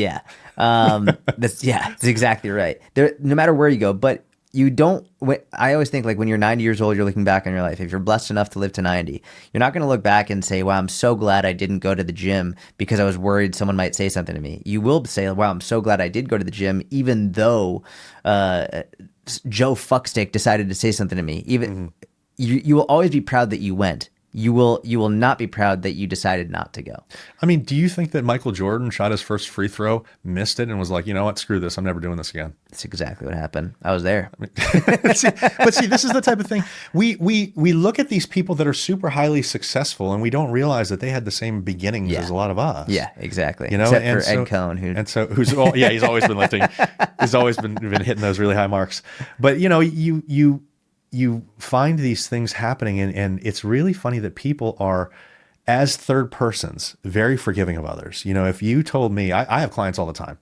That's exactly right. No matter where you go, but I always think like when you're 90 years old, you're looking back on your life. If you're blessed enough to live to 90, you're not going to look back and say, wow, I'm so glad I didn't go to the gym because I was worried someone might say something to me. You will say, wow, I'm so glad I did go to the gym, even though Joe Fuckstick decided to say something to me. Even you will always be proud that you went. You will not be proud that you decided not to go. I mean, do you think that Michael Jordan shot his first free throw, missed it, and was like, you know what, screw this, I'm never doing this again? That's exactly what happened. I was there. But see, this is the type of thing we look at these people that are super highly successful, and we don't realize that they had the same beginnings as a lot of us. Yeah, exactly. You know, except for Ed Cohn, he's always been lifting. He's always been hitting those really high marks. But you know, you find these things happening, and it's really funny that people are, as third persons, very forgiving of others. You know, if you told me, I have clients all the time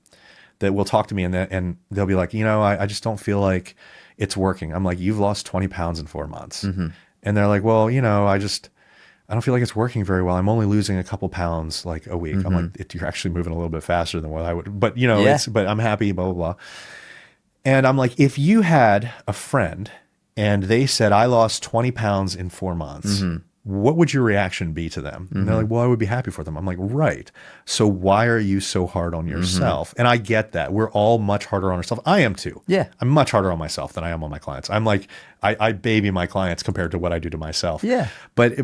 that will talk to me and they'll be like, you know, I just don't feel like it's working. I'm like, you've lost 20 pounds in 4 months. And they're like, well, you know, I don't feel like it's working very well. I'm only losing a couple pounds like a week. I'm like, you're actually moving a little bit faster than what I would, but you know, but I'm happy, blah, blah, blah. And I'm like, if you had a friend and they said, I lost 20 pounds in 4 months, what would your reaction be to them? And they're like, well, I would be happy for them. I'm like, right. So why are you so hard on yourself? And I get that. We're all much harder on ourselves. I am too. Yeah. I'm much harder on myself than I am on my clients. I'm like, I baby my clients compared to what I do to myself. Yeah. But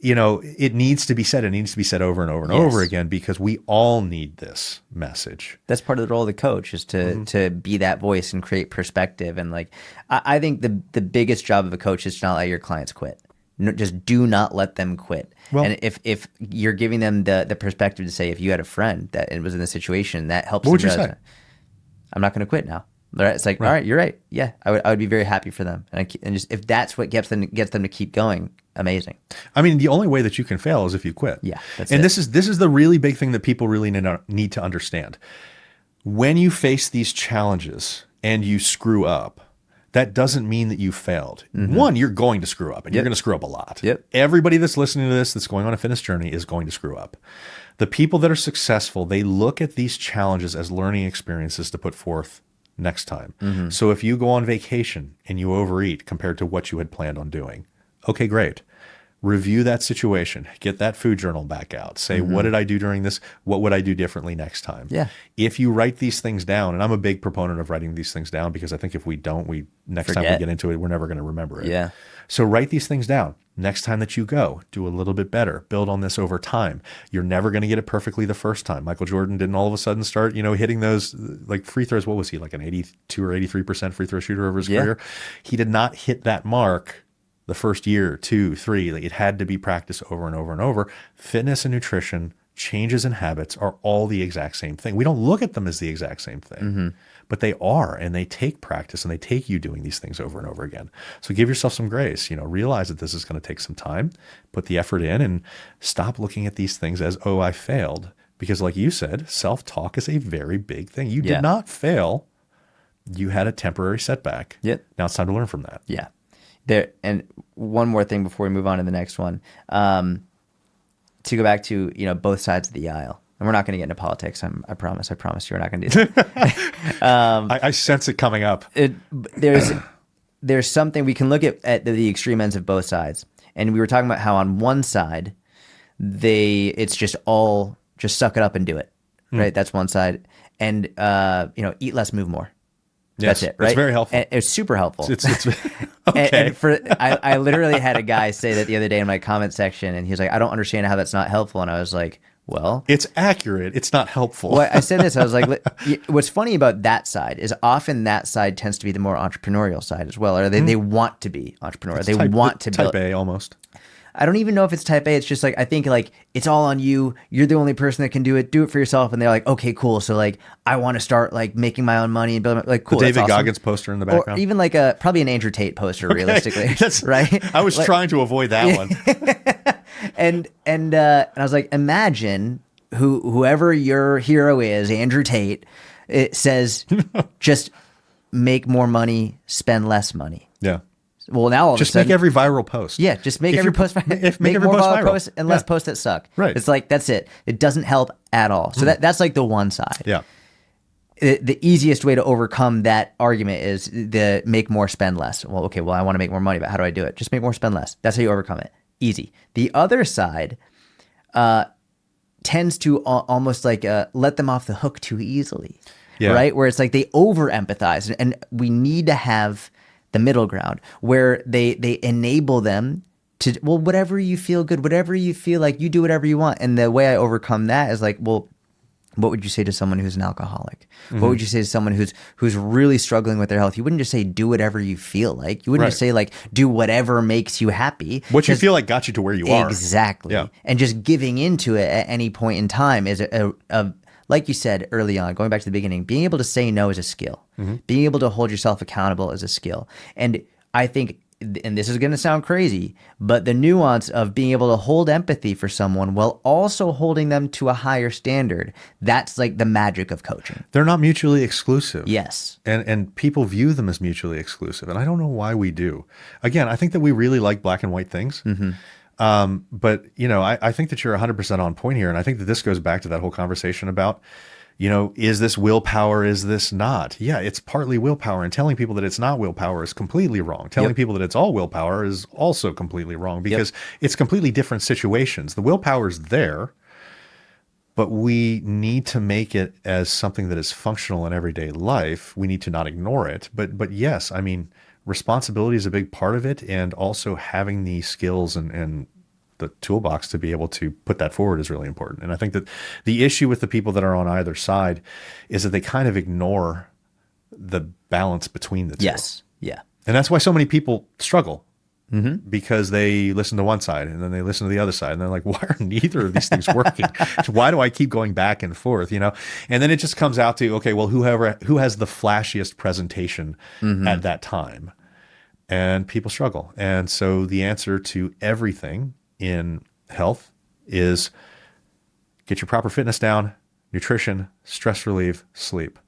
you know, it needs to be said. It needs to be said over and over and over again, because we all need this message. That's part of the role of the coach, is to be that voice and create perspective. And like, I think the biggest job of a coach is to not let your clients quit. No, just do not let them quit. Well, and if you're giving them the perspective to say, if you had a friend that was in the situation, that helps. What would you say? I'm not going to quit now. It's like, all right, you're right. Yeah, I would be very happy for them. And just if that's what gets them to keep going, amazing. I mean, the only way that you can fail is if you quit. Yeah, that's and it. This is the really big thing that people really need to understand. When you face these challenges and you screw up, that doesn't mean that you failed. One, you're going to screw up, and you're going to screw up a lot. Everybody that's listening to this, that's going on a fitness journey, is going to screw up. The people that are successful, they look at these challenges as learning experiences to put forth next time. So if you go on vacation and you overeat compared to what you had planned on doing, okay, great. Review that situation. Get that food journal back out. Say, what did I do during this? What would I do differently next time? Yeah. If you write these things down, and I'm a big proponent of writing these things down, because I think if we don't, next time we get into it, we're never going to remember it. Yeah. So write these things down. Next time that you go, do a little bit better. Build on this over time. You're never going to get it perfectly the first time. Michael Jordan didn't all of a sudden start, hitting those like free throws. What was he, like an 82 or 83% free throw shooter over his career? He did not hit that mark the first year, 2, 3. Like, it had to be practiced over and over and over. Fitness and nutrition, changes in habits are all the exact same thing. We don't look at them as the exact same thing, but they are, and they take practice, and they take you doing these things over and over again. So give yourself some grace, realize that this is going to take some time, put the effort in, and stop looking at these things as, oh, I failed. Because like you said, self-talk is a very big thing. You did not fail. You had a temporary setback. Now it's time to learn from that. Yeah. And one more thing before we move on to the next one, to go back to, both sides of the aisle. And we're not going to get into politics. I promise you we're not going to do that. I sense it coming up. There's something we can look at the extreme ends of both sides. And we were talking about how on one side, it's just suck it up and do it. Right. That's one side. And, eat less, move more. Yes, that's it, right? It's very helpful. And it's super helpful. It's okay. I literally had a guy say that the other day in my comment section, and he was like, I don't understand how that's not helpful. And I was like, well, it's accurate. It's not helpful. Well, I said this. I was like, what's funny about that side is often that side tends to be the more entrepreneurial side as well. Or they want to be entrepreneurial. They want to build. Type A almost. I don't even know if it's type A. It's just like, I think like it's all on you. You're the only person that can do it. Do it for yourself. And they're like, okay, cool. So like, I want to start like making my own money and building like cool. The David Goggins poster in the background. Or even like probably an Andrew Tate poster, realistically. That's right. I was trying to avoid that one. and I was like, imagine whoever your hero is, Andrew Tate, it says just make more money, spend less money. Yeah. Well, now all of a sudden, make every viral post. Yeah, just make every post. Make every more post viral viral. posts and less posts that suck. Right. It's like that's it. It doesn't help at all. So that's like the one side. Yeah. the easiest way to overcome that argument is the make more, spend less. Well, okay, well, I want to make more money, but how do I do it? Just make more, spend less. That's how you overcome it. Easy. The other side tends to almost like let them off the hook too easily, right? Where it's like they over empathize, and we need to have the middle ground where they enable them to, well, whatever you feel good, whatever you feel like, you do whatever you want. And the way I overcome that is like, well, what would you say to someone who's an alcoholic? Mm-hmm. What would you say to someone who's really struggling with their health? You wouldn't just say do whatever you feel like. You wouldn't just say like do whatever makes you happy. What you feel like got you to where you are. Exactly. Yeah. And just giving into it at any point in time is a like you said early on, going back to the beginning, being able to say no is a skill. Mm-hmm. Being able to hold yourself accountable is a skill. And I think, and this is going to sound crazy, but the nuance of being able to hold empathy for someone while also holding them to a higher standard, that's like the magic of coaching. They're not mutually exclusive. Yes. And people view them as mutually exclusive. And I don't know why we do. Again, I think that we really like black and white things. Mm-hmm. But, I think that you're 100% on point here. And I think that this goes back to that whole conversation about, is this willpower? Is this not? Yeah, it's partly willpower. And telling people that it's not willpower is completely wrong. Telling people that it's all willpower is also completely wrong because it's completely different situations. The willpower is there, but we need to make it as something that is functional in everyday life. We need to not ignore it. But yes, I mean, responsibility is a big part of it. And also having the skills and the toolbox to be able to put that forward is really important. And I think that the issue with the people that are on either side is that they kind of ignore the balance between the two. Yes. Yeah. And that's why so many people struggle because they listen to one side and then they listen to the other side and they're like, why are neither of these things working? Why do I keep going back and forth? And then it just comes out to, okay, well, who has the flashiest presentation at that time? And people struggle. And so the answer to everything in health is get your proper fitness down, nutrition, stress relief, sleep.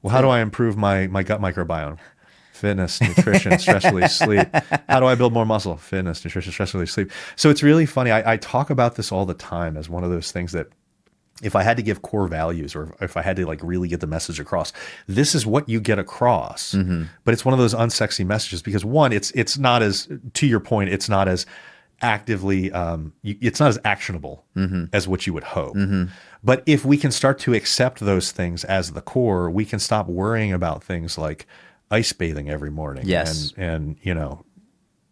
Well, how do I improve my gut microbiome? Fitness, nutrition, stress relief, sleep. How do I build more muscle? Fitness, nutrition, stress relief, sleep. So it's really funny. I talk about this all the time as one of those things that if I had to give core values or if I had to like really get the message across, this is what you get across. Mm-hmm. But it's one of those unsexy messages because one, it's not as, to your point, it's not as actively, it's not as actionable as what you would hope. Mm-hmm. But if we can start to accept those things as the core, we can stop worrying about things like ice bathing every morning. Yes. And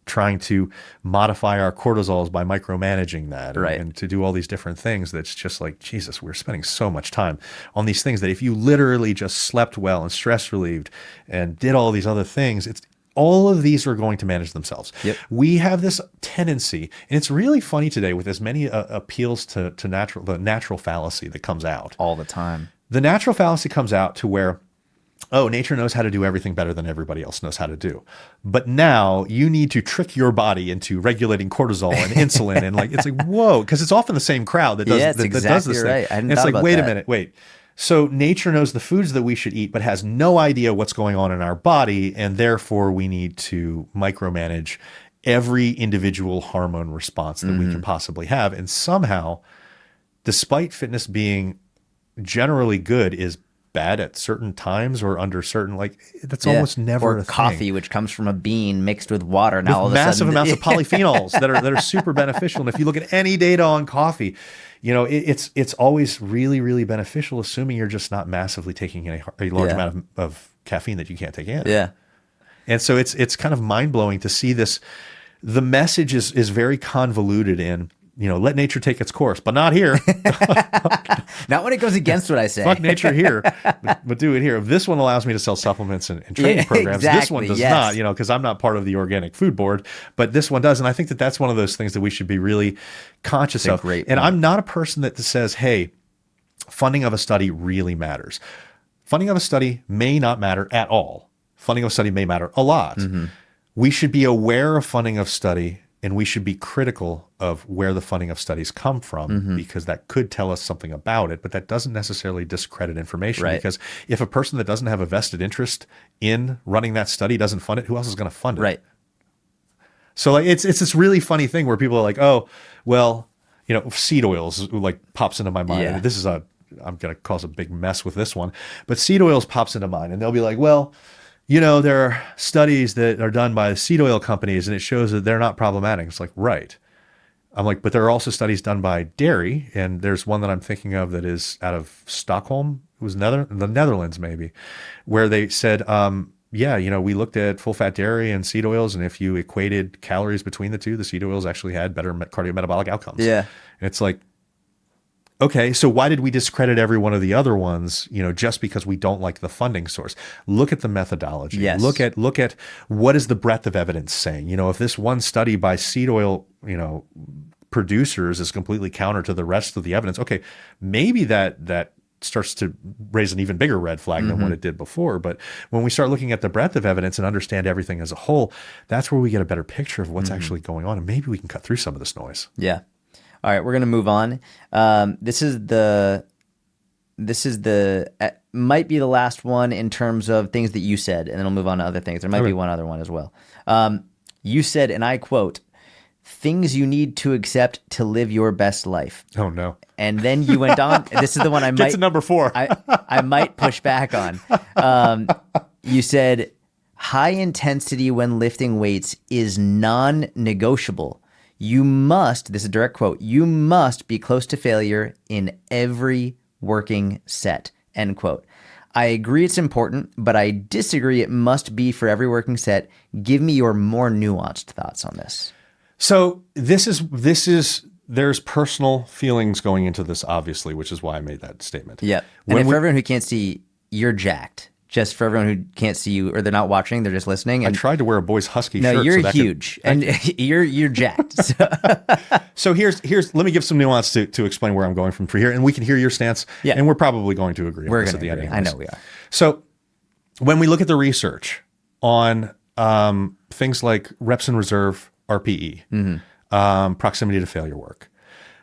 trying to modify our cortisols by micromanaging that and to do all these different things. That's just like, Jesus, we're spending so much time on these things that if you literally just slept well and stress relieved and did all these other things, all of these are going to manage themselves. Yep. We have this tendency, and it's really funny today with as many appeals to the natural fallacy that comes out. All the time. The natural fallacy comes out to where, nature knows how to do everything better than everybody else knows how to do. But now you need to trick your body into regulating cortisol and insulin. And it's like, whoa, because it's often the same crowd that does, that does this thing. And it's like, wait a minute, wait. So nature knows the foods that we should eat, but has no idea what's going on in our body. And therefore we need to micromanage every individual hormone response that we can possibly have. And somehow, despite fitness being generally good, is bad at certain times or under certain, that's almost never a thing. Or coffee, which comes from a bean mixed with water. Now, with massive amounts of polyphenols that are super beneficial. And if you look at any data on coffee, it's always really, really beneficial, assuming you're just not massively taking a large amount of caffeine that you can't take in. Yeah. And so it's kind of mind blowing to see this. The message is very convoluted in, let nature take its course, but not here. Not when it goes against what I say. Fuck nature here, but do it here. This one allows me to sell supplements and training programs. Exactly, this one does not, because I'm not part of the organic food board, but this one does. And I think that that's one of those things that we should be really conscious of. And I'm not a person that says, hey, funding of a study really matters. Funding of a study may not matter at all. Funding of a study may matter a lot. Mm-hmm. We should be aware of funding of study, and we should be critical of where the funding of studies come from because that could tell us something about it, but that doesn't necessarily discredit information because if a person that doesn't have a vested interest in running that study doesn't fund it, who else is going to fund it? Right. So it's this really funny thing where people are like, oh, well, seed oils pops into my mind. Yeah. This is a I'm going to cause a big mess with this one, but seed oils pops into mind, and they'll be like, well, there are studies that are done by seed oil companies and it shows that they're not problematic. It's like, right. I'm like, but there are also studies done by dairy. And there's one that I'm thinking of that is out of Stockholm. It was the Netherlands, maybe, where they said, we looked at full fat dairy and seed oils. And if you equated calories between the two, the seed oils actually had better cardiometabolic outcomes. Yeah. And it's like, okay, so why did we discredit every one of the other ones, just because we don't like the funding source? Look at the methodology. Yes. Look at what is the breadth of evidence saying? If this one study by seed oil, producers is completely counter to the rest of the evidence, okay, maybe that starts to raise an even bigger red flag than what it did before. But when we start looking at the breadth of evidence and understand everything as a whole, that's where we get a better picture of what's actually going on. And maybe we can cut through some of this noise. Yeah. All right, we're going to move on. This is the might be the last one in terms of things that you said, and then we'll move on to other things. There might be one other one as well. You said, and I quote, "Things you need to accept to live your best life." Oh no. And then you went on. This is the one I might Get to number 4. I might push back on. You said, "High intensity when lifting weights is non-negotiable. You must," this is a direct quote, "you must be close to failure in every working set," end quote. I agree it's important, but I disagree it must be for every working set. Give me your more nuanced thoughts on this. So there's personal feelings going into this, obviously, which is why I made that statement. Yep. And for everyone who can't see, you're jacked. Just for everyone who can't see you, or they're not watching, they're just listening. And I tried to wear a boy's husky shirt. No, you're huge, and you're jacked. So here's let me give some nuance to explain where I'm going from for here, and we can hear your stance. Yeah. And we're probably going to agree. We're on this going at to the agree. end. I know we are. So when we look at the research on things like reps in reserve, RPE, proximity to failure work,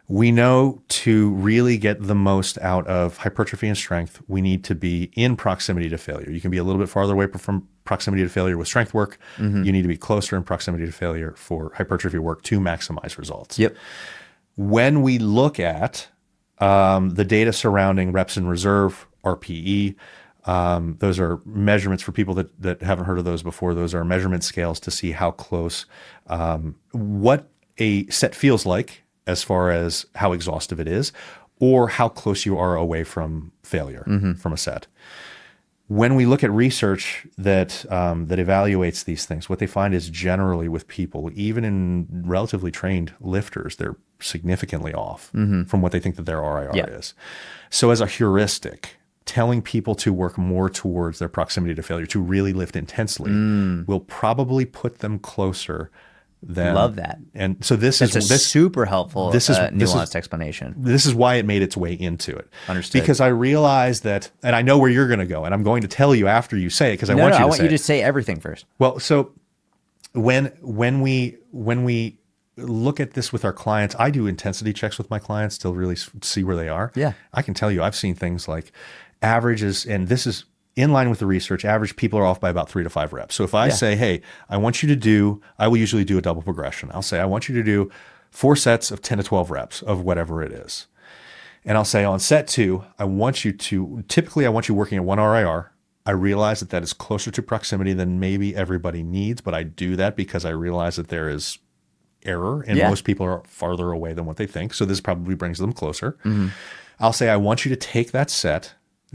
we know to really get the most out of hypertrophy and strength, we need to be in proximity to failure. You can be a little bit farther away from proximity to failure with strength work. You need to be closer in proximity to failure for hypertrophy work to maximize results. Yep. When we look at the data surrounding reps in reserve, RPE, those are measurements for people that haven't heard of those before. Those are measurement scales to see how close, what a set feels like, as far as how exhaustive it is, or how close you are away from failure from a set. When we look at research that evaluates these things, what they find is generally with people, even in relatively trained lifters, they're significantly off from what they think that their RIR is. So as a heuristic, telling people to work more towards their proximity to failure, to really lift intensely, will probably put them closer. Love that. And so that's a super helpful nuanced explanation. This is why it made its way into it. Understood. Because I realized that, and I know where you're going to go, and I'm going to tell you after you say it, because I want you to say everything first. Well, so when we look at this with our clients, I do intensity checks with my clients to really see where they are. Yeah. I can tell you, I've seen things like averages, and this is in line with the research, average people are off by about 3 to 5 reps. So if I say, hey, I will usually do a double progression. I'll say, I want you to do 4 sets of 10 to 12 reps of whatever it is. And I'll say on set 2, typically I want you working at 1 RIR. I realize that is closer to proximity than maybe everybody needs, but I do that because I realize that there is error and most people are farther away than what they think. So this probably brings them closer. I'll say, I want you to take that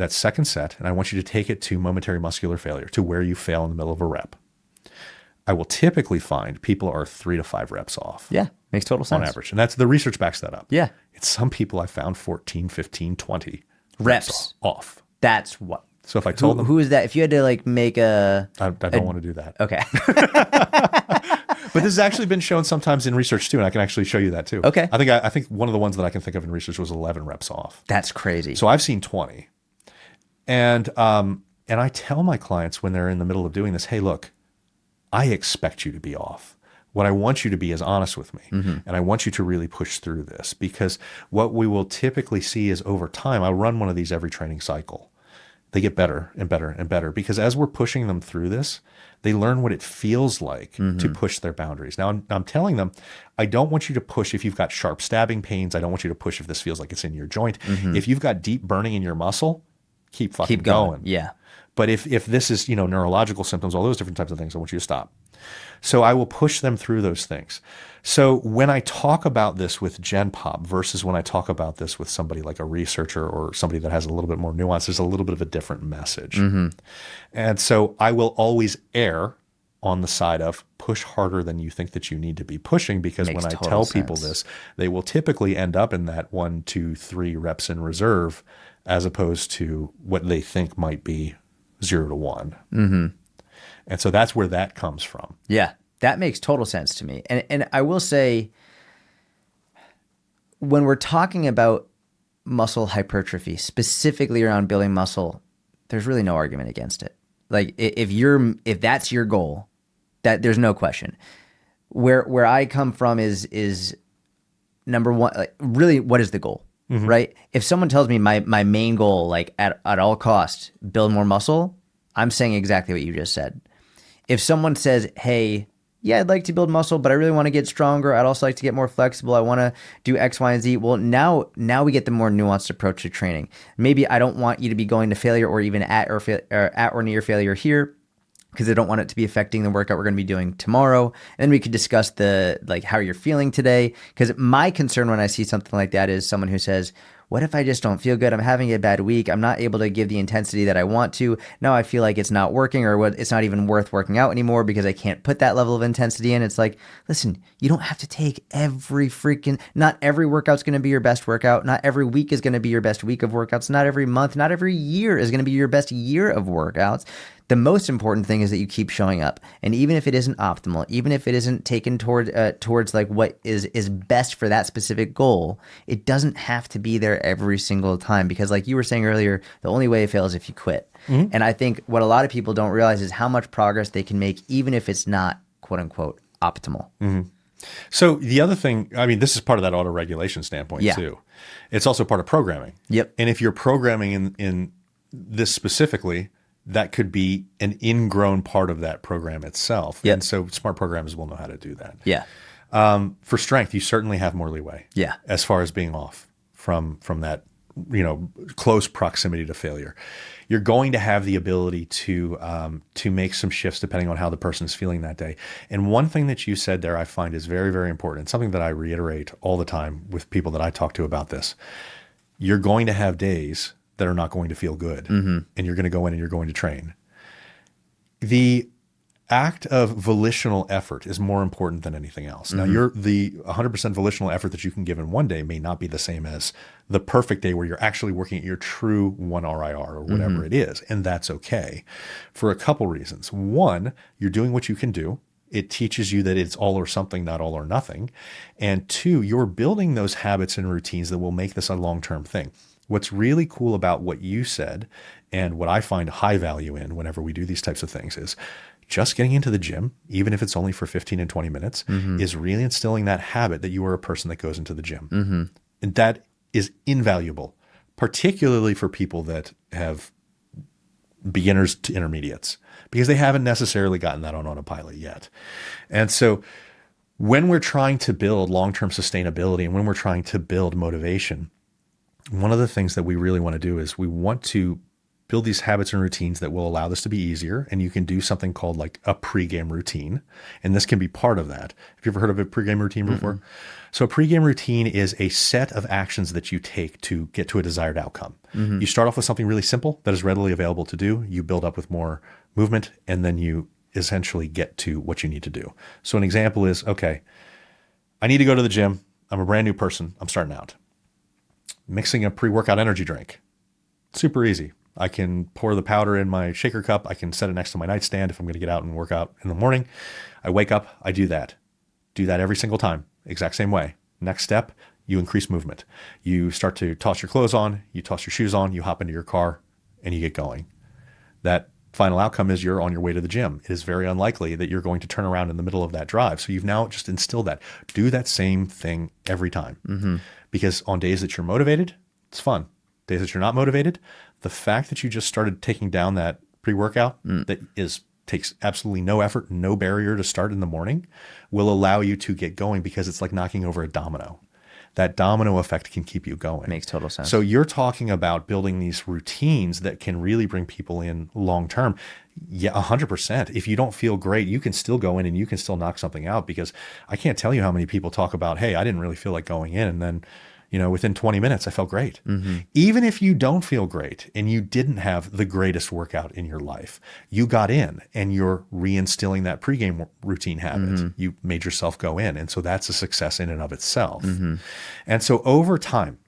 second set, and I want you to take it to momentary muscular failure, to where you fail in the middle of a rep. I will typically find people are 3 to 5 reps off. Yeah, makes total sense. On average. And that's the research backs that up. Yeah. It's some people I found 14, 15, 20 reps off. That's what. So if I told them. Who is that? If you had to make a. I don't want to do that. Okay. But this has actually been shown sometimes in research too, and I can actually show you that too. Okay. I think one of the ones that I can think of in research was 11 reps off. That's crazy. So I've seen 20. And I tell my clients when they're in the middle of doing this, hey, look, I expect you to be off. What I want you to be is honest with me. And I want you to really push through this, because what we will typically see is over time, I run one of these every training cycle. They get better and better and better because as we're pushing them through this, they learn what it feels like to push their boundaries. Now, I'm telling them, I don't want you to push if you've got sharp stabbing pains. I don't want you to push if this feels like it's in your joint. If you've got deep burning in your muscle, keep fucking going. Yeah. But if this is, neurological symptoms, all those different types of things, I want you to stop. So I will push them through those things. So when I talk about this with Gen Pop versus when I talk about this with somebody like a researcher or somebody that has a little bit more nuance, there's a little bit of a different message. And so I will always err on the side of push harder than you think that you need to be pushing, because Makes when I total tell sense. people this, they will typically end up in that 1, 2, 3 reps in reserve as opposed to what they think might be 0 to 1. And so that's where that comes from. Yeah, that makes total sense to me. And I will say, when we're talking about muscle hypertrophy, specifically around building muscle, there's really no argument against it. Like if that's your goal, that there's no question. Where I come from is number one, like, really, what is the goal, right? If someone tells me my main goal, like at all costs, build more muscle, I'm saying exactly what you just said. If someone says, hey, yeah, I'd like to build muscle, but I really want to get stronger. I'd also like to get more flexible. I want to do X, Y, and Z. Well, now we get the more nuanced approach to training. Maybe I don't want you to be going to failure or even at or near failure here, because I don't want it to be affecting the workout we're going to be doing tomorrow. And then we could discuss how you're feeling today. Because my concern when I see something like that is someone who says, what if I just don't feel good? I'm having a bad week. I'm not able to give the intensity that I want to. Now I feel like it's not working, or it's not even worth working out anymore because I can't put that level of intensity in. It's like, listen, you don't have to take not every workout's going to be your best workout. Not every week is going to be your best week of workouts. Not every month, not every year is going to be your best year of workouts. The most important thing is that you keep showing up. And even if it isn't optimal, even if it isn't taken towards like what is best for that specific goal, it doesn't have to be there every single time. Because like you were saying earlier, the only way it fails is if you quit. And I think what a lot of people don't realize is how much progress they can make, even if it's not quote unquote optimal. So the other thing, I mean, this is part of that auto-regulation standpoint too. It's also part of programming. Yep. And if you're programming in this specifically, that could be an ingrown part of that program itself. Yep. And so smart programmers will know how to do that. Yeah. For strength, you certainly have more leeway. Yeah. As far as being off from that, close proximity to failure. You're going to have the ability to make some shifts depending on how the person is feeling that day. And one thing that you said there I find is very, very important. It's something that I reiterate all the time with people that I talk to about this. You're going to have days that are not going to feel good, and you're going to go in and you're going to train. The act of volitional effort is more important than anything else. Now, the 100% volitional effort that you can give in one day may not be the same as the perfect day where you're actually working at your true 1 RIR or whatever it is, and that's okay for a couple reasons. One, you're doing what you can do. It teaches you that it's all or something, not all or nothing. And two, you're building those habits and routines that will make this a long-term thing. What's really cool about what you said, and what I find high value in whenever we do these types of things, is just getting into the gym, even if it's only for 15 and 20 minutes, is really instilling that habit that you are a person that goes into the gym. And that is invaluable, particularly for people that have beginners to intermediates, because they haven't necessarily gotten that on autopilot yet. And so when we're trying to build long-term sustainability and when we're trying to build motivation, one of the things that we really want to do is we want to build these habits and routines that will allow this to be easier. And you can do something called like a pregame routine. And this can be part of that. Have you ever heard of a pregame routine before? So a pregame routine is a set of actions that you take to get to a desired outcome. You start off with something really simple that is readily available to do. You build up with more movement, and then you essentially get to what you need to do. So an example is, okay, I need to go to the gym. I'm a brand new person. I'm starting out. Mixing a pre-workout energy drink. Super easy. I can pour the powder in my shaker cup. I can set it next to my nightstand if I'm going to get out and work out in the morning. I wake up, I do that. Do that every single time, exact same way. Next step, you increase movement. You start to toss your clothes on, you toss your shoes on, you hop into your car, and you get going. That final outcome is you're on your way to the gym. It is very unlikely that you're going to turn around in the middle of that drive. So you've now just instilled that. Do that same thing every time. Because on days that you're motivated, it's fun. days that you're not motivated, the fact that you just started taking down that pre-workout takes absolutely no effort, no barrier to start in the morning, will allow you to get going, because it's like knocking over a domino. That domino effect can keep you going. Makes total sense. So you're talking about building these routines that can really bring people in long term. Yeah, 100%. If you don't feel great, you can still go in and you can still knock something out, because I can't tell you how many people talk about, hey, I didn't really feel like going in, and then within 20 minutes, I felt great. Even if you don't feel great and you didn't have the greatest workout in your life, you got in and you're reinstilling that pregame routine habit. You made yourself go in. And so that's a success in and of itself. And so over time,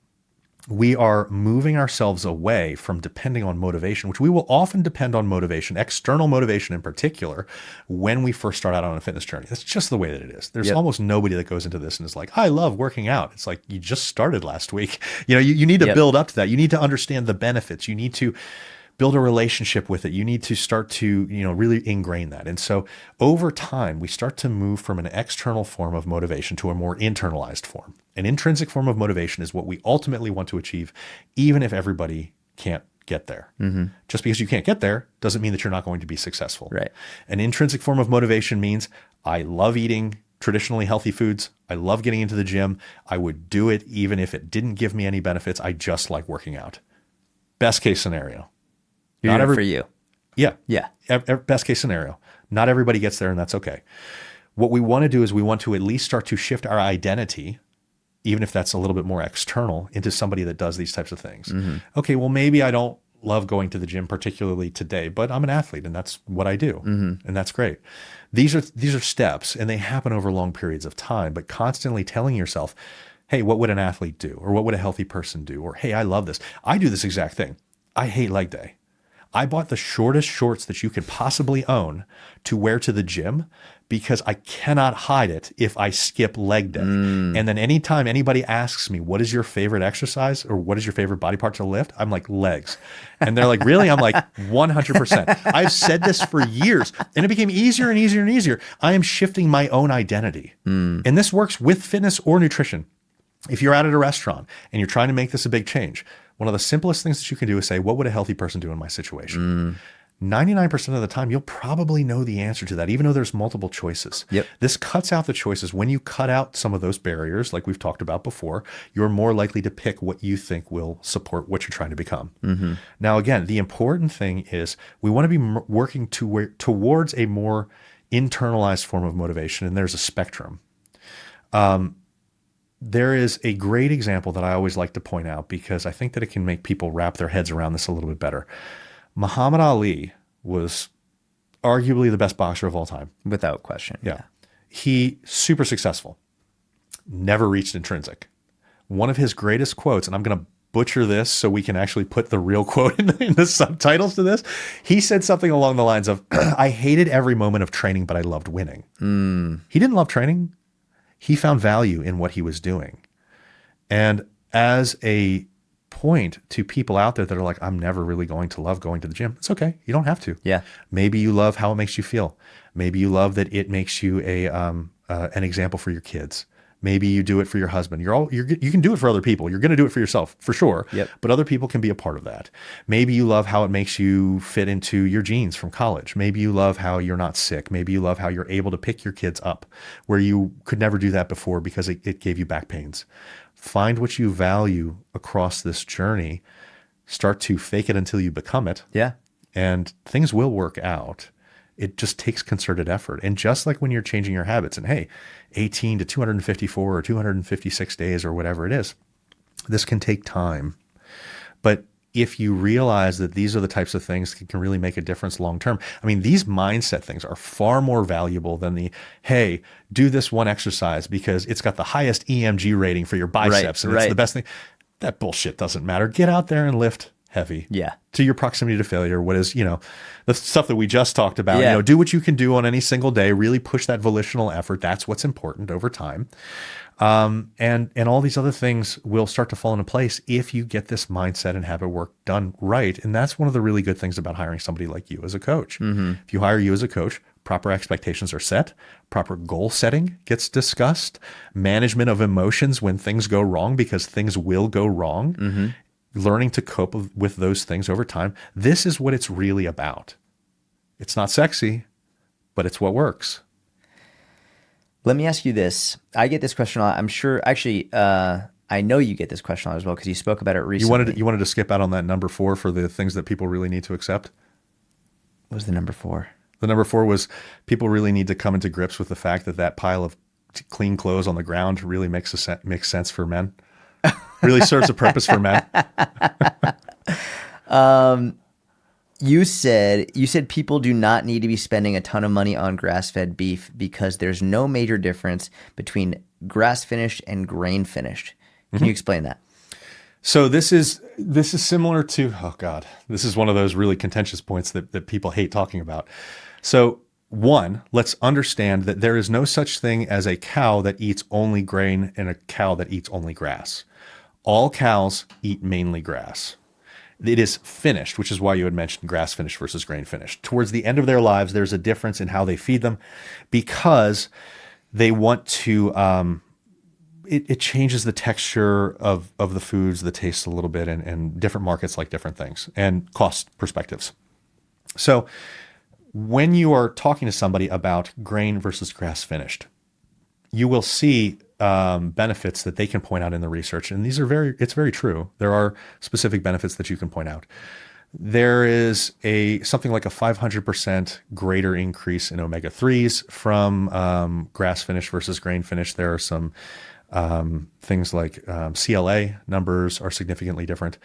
we are moving ourselves away from depending on motivation, which we will often depend on motivation, external motivation in particular, when we first start out on a fitness journey. That's just the way that it is. There's almost nobody that goes into this and is like, I love working out. It's like, you just started last week. You need to build up to that. You need to understand the benefits. You need to build a relationship with it. You need to start to, really ingrain that. And so over time, we start to move from an external form of motivation to a more internalized form. An intrinsic form of motivation is what we ultimately want to achieve, even if everybody can't get there. Just because you can't get there doesn't mean that you're not going to be successful. Right. An intrinsic form of motivation means I love eating traditionally healthy foods. I love getting into the gym. I would do it even if it didn't give me any benefits. I just like working out. Best case scenario. For you. Yeah. Yeah. Best case scenario. Not everybody gets there, and that's okay. What we want to do is we want to at least start to shift our identity, even if that's a little bit more external, into somebody that does these types of things. Okay, well, maybe I don't love going to the gym particularly today, but I'm an athlete and that's what I do. And that's great. These are steps, and they happen over long periods of time, but constantly telling yourself, hey, what would an athlete do? Or what would a healthy person do? Or, hey, I love this. I do this exact thing. I hate leg day. I bought the shortest shorts that you could possibly own to wear to the gym, because I cannot hide it if I skip leg day. And then anytime anybody asks me, what is your favorite exercise or what is your favorite body part to lift? I'm like, legs. And they're like, really? I'm like, 100%. I've said this for years, and it became easier and easier and easier. I am shifting my own identity. And this works with fitness or nutrition. If you're out at a restaurant and you're trying to make this a big change, one of the simplest things that you can do is say, what would a healthy person do in my situation? 99% of the time, you'll probably know the answer to that, even though there's multiple choices. This cuts out the choices. When you cut out some of those barriers, like we've talked about before, you're more likely to pick what you think will support what you're trying to become. Now, again, the important thing is we want to be working towards a more internalized form of motivation, and there's a spectrum. There is a great example that I always like to point out, because I think that it can make people wrap their heads around this a little bit better. Muhammad Ali was arguably the best boxer of all time. Without question. Yeah. He, super successful, never reached intrinsic. One of his greatest quotes, and I'm going to butcher this so we can actually put the real quote in the subtitles to this. He said something along the lines of, I hated every moment of training, but I loved winning. He didn't love training. He found value in what he was doing. And as a point to people out there that are like, I'm never really going to love going to the gym, it's okay. You don't have to. Yeah. Maybe you love how it makes you feel. Maybe you love that it makes you an example for your kids. Maybe you do it for your husband. You can do it for other people. You're going to do it for yourself, for sure. But other people can be a part of that. Maybe you love how it makes you fit into your genes from college. Maybe you love how you're not sick. Maybe you love how you're able to pick your kids up where you could never do that before because it gave you back pains. Find what you value across this journey. Start to fake it until you become it. Yeah. And things will work out. It just takes concerted effort. And just like when you're changing your habits, and hey, 18 to 254 or 256 days or whatever it is, this can take time. But if you realize that these are the types of things that can really make a difference long term, I mean, these mindset things are far more valuable than the, hey, do this one exercise because it's got the highest EMG rating for your biceps and it's the best thing. That bullshit doesn't matter. Get out there and lift heavy. Yeah. To your proximity to failure, what is, the stuff that we just talked about, do what you can do on any single day, really push that volitional effort. That's what's important over time. And all these other things will start to fall into place if you get this mindset and habit work done right. And that's one of the really good things about hiring somebody like you as a coach. If you hire you as a coach, proper expectations are set, proper goal setting gets discussed, management of emotions when things go wrong, because things will go wrong. learning to cope with those things over time. This is what it's really about. It's not sexy, but it's what works. Let me ask you this. I get this question a lot. I'm sure, actually, I know you get this question a lot as well because you spoke about it recently. You wanted to skip out on that number 4 for the things that people really need to accept? What was the number 4? The number 4 was people really need to come into grips with the fact that pile of clean clothes on the ground really makes sense for men. Really serves a purpose for men. You said people do not need to be spending a ton of money on grass-fed beef because there's no major difference between grass-finished and grain-finished. Can you explain that? So this is similar to, oh God, this is one of those really contentious points that people hate talking about. So one, let's understand that there is no such thing as a cow that eats only grain and a cow that eats only grass. All cows eat mainly grass. It is finished, which is why you had mentioned grass finished versus grain finished. Towards the end of their lives, there's a difference in how they feed them because they want to, it changes the texture of the foods, the taste a little bit, and different markets like different things and cost perspectives. So when you are talking to somebody about grain versus grass finished, you will see benefits that they can point out in the research. And it's very true. There are specific benefits that you can point out. There is something like a 500% greater increase in omega-3s from grass finished versus grain finished. There are some things like CLA numbers are significantly different.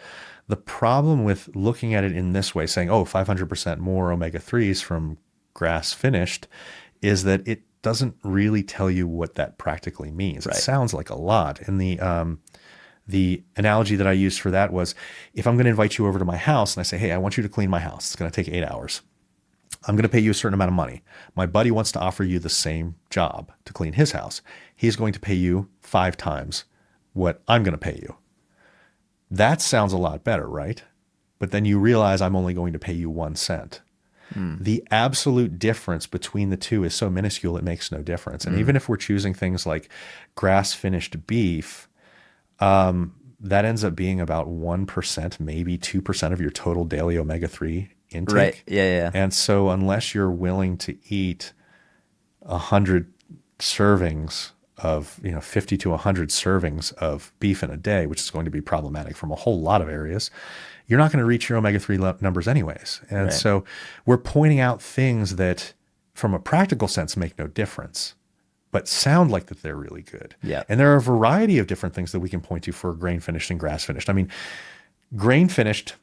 The problem with looking at it in this way, saying, 500% more omega-3s from grass finished, is that it doesn't really tell you what that practically means. Right. It sounds like a lot. And the analogy that I used for that was, if I'm going to invite you over to my house and I say, hey, I want you to clean my house. It's going to take 8 hours. I'm going to pay you a certain amount of money. My buddy wants to offer you the same job to clean his house. He's going to pay you 5 times what I'm going to pay you. That sounds a lot better, right? But then you realize I'm only going to pay you 1 cent. The absolute difference between the two is so minuscule, it makes no difference. And even if we're choosing things like grass-finished beef, that ends up being about 1%, maybe 2% of your total daily omega-3 intake. Right. Yeah. And so unless you're willing to eat 100 servings of, 50 to 100 servings of beef in a day, which is going to be problematic from a whole lot of areas, you're not going to reach your omega-3 numbers anyways. And right. So we're pointing out things that from a practical sense make no difference, but sound like that they're really good. Yeah. And there are a variety of different things that we can point to for grain finished and grass finished. I mean, grain finished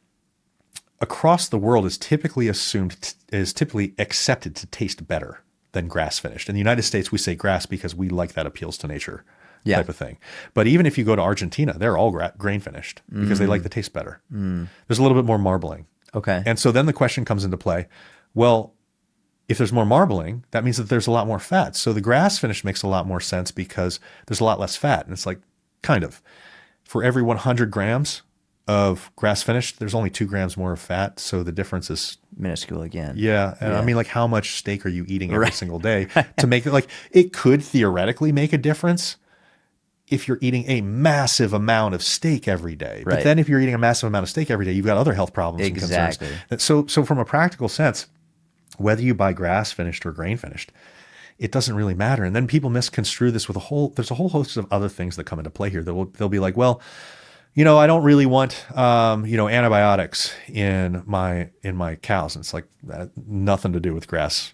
across the world is typically accepted to taste better than grass finished. In the United States, we say grass because we like that appeals to nature type of thing. But even if you go to Argentina, they're all grain finished because they like the taste better. There's a little bit more marbling. Okay. And so then the question comes into play, well, if there's more marbling, that means that there's a lot more fat. So the grass finish makes a lot more sense because there's a lot less fat. And it's like, kind of, for every 100 grams of grass finished, there's only 2 grams more of fat. So the difference is minuscule again. Yeah. And I mean, like, how much steak are you eating every single day to make it? Like, it could theoretically make a difference if you're eating a massive amount of steak every day. But then if you're eating a massive amount of steak every day, you've got other health problems and concerns. So from a practical sense, whether you buy grass finished or grain finished, it doesn't really matter. And then people misconstrue this with there's a whole host of other things that come into play here. They'll be like, well, I don't really want, antibiotics in my cows. And it's like, nothing to do with grass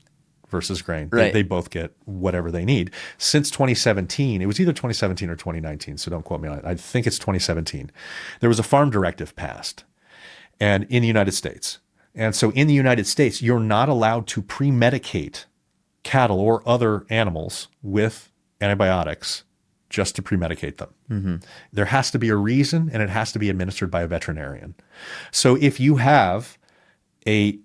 versus grain. Right. They both get whatever they need. Since 2017, it was either 2017 or 2019, so don't quote me on it. I think it's 2017. There was a farm directive passed and in the United States. And so in the United States, you're not allowed to pre-medicate cattle or other animals with antibiotics just to pre-medicate them. Mm-hmm. There has to be a reason, and it has to be administered by a veterinarian. So if you have a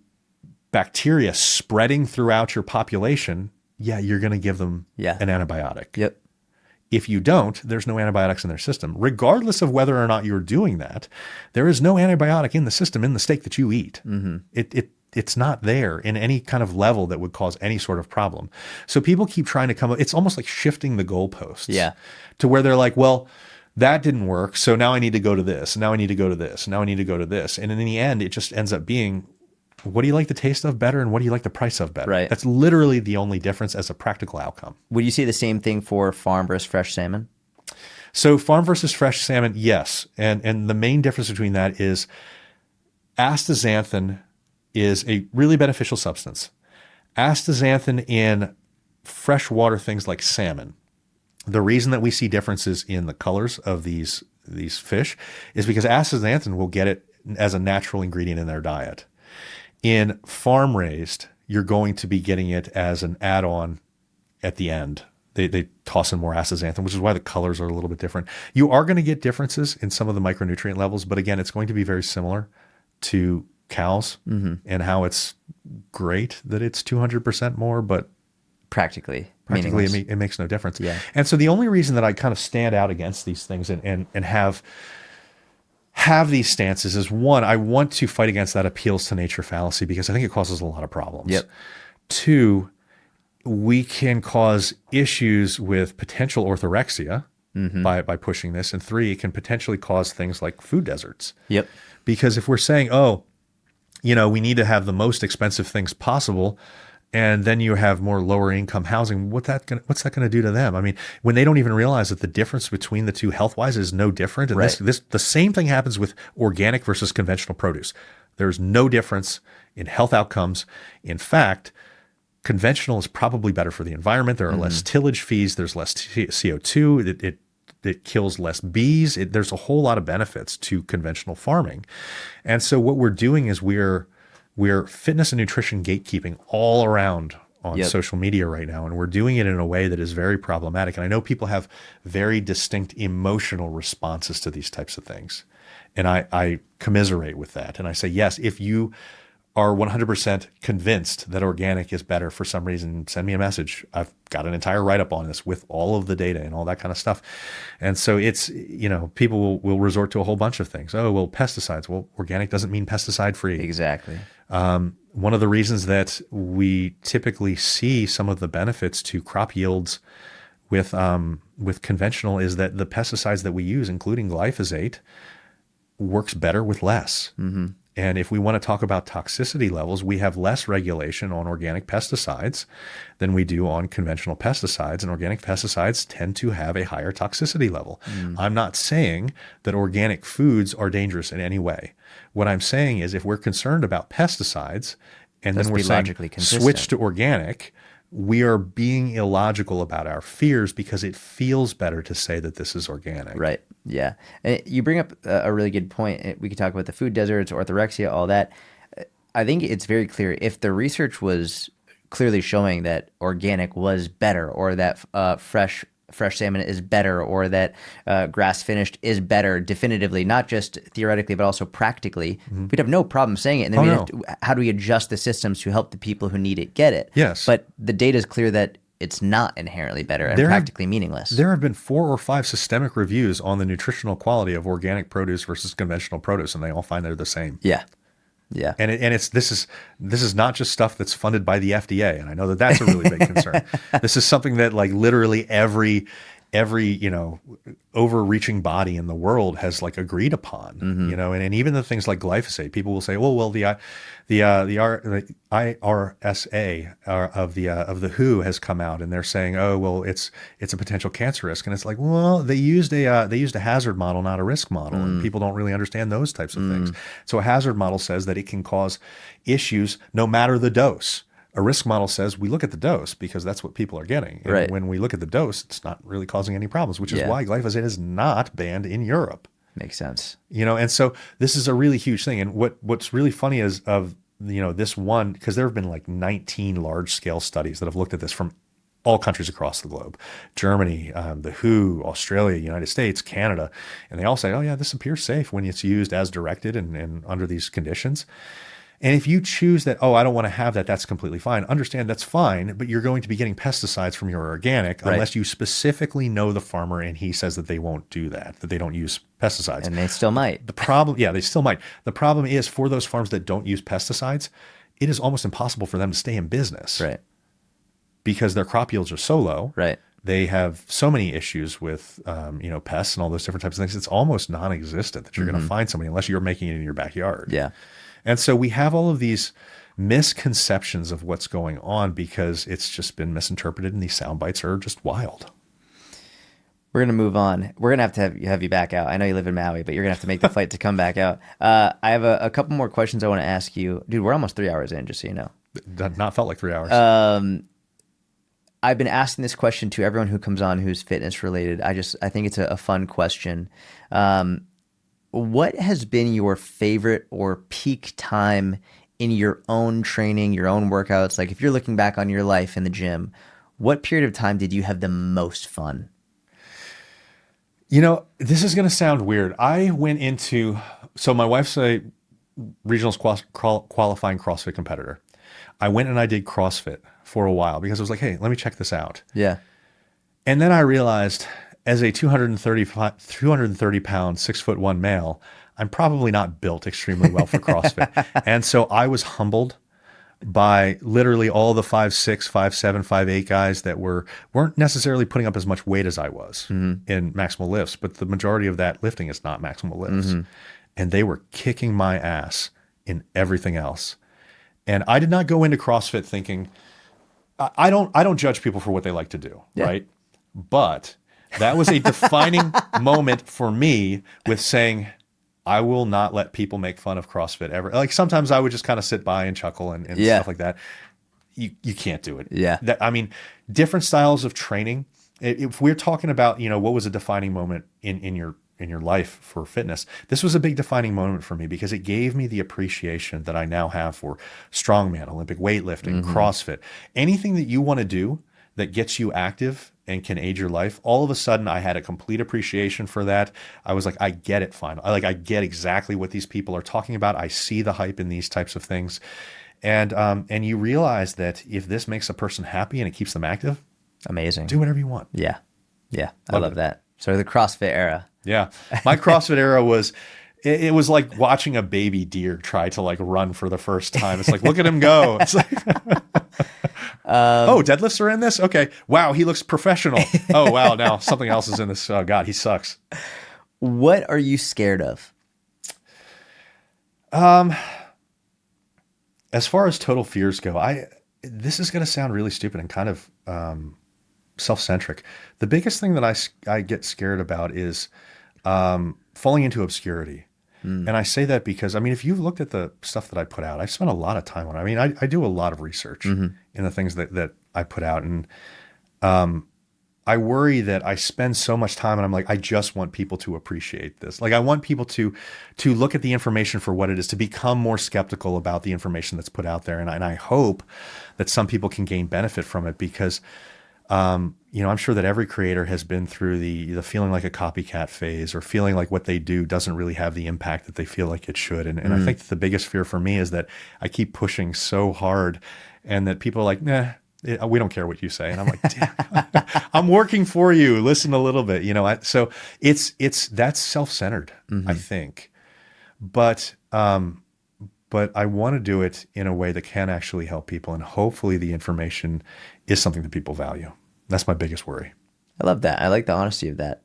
bacteria spreading throughout your population, you're going to give them an antibiotic. Yep. If you don't, there's no antibiotics in their system. Regardless of whether or not you're doing that, there is no antibiotic in the system in the steak that you eat. Mm-hmm. It's not there in any kind of level that would cause any sort of problem. So people keep trying to come up. It's almost like shifting the goalposts to where they're like, well, that didn't work. So now I need to go to this. Now I need to go to this. Now I need to go to this. And in the end, it just ends up being, what do you like the taste of better and what do you like the price of better? Right. That's literally the only difference as a practical outcome. Would you say the same thing for farm versus fresh salmon? So farm versus fresh salmon, yes. And the main difference between that is astaxanthin is a really beneficial substance. Astaxanthin in freshwater things like salmon, the reason that we see differences in the colors of these fish is because astaxanthin will get it as a natural ingredient in their diet. In farm raised, you're going to be getting it as an add-on at the end. They toss in more astaxanthin, which is why the colors are a little bit different. You are going to get differences in some of the micronutrient levels, but again, it's going to be very similar to cows and how it's great that it's 200% more, but Practically it makes no difference. Yeah. And so the only reason that I kind of stand out against these things and have these stances is, one, I want to fight against that appeals to nature fallacy because I think it causes a lot of problems. Yep. Two, we can cause issues with potential orthorexia by pushing this. And three, it can potentially cause things like food deserts. Yep. Because if we're saying, oh, we need to have the most expensive things possible, and then you have more lower income housing, what's that going to do to them? I mean, when they don't even realize that the difference between the two health-wise is no different. And Right. the same thing happens with organic versus conventional produce. There's no difference in health outcomes. In fact, conventional is probably better for the environment. There are less tillage fees. There's less CO2. It kills less bees. There's a whole lot of benefits to conventional farming. And so what we're doing is we're fitness and nutrition gatekeeping all around on social media right now. And we're doing it in a way that is very problematic. And I know people have very distinct emotional responses to these types of things. And I commiserate with that. And I say, yes, if you are 100% convinced that organic is better for some reason, send me a message. I've got an entire write-up on this with all of the data and all that kind of stuff. And so it's, people will resort to a whole bunch of things. Oh, well, pesticides. Well, organic doesn't mean pesticide-free. Exactly. One of the reasons that we typically see some of the benefits to crop yields with conventional is that the pesticides that we use, including glyphosate, works better with less. And if we want to talk about toxicity levels, we have less regulation on organic pesticides than we do on conventional pesticides. And organic pesticides tend to have a higher toxicity level. I'm not saying that organic foods are dangerous in any way. What I'm saying is if we're concerned about pesticides and then we're saying switch to organic, we are being illogical about our fears because it feels better to say that this is organic. Right. Yeah. And you bring up a really good point. We could talk about the food deserts, orthorexia, all that. I think it's very clear if the research was clearly showing that organic was better, or that fresh salmon is better, or that grass finished is better definitively, not just theoretically, but also practically, we'd have no problem saying it. And then how do we adjust the systems to help the people who need it get it? Yes. But the data is clear that it's not inherently better and practically meaningless. There have been 4 or 5 systemic reviews on the nutritional quality of organic produce versus conventional produce, and they all find they're the same. Yeah. Yeah. And this is not just stuff that's funded by the FDA. And I know that that's a really big concern. This is something that like literally every overreaching body in the world has like agreed upon, and even the things like glyphosate, people will say, well, the IRSA of the WHO has come out and they're saying, oh, well, it's a potential cancer risk. And it's like, well, they used a hazard model, not a risk model. And people don't really understand those types of things. So a hazard model says that it can cause issues no matter the dose. A risk model says we look at the dose because that's what people are getting. And right. When we look at the dose, it's not really causing any problems, which is why glyphosate is not banned in Europe. Makes sense. And so this is a really huge thing. And what's really funny is this one, because there have been like 19 large scale studies that have looked at this from all countries across the globe, Germany, the WHO, Australia, United States, Canada. And they all say, oh yeah, this appears safe when it's used as directed and under these conditions. And if you choose that, oh, I don't want to have that, that's completely fine. Understand that's fine, but you're going to be getting pesticides from your organic unless you specifically know the farmer and he says that they won't do that they don't use pesticides. And they still might. The problem, they still might. The problem is for those farms that don't use pesticides, it is almost impossible for them to stay in business. Right. Because their crop yields are so low. Right. They have so many issues with, pests and all those different types of things. It's almost non-existent that you're going to find somebody unless you're making it in your backyard. Yeah. And so we have all of these misconceptions of what's going on because it's just been misinterpreted, and these sound bites are just wild. We're going to move on. We're going to have you back out. I know you live in Maui, but you're going to have to make the flight to come back out. I have a couple more questions I want to ask you. Dude, we're almost 3 hours in, just so you know. That not felt like 3 hours. I've been asking this question to everyone who comes on who's fitness related. I think it's a fun question. What has been your favorite or peak time in your own training, your own workouts? Like if you're looking back on your life in the gym, what period of time did you have the most fun? This is going to sound weird. I went into, so my wife's a regionals qualifying CrossFit competitor. I went and I did CrossFit for a while because I was like, hey, let me check this out. Yeah. And then I realized as a 230 pound, 6'1" male, I'm probably not built extremely well for CrossFit. And so I was humbled by literally all the 5'6", 5'7", 5'8" guys that weren't necessarily putting up as much weight as I was in maximal lifts, but the majority of that lifting is not maximal lifts. And they were kicking my ass in everything else. And I did not go into CrossFit thinking, I don't judge people for what they like to do, right? But that was a defining moment for me with saying, I will not let people make fun of CrossFit ever. Like sometimes I would just kind of sit by and chuckle and stuff like that. You can't do it. Yeah. Different styles of training. If we're talking about, what was a defining moment in your life for fitness, this was a big defining moment for me because it gave me the appreciation that I now have for strongman, Olympic weightlifting, CrossFit, anything that you want to do that gets you active and can aid your life. All of a sudden I had a complete appreciation for that. I was like, I get it finally. I get exactly what these people are talking about. I see the hype in these types of things. And you realize that if this makes a person happy and it keeps them active, amazing. Do whatever you want. Yeah. Yeah. I love that. So the CrossFit era. Yeah. My CrossFit era was, it was like watching a baby deer try to like run for the first time. It's like, look at him go. It's like, oh, deadlifts are in this? Okay. Wow. He looks professional. Oh, wow. Now something else is in this. Oh God, he sucks. What are you scared of? As far as total fears go, this is going to sound really stupid and kind of, self-centric. The biggest thing that I get scared about is falling into obscurity. And I say that because, if you've looked at the stuff that I put out, I've spent a lot of time on it. I do a lot of research in the things that I put out. And I worry that I spend so much time and I'm like, I just want people to appreciate this. Like I want people to look at the information for what it is, to become more skeptical about the information that's put out there. And I hope that some people can gain benefit from it because I'm sure that every creator has been through the feeling like a copycat phase or feeling like what they do doesn't really have the impact that they feel like it should. And I think that the biggest fear for me is that I keep pushing so hard and that people are like, nah, we don't care what you say. And I'm like, damn, I'm working for you. Listen a little bit, so that's self-centered, I think. But I want to do it in a way that can actually help people. And hopefully the information is something that people value. That's my biggest worry. I love that. I like the honesty of that.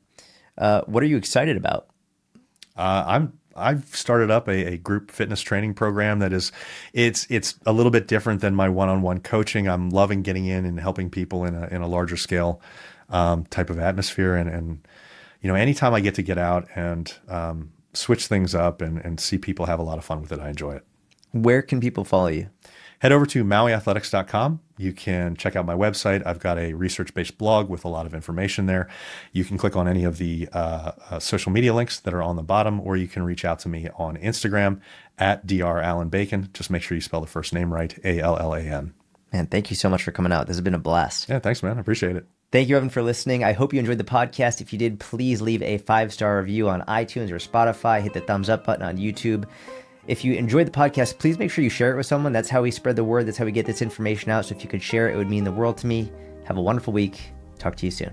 What are you excited about? I've started up a group fitness training program that it's a little bit different than my one-on-one coaching. I'm loving getting in and helping people in a larger scale type of atmosphere. And anytime I get to get out and switch things up and see people have a lot of fun with it, I enjoy it. Where can people follow you? Head over to mauiathletics.com. You can check out my website. I've got a research-based blog with a lot of information there. You can click on any of the social media links that are on the bottom, or you can reach out to me on Instagram at @drallanbacon. Just make sure you spell the first name right, Allan. Man, thank you so much for coming out. This has been a blast. Yeah, thanks, man. I appreciate it. Thank you, Evan, for listening. I hope you enjoyed the podcast. If you did, please leave a 5-star review on iTunes or Spotify. Hit the thumbs up button on YouTube. If you enjoyed the podcast, please make sure you share it with someone. That's how we spread the word. That's how we get this information out. So if you could share it, it would mean the world to me. Have a wonderful week. Talk to you soon.